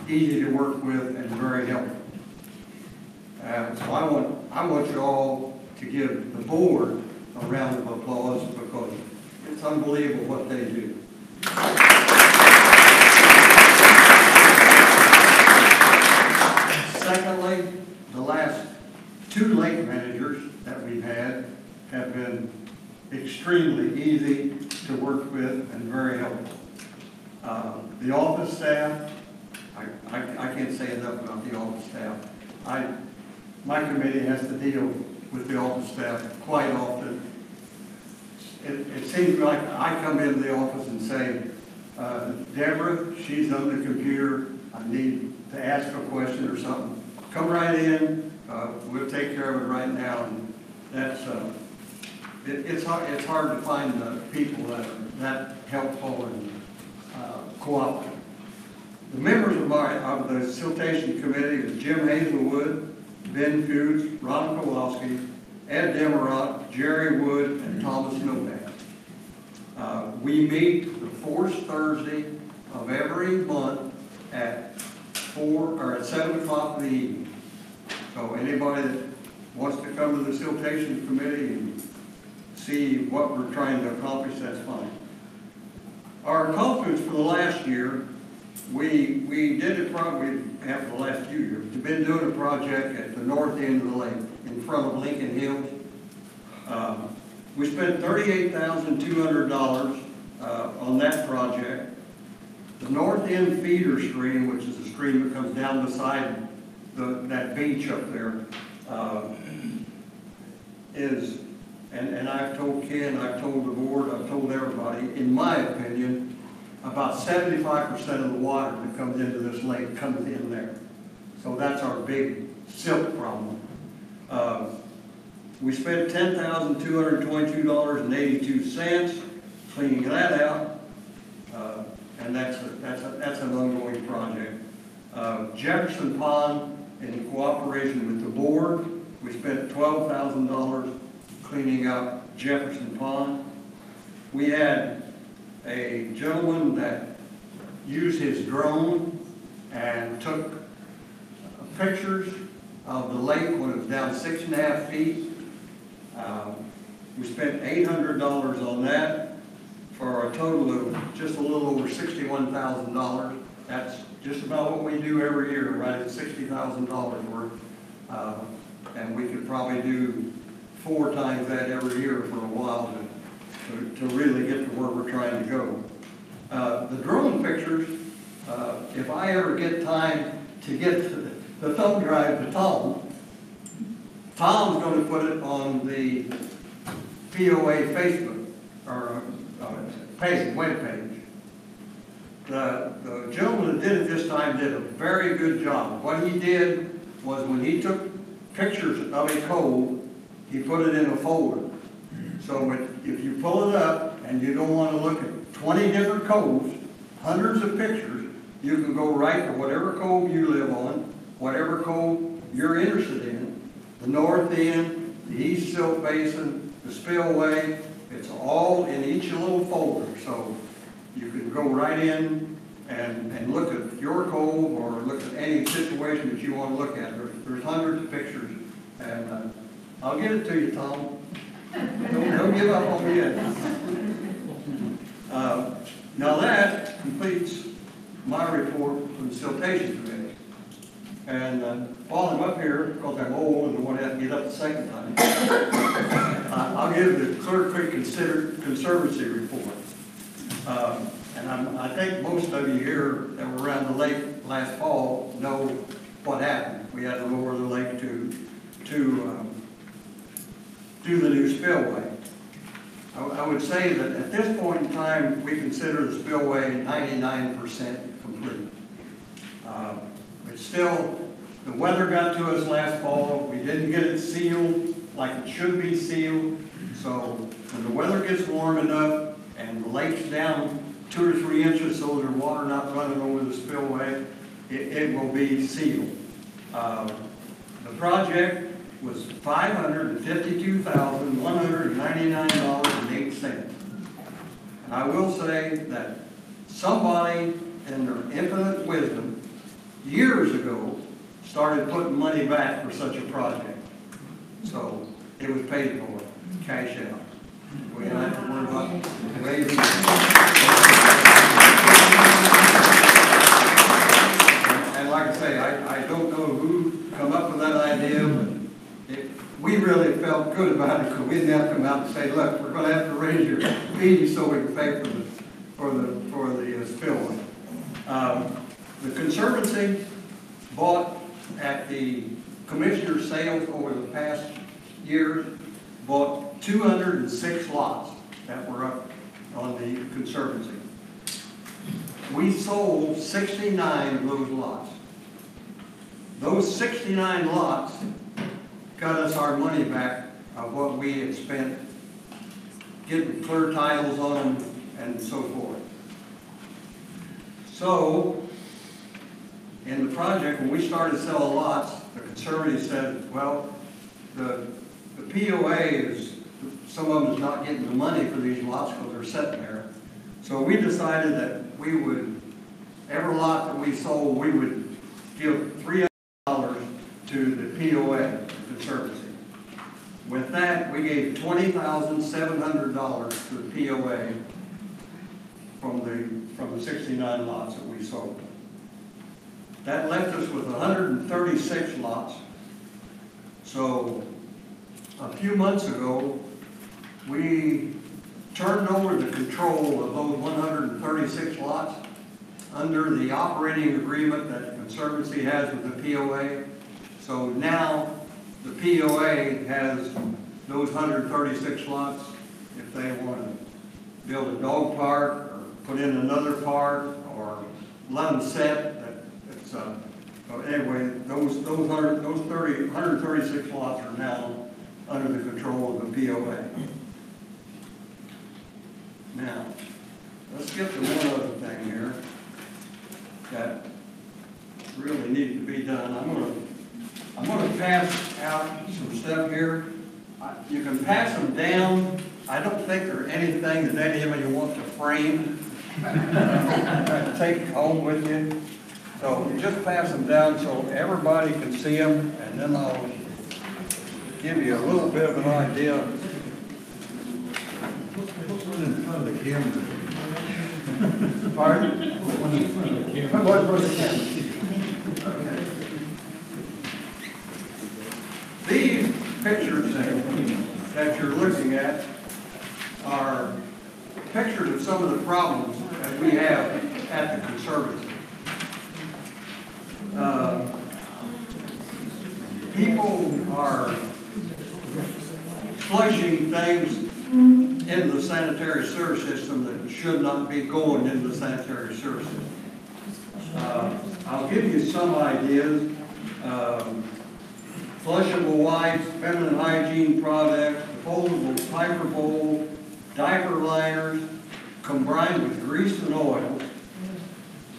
easy to work with and very helpful. So I want you all to give the board a round of applause because it's unbelievable what they do. Secondly, the last two lake managers that we've had have been extremely easy to work with and very helpful. The office staff, I can't say enough about the office staff. My committee has to deal with the office staff quite often. It seems like I come into the office and say, Deborah, she's on the computer, I need to ask a question or something. come right in, we'll take care of it right now, and that's, it's hard to find people that are that helpful and cooperative. The members of the siltation committee is Jim Hazelwood, Ben Coots, Ron Kowalski, Ed Demerock, Jerry Wood, and Thomas Novak. We meet the fourth Thursday of every month at 7 o'clock in the evening. So anybody that wants to come to the siltation committee and see what we're trying to accomplish, that's fine. Our accomplishments for the last year, we did a project after the last few years. We've been doing a project at the north end of the lake in front of Lincoln Hills. We spent $38,200 on that project. The north end feeder stream, which is a stream that comes down beside that beach up there, is, and I've told Ken, I've told the board, I've told everybody, in my opinion, about 75% of the water that comes into this lake comes in there. So that's our big silt problem. We spent $10,222.82 cleaning that out, and that's an ongoing project. Jefferson Pond, in cooperation with the board, we spent $12,000 cleaning up Jefferson Pond. We had a gentleman that used his drone and took pictures of the lake when it was down 6.5 feet. We spent $800 on that for a total of just a little over $61,000. That's just about what we do every year, right at $60,000 worth. And we could probably do 4 times that every year for a while to really get to where we're trying to go. The drone pictures, if I ever get time to get the thumb drive to Tom's going to put it on the POA Facebook or web page. The gentleman that did it this time did a very good job. What he did was when he took pictures of a cove, he put it in a folder. So if you pull it up and you don't want to look at 20 different coves, hundreds of pictures, you can go right to whatever cove you live on, whatever cove you're interested in, the north end, the east silt basin, the spillway. It's all in each little folder. So you can go right in and look at your cove or look at any situation that you want to look at. There's hundreds of pictures. And I'll get it to you, Tom. Don't give up on me yet. Now that completes my report from the siltation committee. And while I'm up here, because I'm old and I want to have to get up the second time, I'll give the Clear Creek Conservancy report. And I think most of you here that were around the lake last fall know what happened. We had to lower the lake to do the new spillway. I would say that at this point in time, we consider the spillway 99% complete. It's still, the weather got to us last fall. We didn't get it sealed like it should be sealed. So when the weather gets warm enough and the lake's down 2 or 3 inches so there's water not running over the spillway, it will be sealed. The project was $552,199.08. And I will say that somebody in their infinite wisdom years ago started putting money back for such a project. So it was paid for, cash out. We don't have to worry about raising. And like I say, I don't know who come up with that idea, but we really felt good about it because we didn't have to come out and say, look, we're going to have to raise your fee so we can pay for the spillway. The Conservancy bought at the commissioner's sales over the past years, bought 206 lots that were up on the Conservancy. We sold 69 of those lots. those 69 lots got us our money back of what we had spent getting clear titles on them and so forth. So, in the project, when we started selling lots, the conservatives said, well, the POA is, some of them is not getting the money for these lots because they're sitting there. So we decided that we would, every lot that we sold, we would give $300 to the POA, the Conservancy. With that, we gave $20,700 to the POA from the 69 lots that we sold. That left us with 136 lots. So a few months ago, we turned over the control of those 136 lots under the operating agreement that the Conservancy has with the POA. So now the POA has those 136 lots. If they want to build a dog park or put in another park or let them set, so anyway, those 136 lots are now under the control of the POA. Now, let's get to one other thing here that really needs to be done. I'm going to pass out some stuff here. You can pass them down. I don't think there's anything that any of you want to frame. Take home with you. So you just pass them down so everybody can see them, and then I'll give you a little bit of an idea. What's in front of the camera? Pardon? What's in front of the camera? Okay. These pictures that you're looking at are pictures of some of the problems that we have at the Conservancy. People are flushing things into the sanitary sewer system that should not be going into the sanitary sewer system. I'll give you some ideas. Flushable wipes, feminine hygiene products, foldable diaper bowl, diaper liners, combined with grease and oil.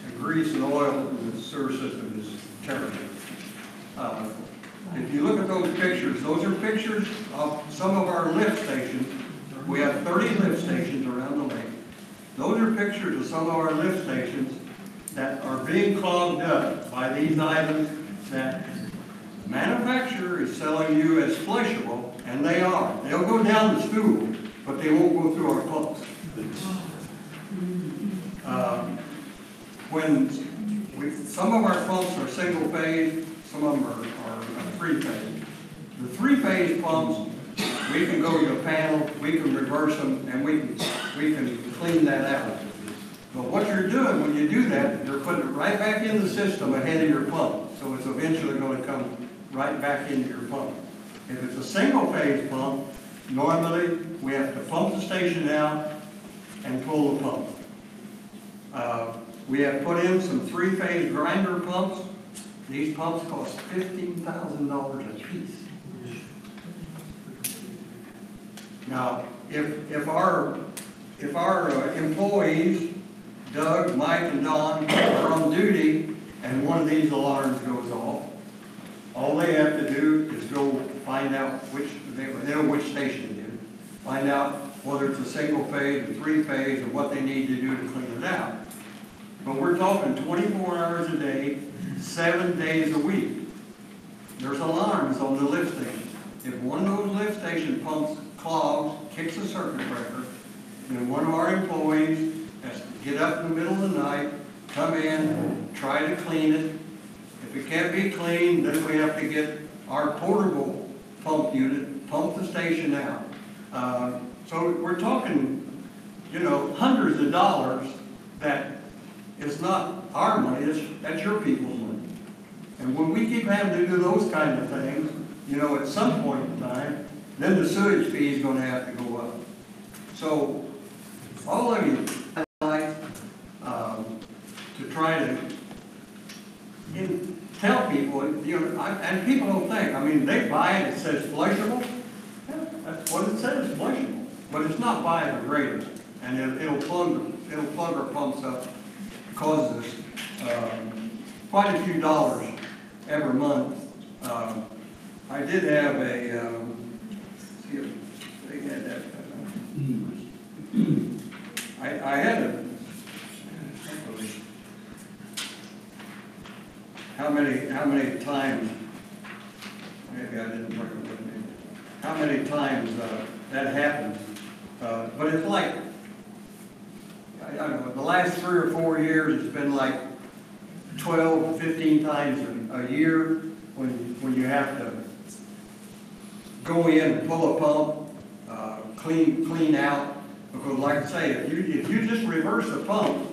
And grease and oil in the sewer system is terrible. If you look at those are pictures of some of our lift stations. We have 30 lift stations around the lake. Those are pictures of some of our lift stations that are being clogged up by these items that the manufacturer is selling you as flushable, and they are. They'll go down the stool, but they won't go through our pumps. Some of our pumps are single phase, some of them are three phase. The three phase pumps, we can go to a panel, we can reverse them, and we can clean that out. But what you're doing when you do that, you're putting it right back in the system ahead of your pump. So it's eventually going to come right back into your pump. If it's a single phase pump, normally we have to pump the station out and pull the pump. We have put in some three-phase grinder pumps. These pumps cost $15,000 a piece. Now, if our employees, Doug, Mike, and Don, are on duty and one of these alarms goes off, all they have to do is go find out they know which station it is, find out whether it's a single phase or three phase and what they need to do to clean it out. But we're talking 24 hours a day, 7 days a week. There's alarms on the lift station. If one of those lift station pumps clogs, kicks a circuit breaker, then one of our employees has to get up in the middle of the night, come in, try to clean it. If it can't be cleaned, then we have to get our portable pump unit, pump the station out. So we're talking, hundreds of dollars that is not our money, that's your people's money. And when we keep having to do those kind of things, at some point in time, then the sewage fee is going to have to go up. So all of you to try to tell people, and people don't think, I mean, they buy it, it says flushable. Yeah, that's what it says, flushable. But it's not biodegradable, and it'll plug our pumps up, causes us quite a few dollars every month. I did have a, see if they had that. I had a, how many times, maybe I didn't bring it with me, how many times that happens. But it's like, I don't know, the last 3 or 4 years, it's been like 12, 15 times a year when you have to go in and pull a pump, clean out. Because like I say, if you just reverse the pump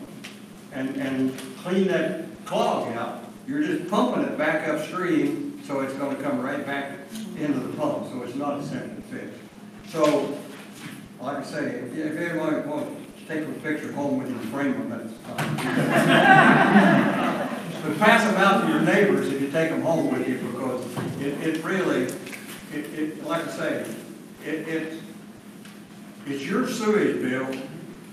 and clean that clog out, you're just pumping it back upstream, so it's going to come right back into the pump. So it's not a simple fix. So, like I say, if anyone wants to take a picture home with you and frame them, that's fine. But pass them out to your neighbors if you take them home with you, because it really, like I say, it's your sewage bill,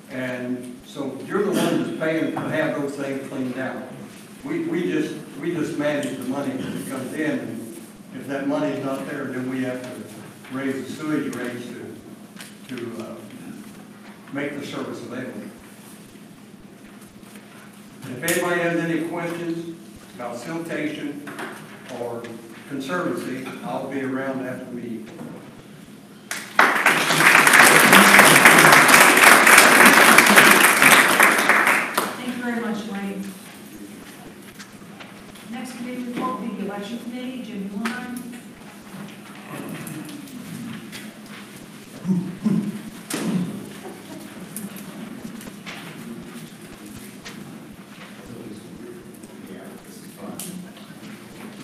and so you're the one that's paying to have those things cleaned out. We just manage the money that comes in, and if that money's not there, then we have to raise the sewage rates to make the service available. If anybody has any questions about siltation or conservancy, I'll be around after the meeting. Thank you very much, Wayne. Next committee report will be the election committee, Jimmy Warren.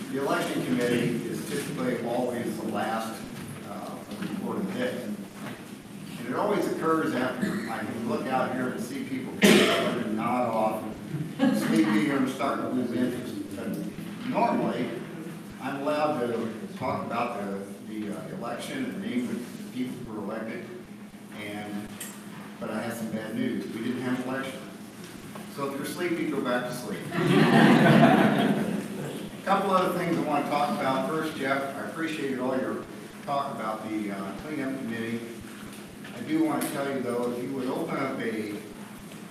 The election committee is typically always the last report of the day. And it always occurs after I look out here and see people nod off and sleepy or starting to lose interest. But normally, I'm allowed to talk about the election and name the people who were elected. But I have some bad news. We didn't have an election. So if you're sleepy, go back to sleep. A couple other things I want to talk about. First, Jeff, I appreciated all your talk about the cleanup committee. I do want to tell you, though, if you would open up a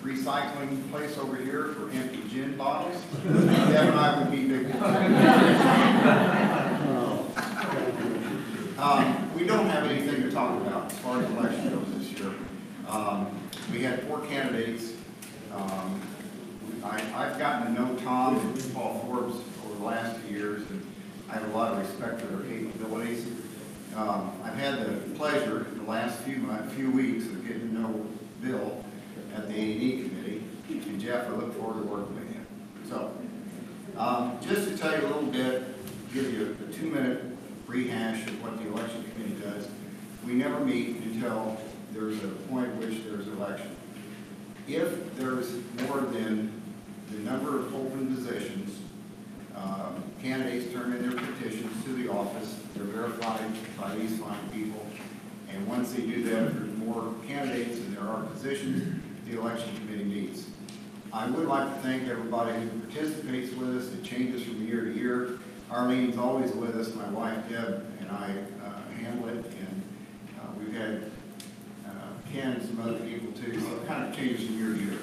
recycling place over here for empty gin bottles, Deb and I would be big. We don't have anything to talk about as far as election goes this year. We had 4 candidates. I've gotten to know Tom and Paul Forbes over the last few years, and I have a lot of respect for their capabilities. I've had the pleasure in the last few weeks of getting to know Bill at the A&E committee, and Jeff, I look forward to working with him. So, just to tell you a little bit, give you a 2-minute rehash of what the election committee does. We never meet until there's a point at which there's an election. If there's more than the number of open positions, candidates turn in their petitions to the office. They're verified by these fine people. And once they do that, if there's more candidates than there are positions, the election committee meets. I would like to thank everybody who participates with us. It changes from year to year. Arlene's always with us. My wife, Deb, and I handle it. And we've had Ken and some other people too. So it kind of changes from year to year.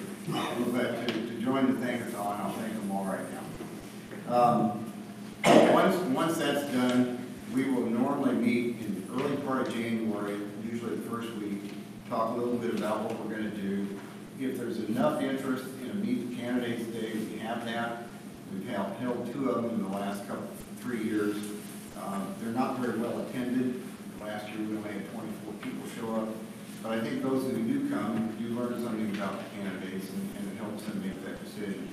But to join the thankathon, I'll thank them all right now. Once that's done, we will normally meet in the early part of January, usually the first week, talk a little bit about what we're going to do. If there's enough interest in a Meet the Candidates Day, we have that. We've held 2 of them in the last 3 years. They're not very well attended. Last year we only had 24 people show up. But I think those who do come do learn something about the candidates, and it helps them make that decision.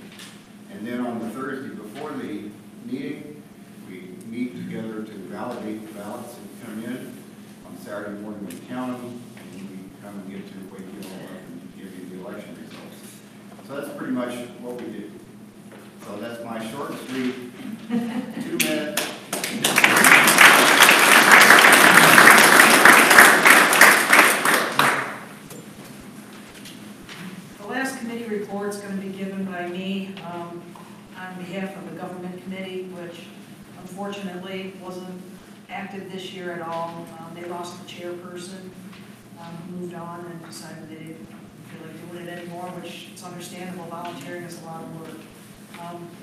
And then on the Thursday before the meeting, we meet together to validate the ballots that come in. On Saturday morning we count them, and we come and get to wake you all up and give you the election results. So that's pretty much what we do. So that's my short and sweet 2 minutes. The last committee report is going to be given by me on behalf of the government committee, which unfortunately wasn't active this year at all. They lost the chairperson, who moved on and decided they didn't feel like doing it anymore, which is understandable. Volunteering is a lot of work.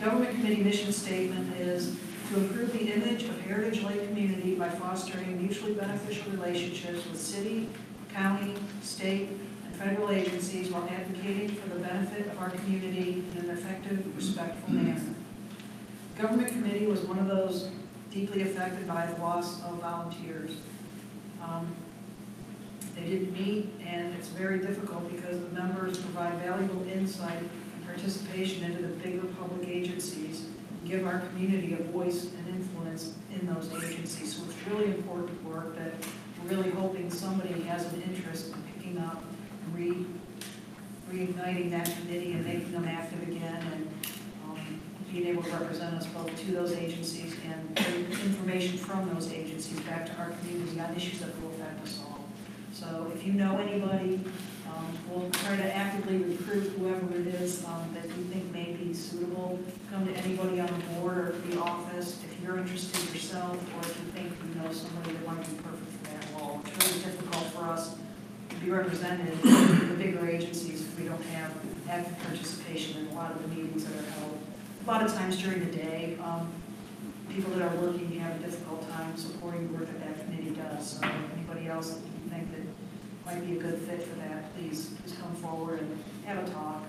Government committee mission statement is to improve the image of Heritage Lake community by fostering mutually beneficial relationships with city, county, state, and federal agencies while advocating for the benefit of our community in an effective, respectful manner. Government committee was one of those deeply affected by the loss of volunteers. They didn't meet, and it's very difficult because the members provide valuable insight and participation into the bigger public agencies and give our community a voice and influence in those agencies. So it's really important work that we're really hoping somebody has an interest in picking up and reigniting that committee and making them active again, and being able to represent us both to those agencies and bring information from those agencies back to our community on issues that will affect us all. So if you know anybody, we'll try to actively recruit whoever it is that you think may be suitable. Come to anybody on the board or the office if you're interested yourself, or if you think you know somebody that might be perfect for that role. It's really difficult for us to be represented in the bigger agencies if we don't have active participation in a lot of the meetings that are held. A lot of times during the day, people that are working have a difficult time supporting the work that that committee does. So anybody else that you think that might be a good fit for that, please come forward and have a talk.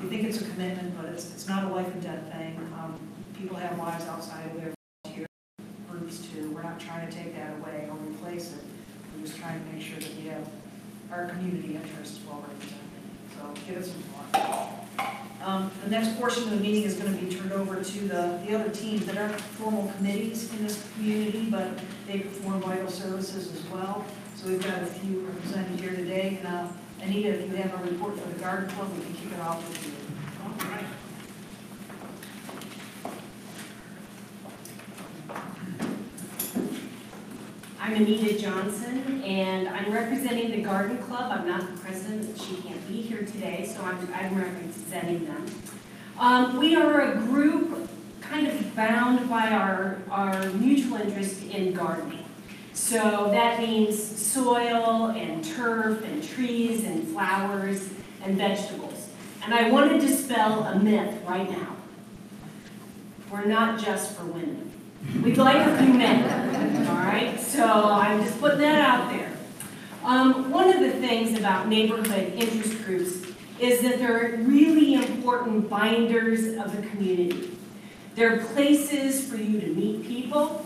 We think it's a commitment, but it's not a life and death thing. People have lives outside of their volunteer groups too. We're not trying to take that away or replace it. We're just trying to make sure that we have our community interests well represented. So give it some thought. The next portion of the meeting is going to be turned over to the other teams that aren't formal committees in this community, but they perform vital services as well. So we've got a few represented here today. And Anita, if you have a report for the Garden Club, we can kick it off with you. All right. I'm Anita Johnson, and I'm representing the Garden Club. I'm not the president. She can't be here today, so I'm representing them. We are a group kind of bound by our mutual interest in gardening. So that means soil and turf and trees and flowers and vegetables. And I want to dispel a myth right now. We're not just for women. We'd like a few men, all right? So I'm just putting that out there. One of the things about neighborhood interest groups is that they're really important binders of the community. They're places for you to meet people,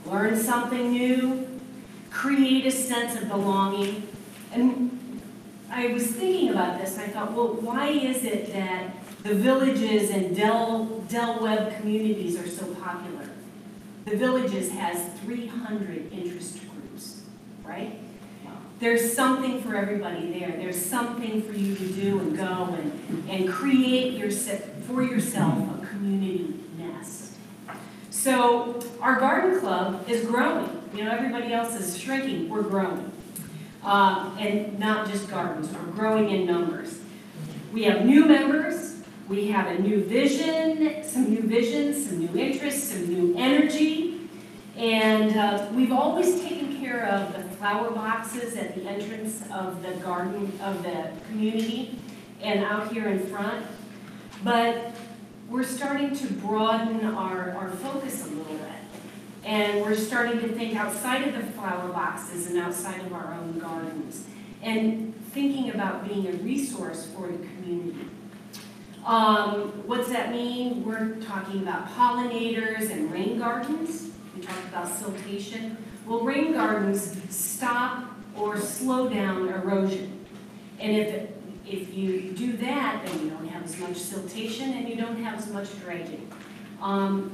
learn something new, create a sense of belonging. And I was thinking about this, and I thought, well, why is it that the Villages and Del Webb communities are so popular? The Villages has 300 interest groups, right? There's something for everybody there. There's something for you to do and go and create for yourself a community nest. So our garden club is growing. You know, everybody else is shrinking. We're growing. And not just gardens. We're growing in numbers. We have new members. We have a new vision, some new interests, some new energy. And we've always taken care of the flower boxes at the entrance of the garden, of the community, and out here in front. But we're starting to broaden our focus a little bit. And we're starting to think outside of the flower boxes and outside of our own gardens, and thinking about being a resource for the community. What's that mean? We're talking about pollinators and rain gardens. We talked about siltation. Well, rain gardens stop or slow down erosion. And if you do that, then you don't have as much siltation and you don't have as much dredging.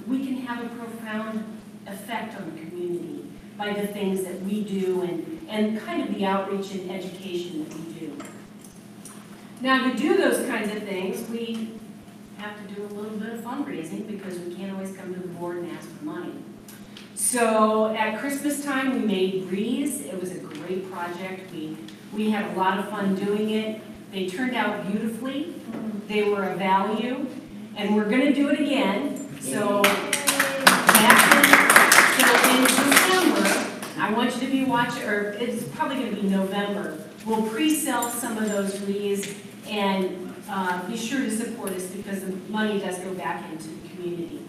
We can have a profound effect on the community by the things that we do and kind of the outreach and education that we do. Now, to do those kinds of things, we have to do a little bit of fundraising because we can't always come to the board and ask for money. So at Christmas time, we made wreaths. It was a great project. We had a lot of fun doing it. They turned out beautifully. They were a value, and we're going to do it again. So in December, I want you to be watching, or it's probably going to be November. We'll pre-sell some of those wreaths, and be sure to support us because the money does go back into the community.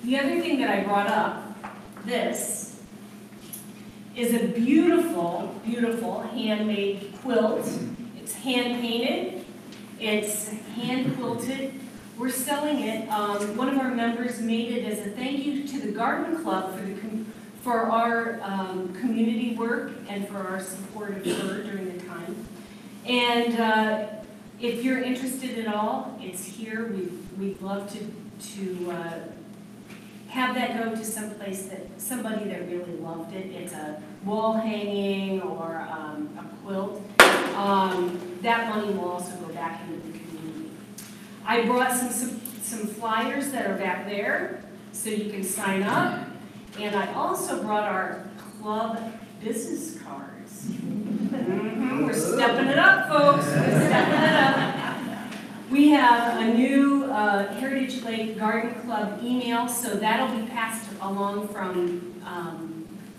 The other thing that I brought up, this is a beautiful, beautiful handmade quilt. It's hand painted, it's hand quilted. We're selling it. One of our members made it as a thank you to the Garden Club for our community work and for our support of her during the time. And if you're interested at all, it's here. We'd love to have that go to someplace that somebody that really loved it. It's a wall hanging or a quilt. That money will also go back into the community. I brought some flyers that are back there so you can sign up. And I also brought our club business cards. We're stepping it up, folks. We're stepping it up. We have a new Heritage Lake Garden Club email, so that'll be passed along from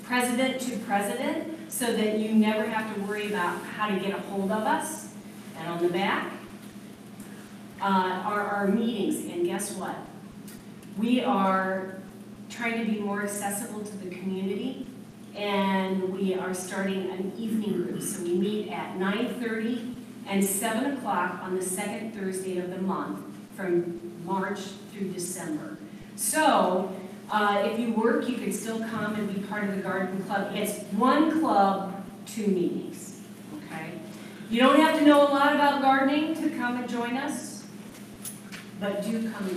president to president so that you never have to worry about how to get a hold of us. And on the back are our meetings, and guess what? We are trying to be more accessible to the community, and we are starting an evening group. So we meet at 9:30 and 7 o'clock on the second Thursday of the month from March through December. So if you work, you can still come and be part of the Garden Club. It's one club, 2 meetings, okay? You don't have to know a lot about gardening to come and join us, but do come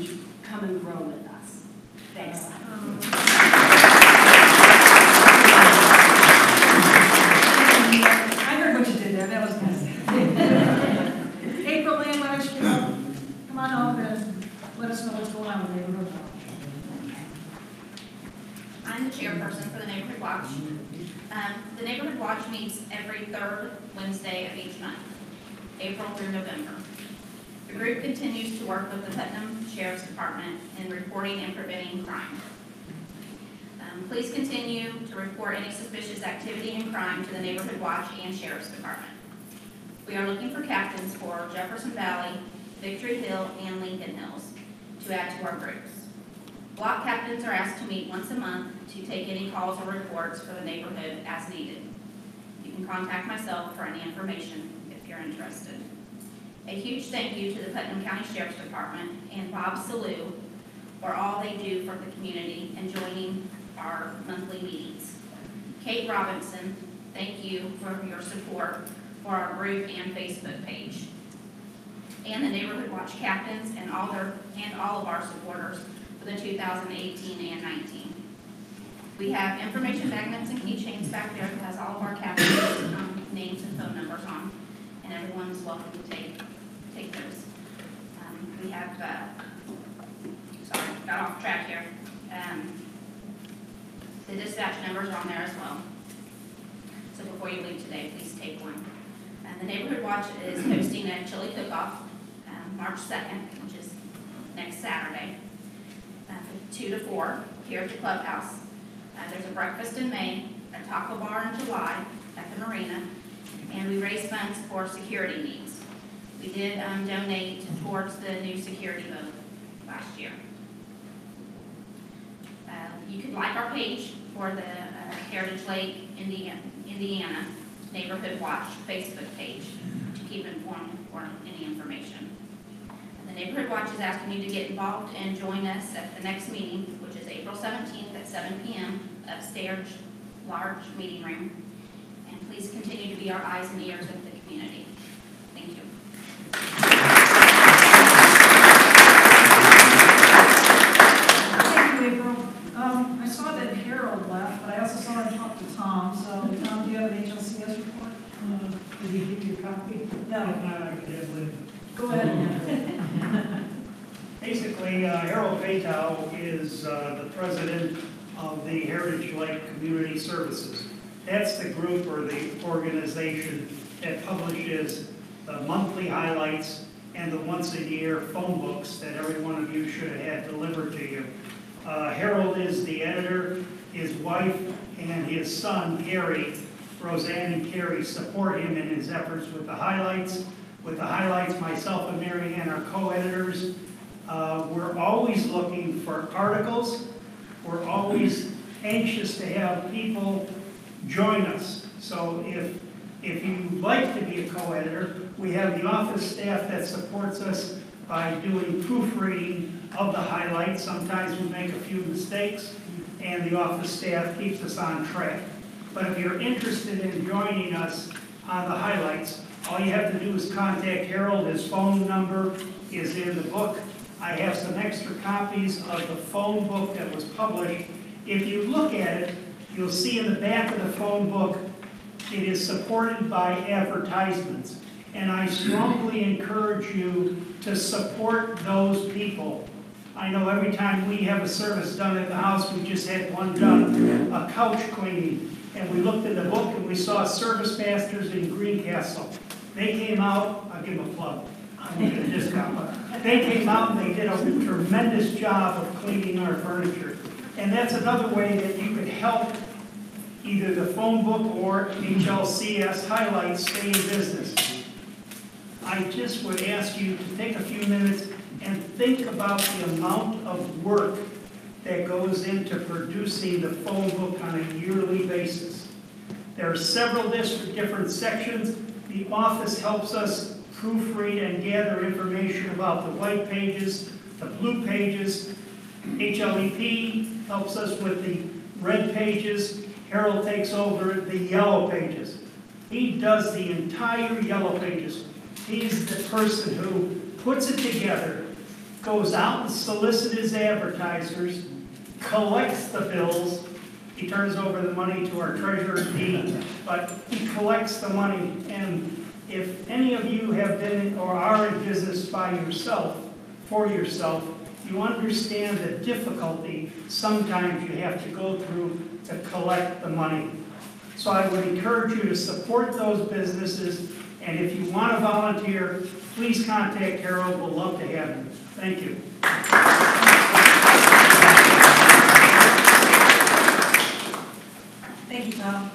and grow with us. Thanks. I heard what you did there. That was nice. April, Lynn, why don't you come on over and let us know what's going on with the neighborhood watch. I'm the chairperson for the Neighborhood Watch. The Neighborhood Watch meets every third Wednesday of each month, April through November. The group continues to work with the Putnam Sheriff's Department in reporting and preventing crime. Please continue to report any suspicious activity and crime to the Neighborhood Watch and Sheriff's Department. We are looking for captains for Jefferson Valley, Victory Hill, and Lincoln Hills to add to our groups. Block captains are asked to meet once a month to take any calls or reports for the neighborhood as needed. You can contact myself for any information if you're interested. A huge thank you to the Putnam County Sheriff's Department and Bob Salou for all they do for the community and joining our monthly meetings. Kate Robinson, thank you for your support for our group and Facebook page. And the Neighborhood Watch captains and all of our supporters for the 2018 and 19. We have information magnets and keychains back there that has all of our captains' names and phone numbers on, and everyone is welcome to take those. We have, sorry, got off track here. The dispatch numbers are on there as well. So before you leave today, please take one. The Neighborhood Watch is hosting a chili cook-off March 2nd, which is next Saturday, from 2 to 4 here at the clubhouse. There's a breakfast in May, a taco bar in July at the marina, and we raise funds for security needs. We did donate towards the new security boat last year. You can like our page for the Heritage Lake, Indiana Neighborhood Watch Facebook page to keep informed for any information. And the Neighborhood Watch is asking you to get involved and join us at the next meeting, which is April 17th at 7 p.m. upstairs, large meeting room. And please continue to be our eyes and ears of the community. Thank you. Thank you, April. I saw that Harold left, but I also saw him talk to Tom. So, Tom, do you have an HLCS report? Did he give you a copy? No. If not, I could have one. Go ahead. Basically, Harold Patow is the president of the Heritage Lake Community Services. That's the group or the organization that publishes the monthly highlights and the once-a-year phone books that every one of you should have had delivered to you. Harold is the editor. His wife and his son, Gary, Roseanne and Carrie, support him in his efforts with the highlights. With the highlights, myself and Mary Ann are co-editors. We're always looking for articles. We're always anxious to have people join us. So if you'd like to be a co-editor, we have the office staff that supports us by doing proofreading of the highlights. Sometimes we make a few mistakes, and the office staff keeps us on track. But if you're interested in joining us on the highlights, all you have to do is contact Harold. His phone number is in the book. I have some extra copies of the phone book that was published. If you look at it, you'll see in the back of the phone book, it is supported by advertisements. And I strongly encourage you to support those people. I know every time we have a service done at the house, we just had one done, a couch cleaning. And we looked in the book and we saw Service Masters in Greencastle. They came out, I'll give them a plug, I won't get a discount, but they came out and they did a tremendous job of cleaning our furniture. And that's another way that you could help either the phone book or HLCS highlights stay in business. I just would ask you to take a few minutes and think about the amount of work that goes into producing the phone book on a yearly basis. There are several different sections. The office helps us proofread and gather information about the white pages, the blue pages. HLEP helps us with the red pages. Harold takes over the yellow pages. He does the entire yellow pages. He's the person who puts it together, goes out and solicits his advertisers, collects the bills. He turns over the money to our treasurer, Dee, but he collects the money. And if any of you have been or are in business by yourself, for yourself, you understand the difficulty sometimes you have to go through to collect the money. So I would encourage you to support those businesses, and if you want to volunteer, please contact Harold. We'll love to have you. Thank you. Thank you, Tom.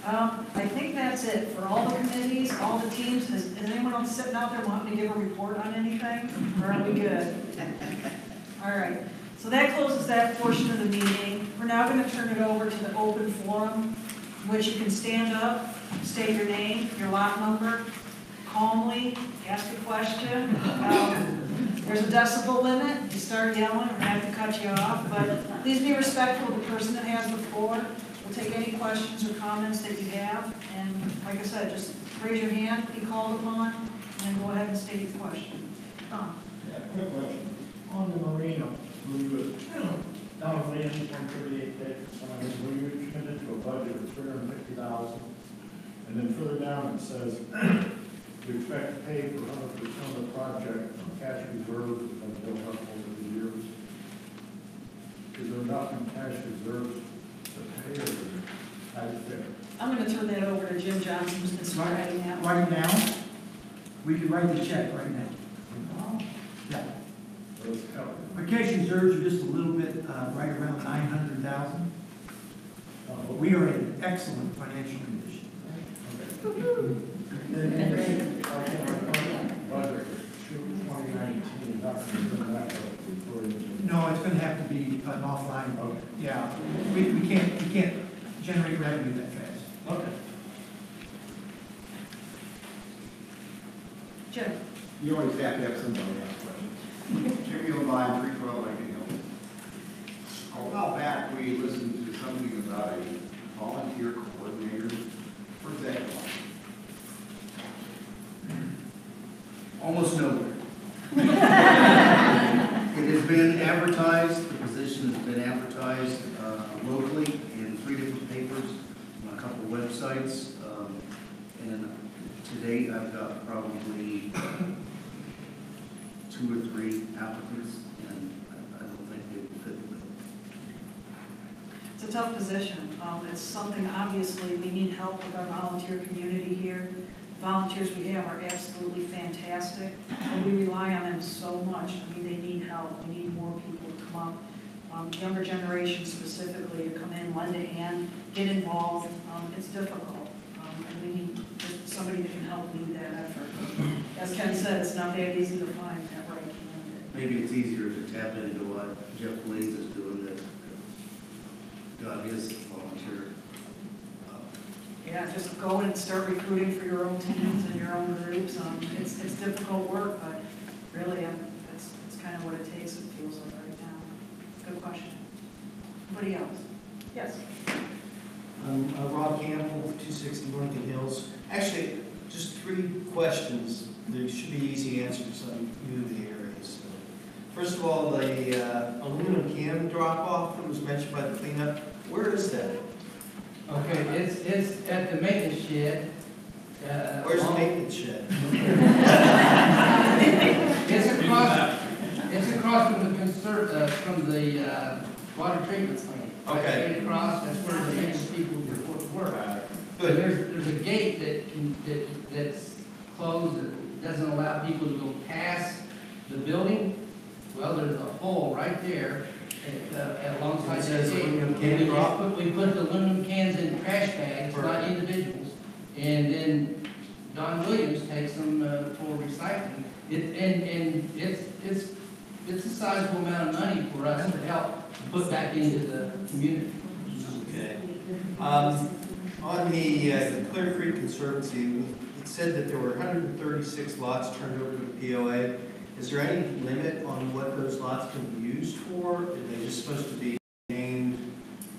I think that's it for all the committees, all the teams. Is anyone else sitting out there wanting to give a report on anything? Or are we good? All right. So that closes that portion of the meeting. We're now going to turn it over to the open forum, in which you can stand up, state your name, your lot number, calmly ask a question. There's a decibel limit. If you start yelling, we're going to have to cut you off. But please be respectful of the person that has the floor. We'll take any questions or comments that you have. And like I said, just raise your hand, be called upon, and then go ahead and state your question. Tom. Yeah, quick question. On the marina, we were down in 138 acres, we were committed to a budget of $350,000. And then further down it says, we expect to pay for 100% of the project from cash reserves that have built up over the years. Is there enough in cash reserves to pay, or how do you fit? I'm going to turn that over to Jim Johnson, who's been spreading that. Right now, we can write the check right now. Yeah. Our cash reserves are just a little bit, right around 900,000. But we are in excellent financial condition. No, it's going to have to be an offline. Okay. Yeah, we can't generate revenue that fast. Okay. Jim. You always have to have somebody ask questions. Jimmy Levine, 312, I can help. A while back, we listened to something about a volunteer coordinator. Where's that going? Almost nowhere. It has been advertised, the position has been advertised locally in 3 different papers, on a couple of websites, and to date I've got probably 2 or 3 applicants, and I don't think they would fit the bill. It's a tough position. It's something, obviously, we need help with our volunteer community here. Volunteers we have are absolutely fantastic, and we rely on them so much. I mean, they need help. We need more people to come up. Younger generation specifically to come in, lend a hand, get involved. It's difficult. And we need somebody that can help lead that effort. As Ken said, it's not that easy to find that right candidate. Maybe it's easier to tap into what Jeff Blades is doing that got his volunteer. Yeah, just go and start recruiting for your own teams and your own groups. It's difficult work, but really, it's kind of what it takes, it feels like right now. Good question. Anybody else? Yes. Rob Campbell, 260 Northern Hills. Actually, just 3 questions. There should be easy answers on few of the areas. First of all, the aluminum can drop-off that was mentioned by the cleanup, where is that? Okay, it's at the maintenance shed. Where's the maintenance shed? It's across from the water treatment plant. Okay. Right across, that's where the maintenance people report to work. Good. There's a gate that's closed that doesn't allow people to go past the building. Well, there's a hole right there alongside that gate. We put the aluminum cans in trash bags, not individuals. And then Don Williams takes them for recycling. It's a sizable amount of money for us to help put back into the community. Okay. On the Clear Creek Conservancy, it said that there were 136 lots turned over to the POA. Is there any limit on what those lots can be used for? Are they just supposed to be named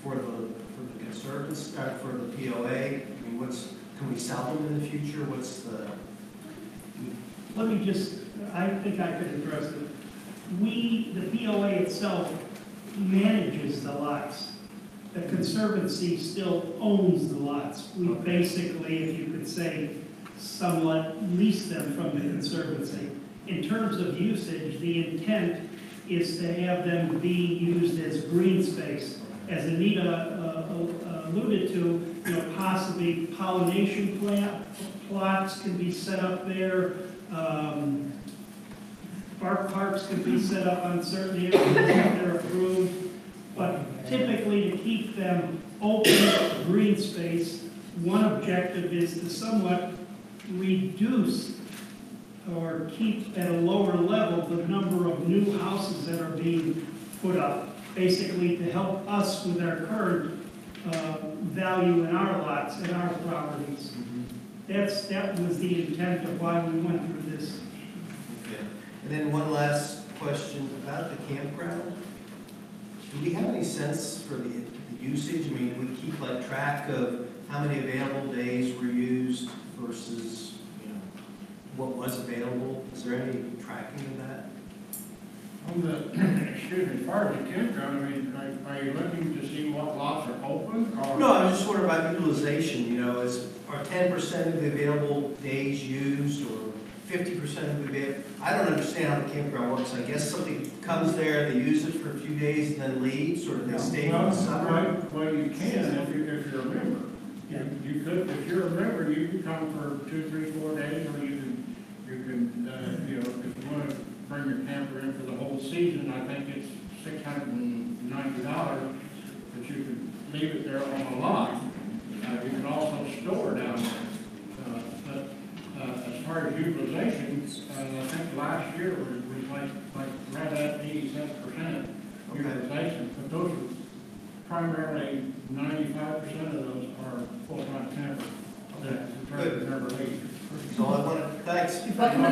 for the conservancy, for the POA? I mean, can we sell them in the future? What's the? Let me just, I think I could address it. The POA itself manages the lots. The Conservancy still owns the lots. We basically, if you could say, somewhat lease them from the Conservancy. In terms of usage, the intent is to have them be used as green space. As Anita alluded to, possibly pollination plots can be set up there. Bark parks can be set up on certain areas if they're approved. But typically, to keep them open, green space, one objective is to somewhat reduce or keep at a lower level the number of new houses that are being put up, basically to help us with our current value in our lots and our properties. That was the intent of why we went through this. Okay. And then one last question about the campground. Do we have any sense for the usage? I mean, do we keep like track of how many available days were used versus what was available? Is there any tracking of that? Excuse me, as far as the campground, I mean, are you looking to see what lots are open? Or? No, I was just wondering about utilization. Are 10% of the available days used, or 50% of the available? I don't understand how the campground works. I guess somebody comes there, they use it for a few days, and then leaves, or they stay for the summer. Well, you can if you're a member. Yeah. You could, if you're a member, you can come for 2, 3, 4 days, or you can, if you want to bring your camper in for the whole season, I think it's $690, but you can leave it there on a lot. You can also store down there. But as far as utilization, I think last year was like right at 87% utilization, but those are primarily 95% of those are full-time campers that try to never leave. So I want to, thanks. If I can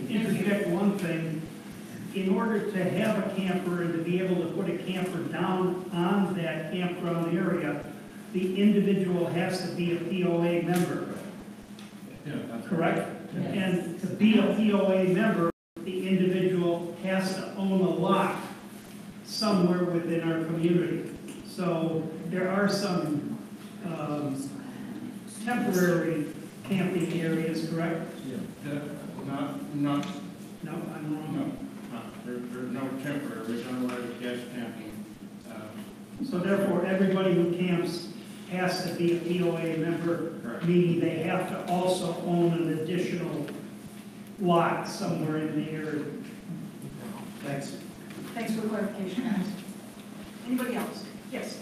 interject one thing, in order to have a camper and to be able to put a camper down on that campground area, the individual has to be a POA member. Yeah, that's correct? Yes. And to be a POA member, the individual has to own a lot somewhere within our community. So there are some temporary camping areas, correct? Yeah. No, I'm No, there's no temporary, we don't let it guest camping. So therefore, everybody who camps has to be a POA member, Correct. meaning they have to also own an additional lot somewhere in the area. Thanks. Thanks for the clarification, guys. Anybody else? Yes.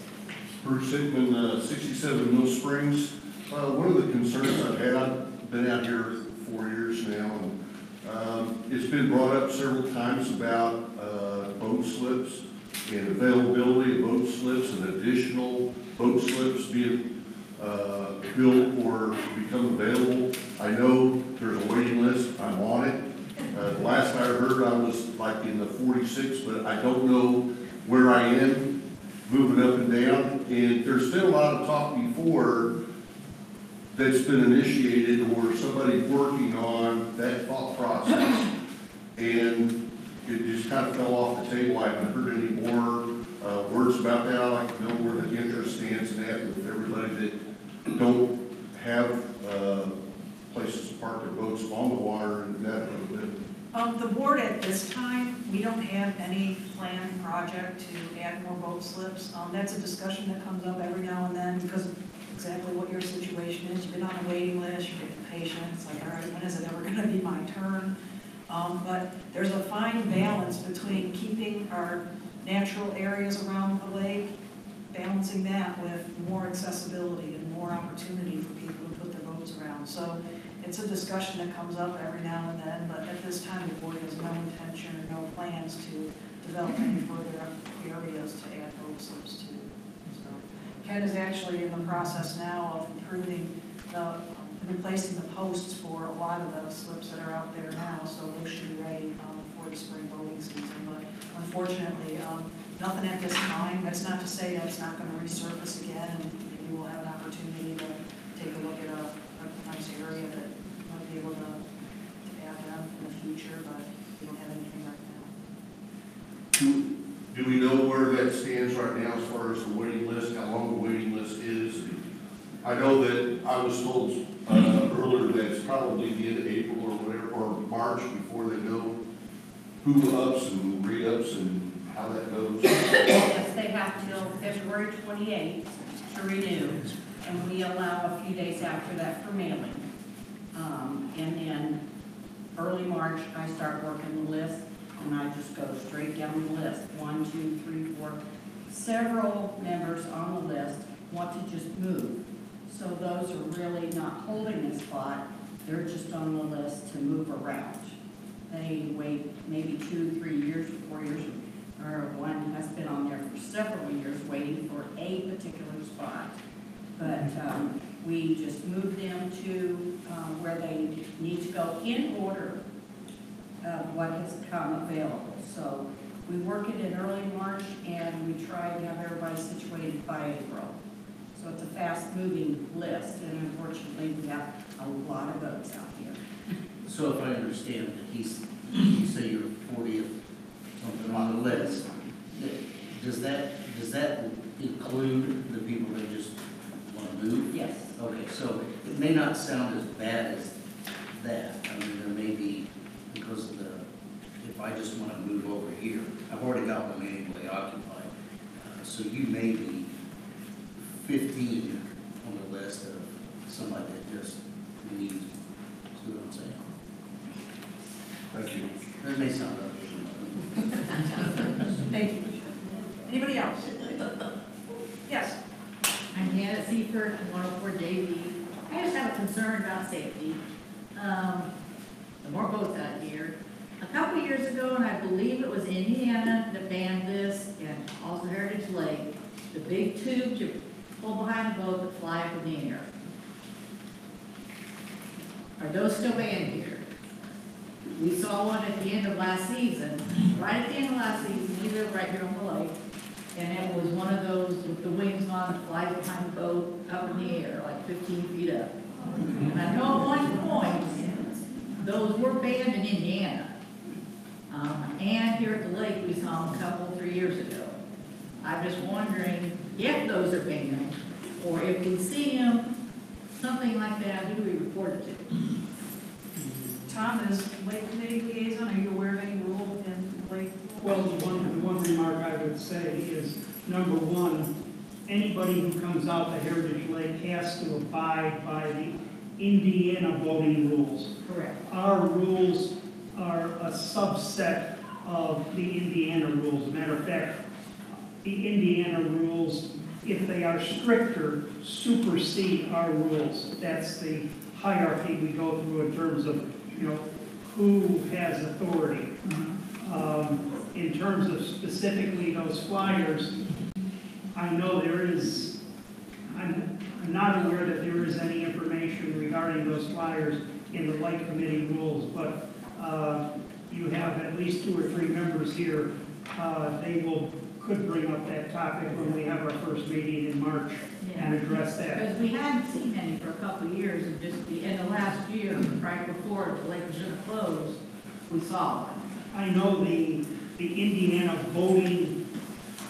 Bruce Hickman, 67 Mill Springs. One of the concerns I've had, I've been out here 4 years now, and it's been brought up several times about boat slips and availability of boat slips and additional boat slips being built or become available. I know there's a waiting list, I'm on it. The last I heard, I was like in the 46, but I don't know where I am, moving up and down. And there's been a lot of talk before that's been initiated or somebody working on that thought process. And it just kind of fell off the table. I haven't heard any more words about that. I'd like to know where the interest stands in that with everybody that don't have places to park their boats on the water and that a little bit. The board at this time, we don't have any planned project to add more boat slips. That's a discussion that comes up every now and then because of exactly what your situation is. You've been on a waiting list, you're getting patient. It's like, all right, when is it ever going to be my turn? But there's a fine balance between keeping our natural areas around the lake, balancing that with more accessibility and more opportunity for people to put their boats around. So it's a discussion that comes up every now and then, but at this time, the board has no intention or no plans to develop any further areas to add boat slips to. So Ken is actually in the process now of improving replacing the posts for a lot of the slips that are out there now, so those should be ready for the spring boating season. But unfortunately, nothing at this time. That's not to say that it's not going to resurface again, and maybe we'll have an opportunity to take a look at a nice area that might be able to add them in the future, but we don't have anything right now. Do we know where that stands right now as far as the waiting list, how long the waiting list is? I know that I was told earlier that it's probably the end of April or whatever, or March before they know who ups and re-ups and how that goes. Yes, they have till February 28th to renew, and we allow a few days after that for mailing. And then early March, I start working the list, and I just go straight down the list. 1, 2, 3, 4. Several members on the list want to just move. So those are really not holding a spot. They're just on the list to move around. They wait maybe 2, 3 years, or 4 years, or one has been on there for several years waiting for a particular spot. But we just move them to where they need to go in order of what has come available. So we work it in early March, and we try to have everybody situated by April. So it's a fast-moving list, and unfortunately, we have a lot of votes out here. So if I understand, you say you're 40th on the list, does that include the people that just want to move? Yes. Okay, so it may not sound as bad as that. I mean, there may be, because of the, if I just want to move over here, I've already got one manually occupied. So you may be 15 on the list of somebody that just needs, see what I'm saying? Thank you. That may sound ugly. Thank you. Anybody else? Yes. I'm Janet Seifert, 104 JV. I just have a concern about safety. The more boats out here. A couple years ago, and I believe it was Indiana that banned this, and also Heritage Lake, the big tubes you pull behind the boat that fly up in the air. Are those still banned here? We saw one at the end of last season, right at the end of last season, we live right here on the lake, and it was one of those with the wings on that flies behind the boat up in the air, like 15 feet up. And I know at one point, those were banned in Indiana. And here at the lake, we saw them a couple, 3 years ago. I'm just wondering if those are banned, or if we see them, something like that, who do we report it to? Tom, as Lake Committee liaison, are you aware of any rule in Lake? Well, the one remark I would say is, number one, anybody who comes out to Heritage Lake has to abide by the Indiana voting rules. Correct. Our rules are a subset of the Indiana rules. Matter of fact, the Indiana rules, if they are stricter, supersede our rules. That's the hierarchy we go through in terms of, who has authority. In terms of specifically those flyers, I know I'm not aware that there is any information regarding those flyers in the Lake Committee rules, but you have at least 2 or 3 members here. They could bring up that topic when we have our first meeting in March and address that. Because we hadn't seen any for a couple of years, and just in the last year, right before the lake was going to close, we saw one. I know the Indiana voting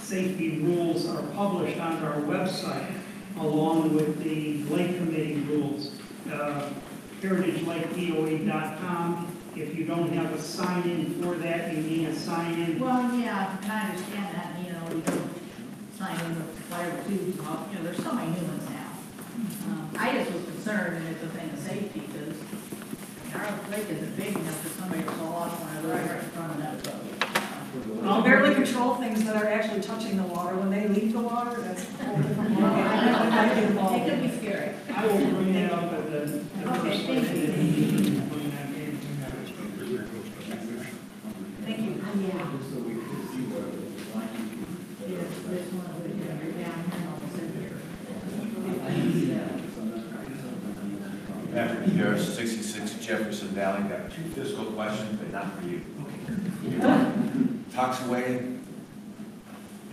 safety rules are published on our website along with the Lake Committee rules. HeritageLakePOA.com. If you don't have a sign-in for that, you need a sign-in. Well, yeah, and I understand that, we don't sign in with whatever tubes, there's so many new ones now. I just was concerned, and it's a thing of safety, because our lake isn't big enough for somebody to fall off one of those right in front of that boat. I'll barely control things that are actually touching the water. When they leave the water, that's a whole different It ballgame. could be scary. I will bring that up at the Okay, first thank you. meeting. Thank you. This one over here, down here, Patrick Harris, 66 Jefferson Valley. Got 2 fiscal questions, but not for you. Toxic,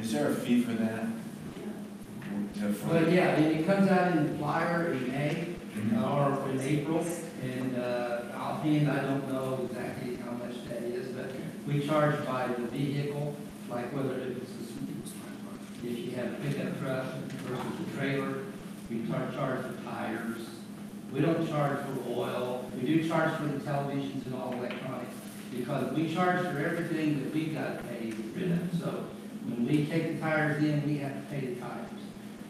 is there a fee for that? But yeah, it comes out in the flyer in May or in April, and offhand, I don't know exactly how much that is, but we charge by the vehicle, like whether it's if you have a pickup truck versus a trailer, we charge for tires. We don't charge for oil. We do charge for the televisions and all electronics, because we charge for everything that we've got to pay rid of. So when we take the tires in, we have to pay the tires.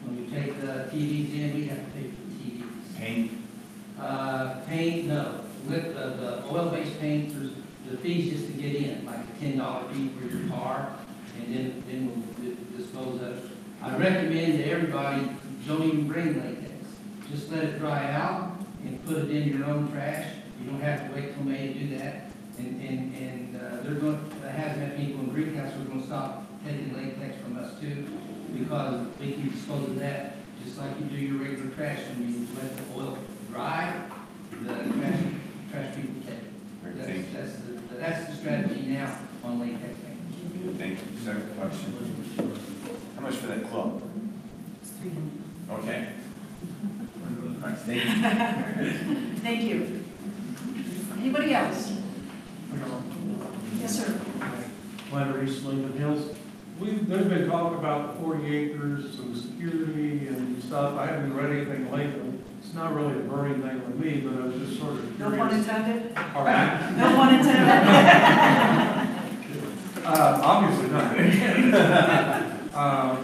When we take the TVs in, we have to pay for the TVs. Paint? Paint, no. With the oil-based paint, there's the fees just to get in, like a $10 fee for your car, and then we'll dispose of it. I recommend to everybody, don't even bring latex. Just let it dry out and put it in your own trash. You don't have to wait till May to do that. And they're going, the hazmat people in Greencastle are going to stop taking latex from us too, because we can dispose of that just like you do your regular trash. When you let the oil dry, the trash people take it. That's the strategy now on latex paint. Thank you. Second question. How much for that club? Okay. All right, thank you. Thank you. Anybody else? Yes, sir. Flannery, Slingman Hills. There's been talk about 40 acres and security and stuff. I haven't read anything lately. It's not really a burning thing with me, but I was just sort of curious. No pun intended? All right. No pun intended. Obviously not.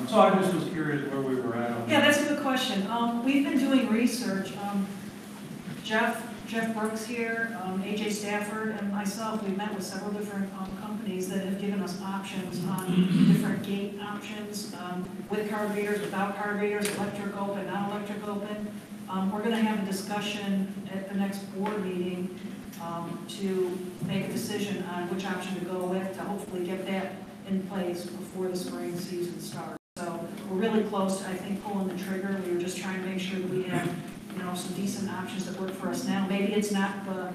So I just was curious where we were at on that. Yeah, that's a good question. We've been doing research. Jeff Brooks here, AJ Stafford, and myself, we've met with several different companies that have given us options on different gate options, with card readers, without card readers, electric open, non-electric open. We're going to have a discussion at the next board meeting to make a decision on which option to go with to hopefully get that in place before the spring season starts. So we're really close to, I think, pulling the trigger. We were just trying to make sure that we have, some decent options that work for us now. Maybe it's not the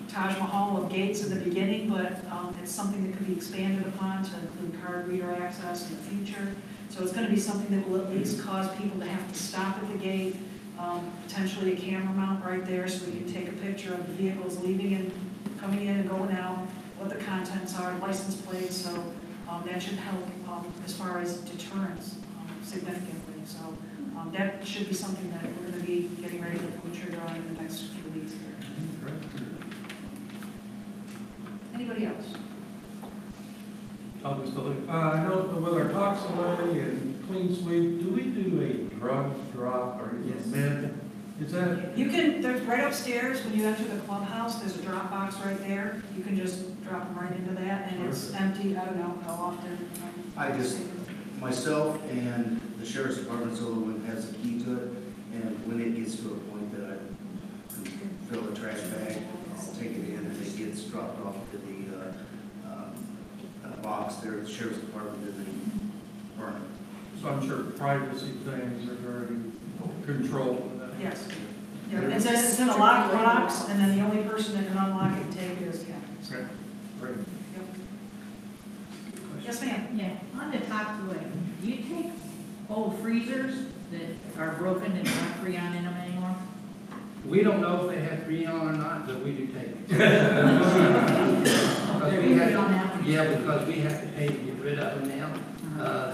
Taj Mahal of gates at the beginning, but it's something that could be expanded upon to include card reader access in the future. So it's going to be something that will at least cause people to have to stop at the gate, potentially a camera mount right there so we can take a picture of the vehicles leaving and coming in and going out, what the contents are, license plates. So that should help as far as deterrence significantly. So that should be something that we're going to be getting ready to pull the trigger on in the next few weeks here. else? I'll just delete. I know with our Tox Away and Clean Sweep, do we do a drug drop or Yes. med? Is that, You can, there's right upstairs, when you enter the clubhouse, there's a drop box right there. You can just drop them right into that, and it's empty. I don't know how often. I just, myself and the sheriff's department's the only one that has the key to it, and when it gets to a point that I can fill the trash bag, I'll take it in, and it gets dropped off to the box there at the sheriff's department, and then burn it. so I'm sure privacy things are very controlled. Yes. Yeah, it's in a locked box, and then the only person that can unlock it and take it is Kevin. So, Okay, great. yep. Yes, ma'am. Yeah, on the Tox Away, do you take old freezers that are broken and not Freon in them anymore? We don't know if they have Freon or not, but we do take it. Yeah, because we have to pay to get rid of them now.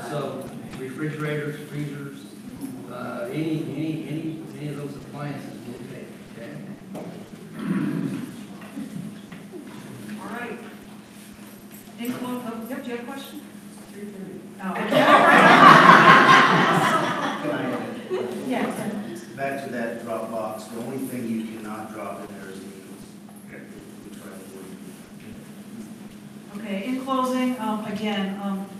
So refrigerators, freezers, any of those appliances we'll take, okay? All right. Yep, do you have a question? 3:30. Oh, okay. Yeah. Back to that drop box, the only thing you cannot drop in there is needles. We try to avoid it. Okay, in closing, again,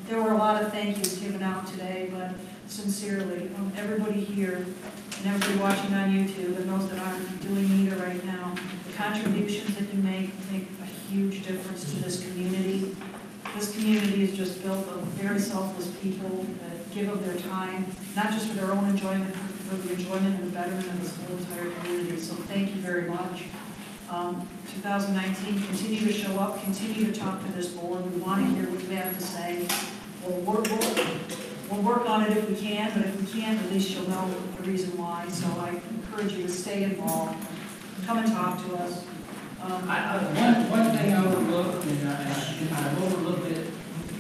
there were a lot of thank yous given out today, but sincerely, everybody here and everybody watching on YouTube and those that aren't doing either right now, the contributions that you make a huge difference to this community. This community is just built of very selfless people that give of their time, not just for their own enjoyment, but for the enjoyment and the betterment of this whole entire community. So thank you very much. 2019, continue to show up, continue to talk to this board. We want to hear what you have to say. We'll work on it if we can, but if we can't, at least you'll know the reason why. So I encourage you to stay involved. Come and talk to us. One thing I overlooked, and I've overlooked it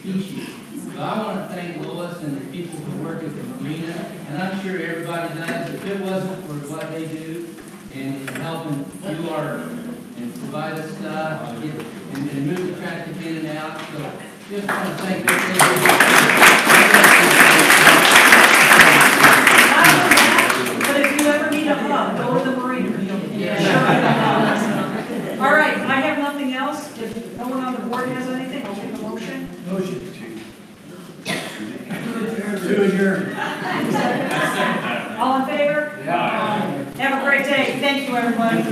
each year, but I want to thank Lois and the people who work at the marina, and I'm sure everybody does. If it wasn't for what they do and helping do our, and provide us stuff, and move the traffic in and out, so just want to thank But if you ever need a hug, go to the marina. All right, I have nothing else. If no one on the board has anything, I'll take a motion. Motion. To adjourn. All in favor? Yeah. Have a great day. Thank you, everybody.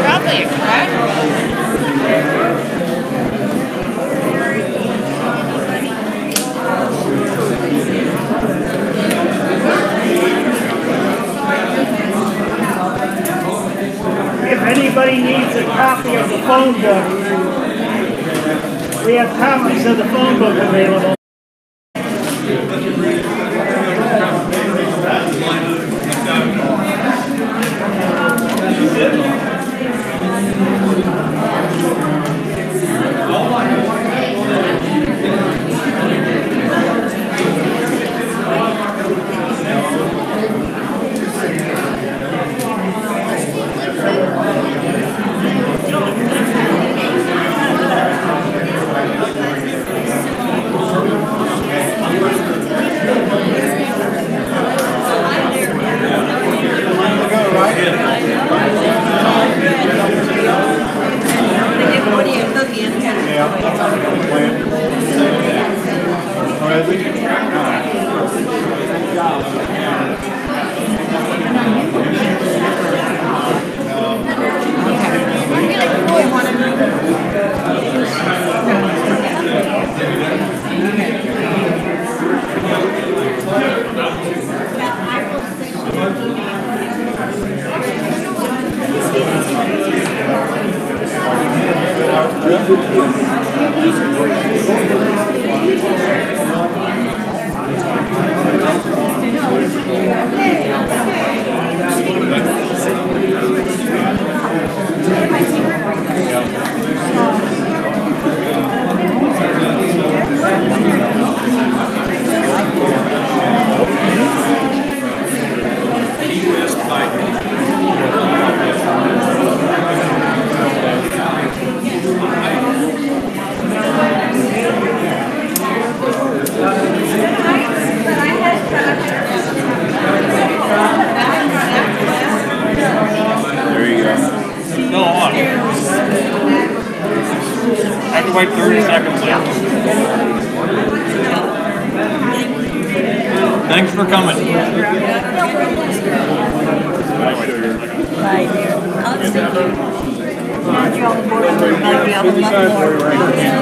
Probably a crack. If anybody needs a copy of the phone book, we have copies of the phone book available. Thank you. There you go. Still on. I can wait 30 seconds. Thanks for coming. Right here. I'll just think you. Now you're on the board, maybe I'll love more.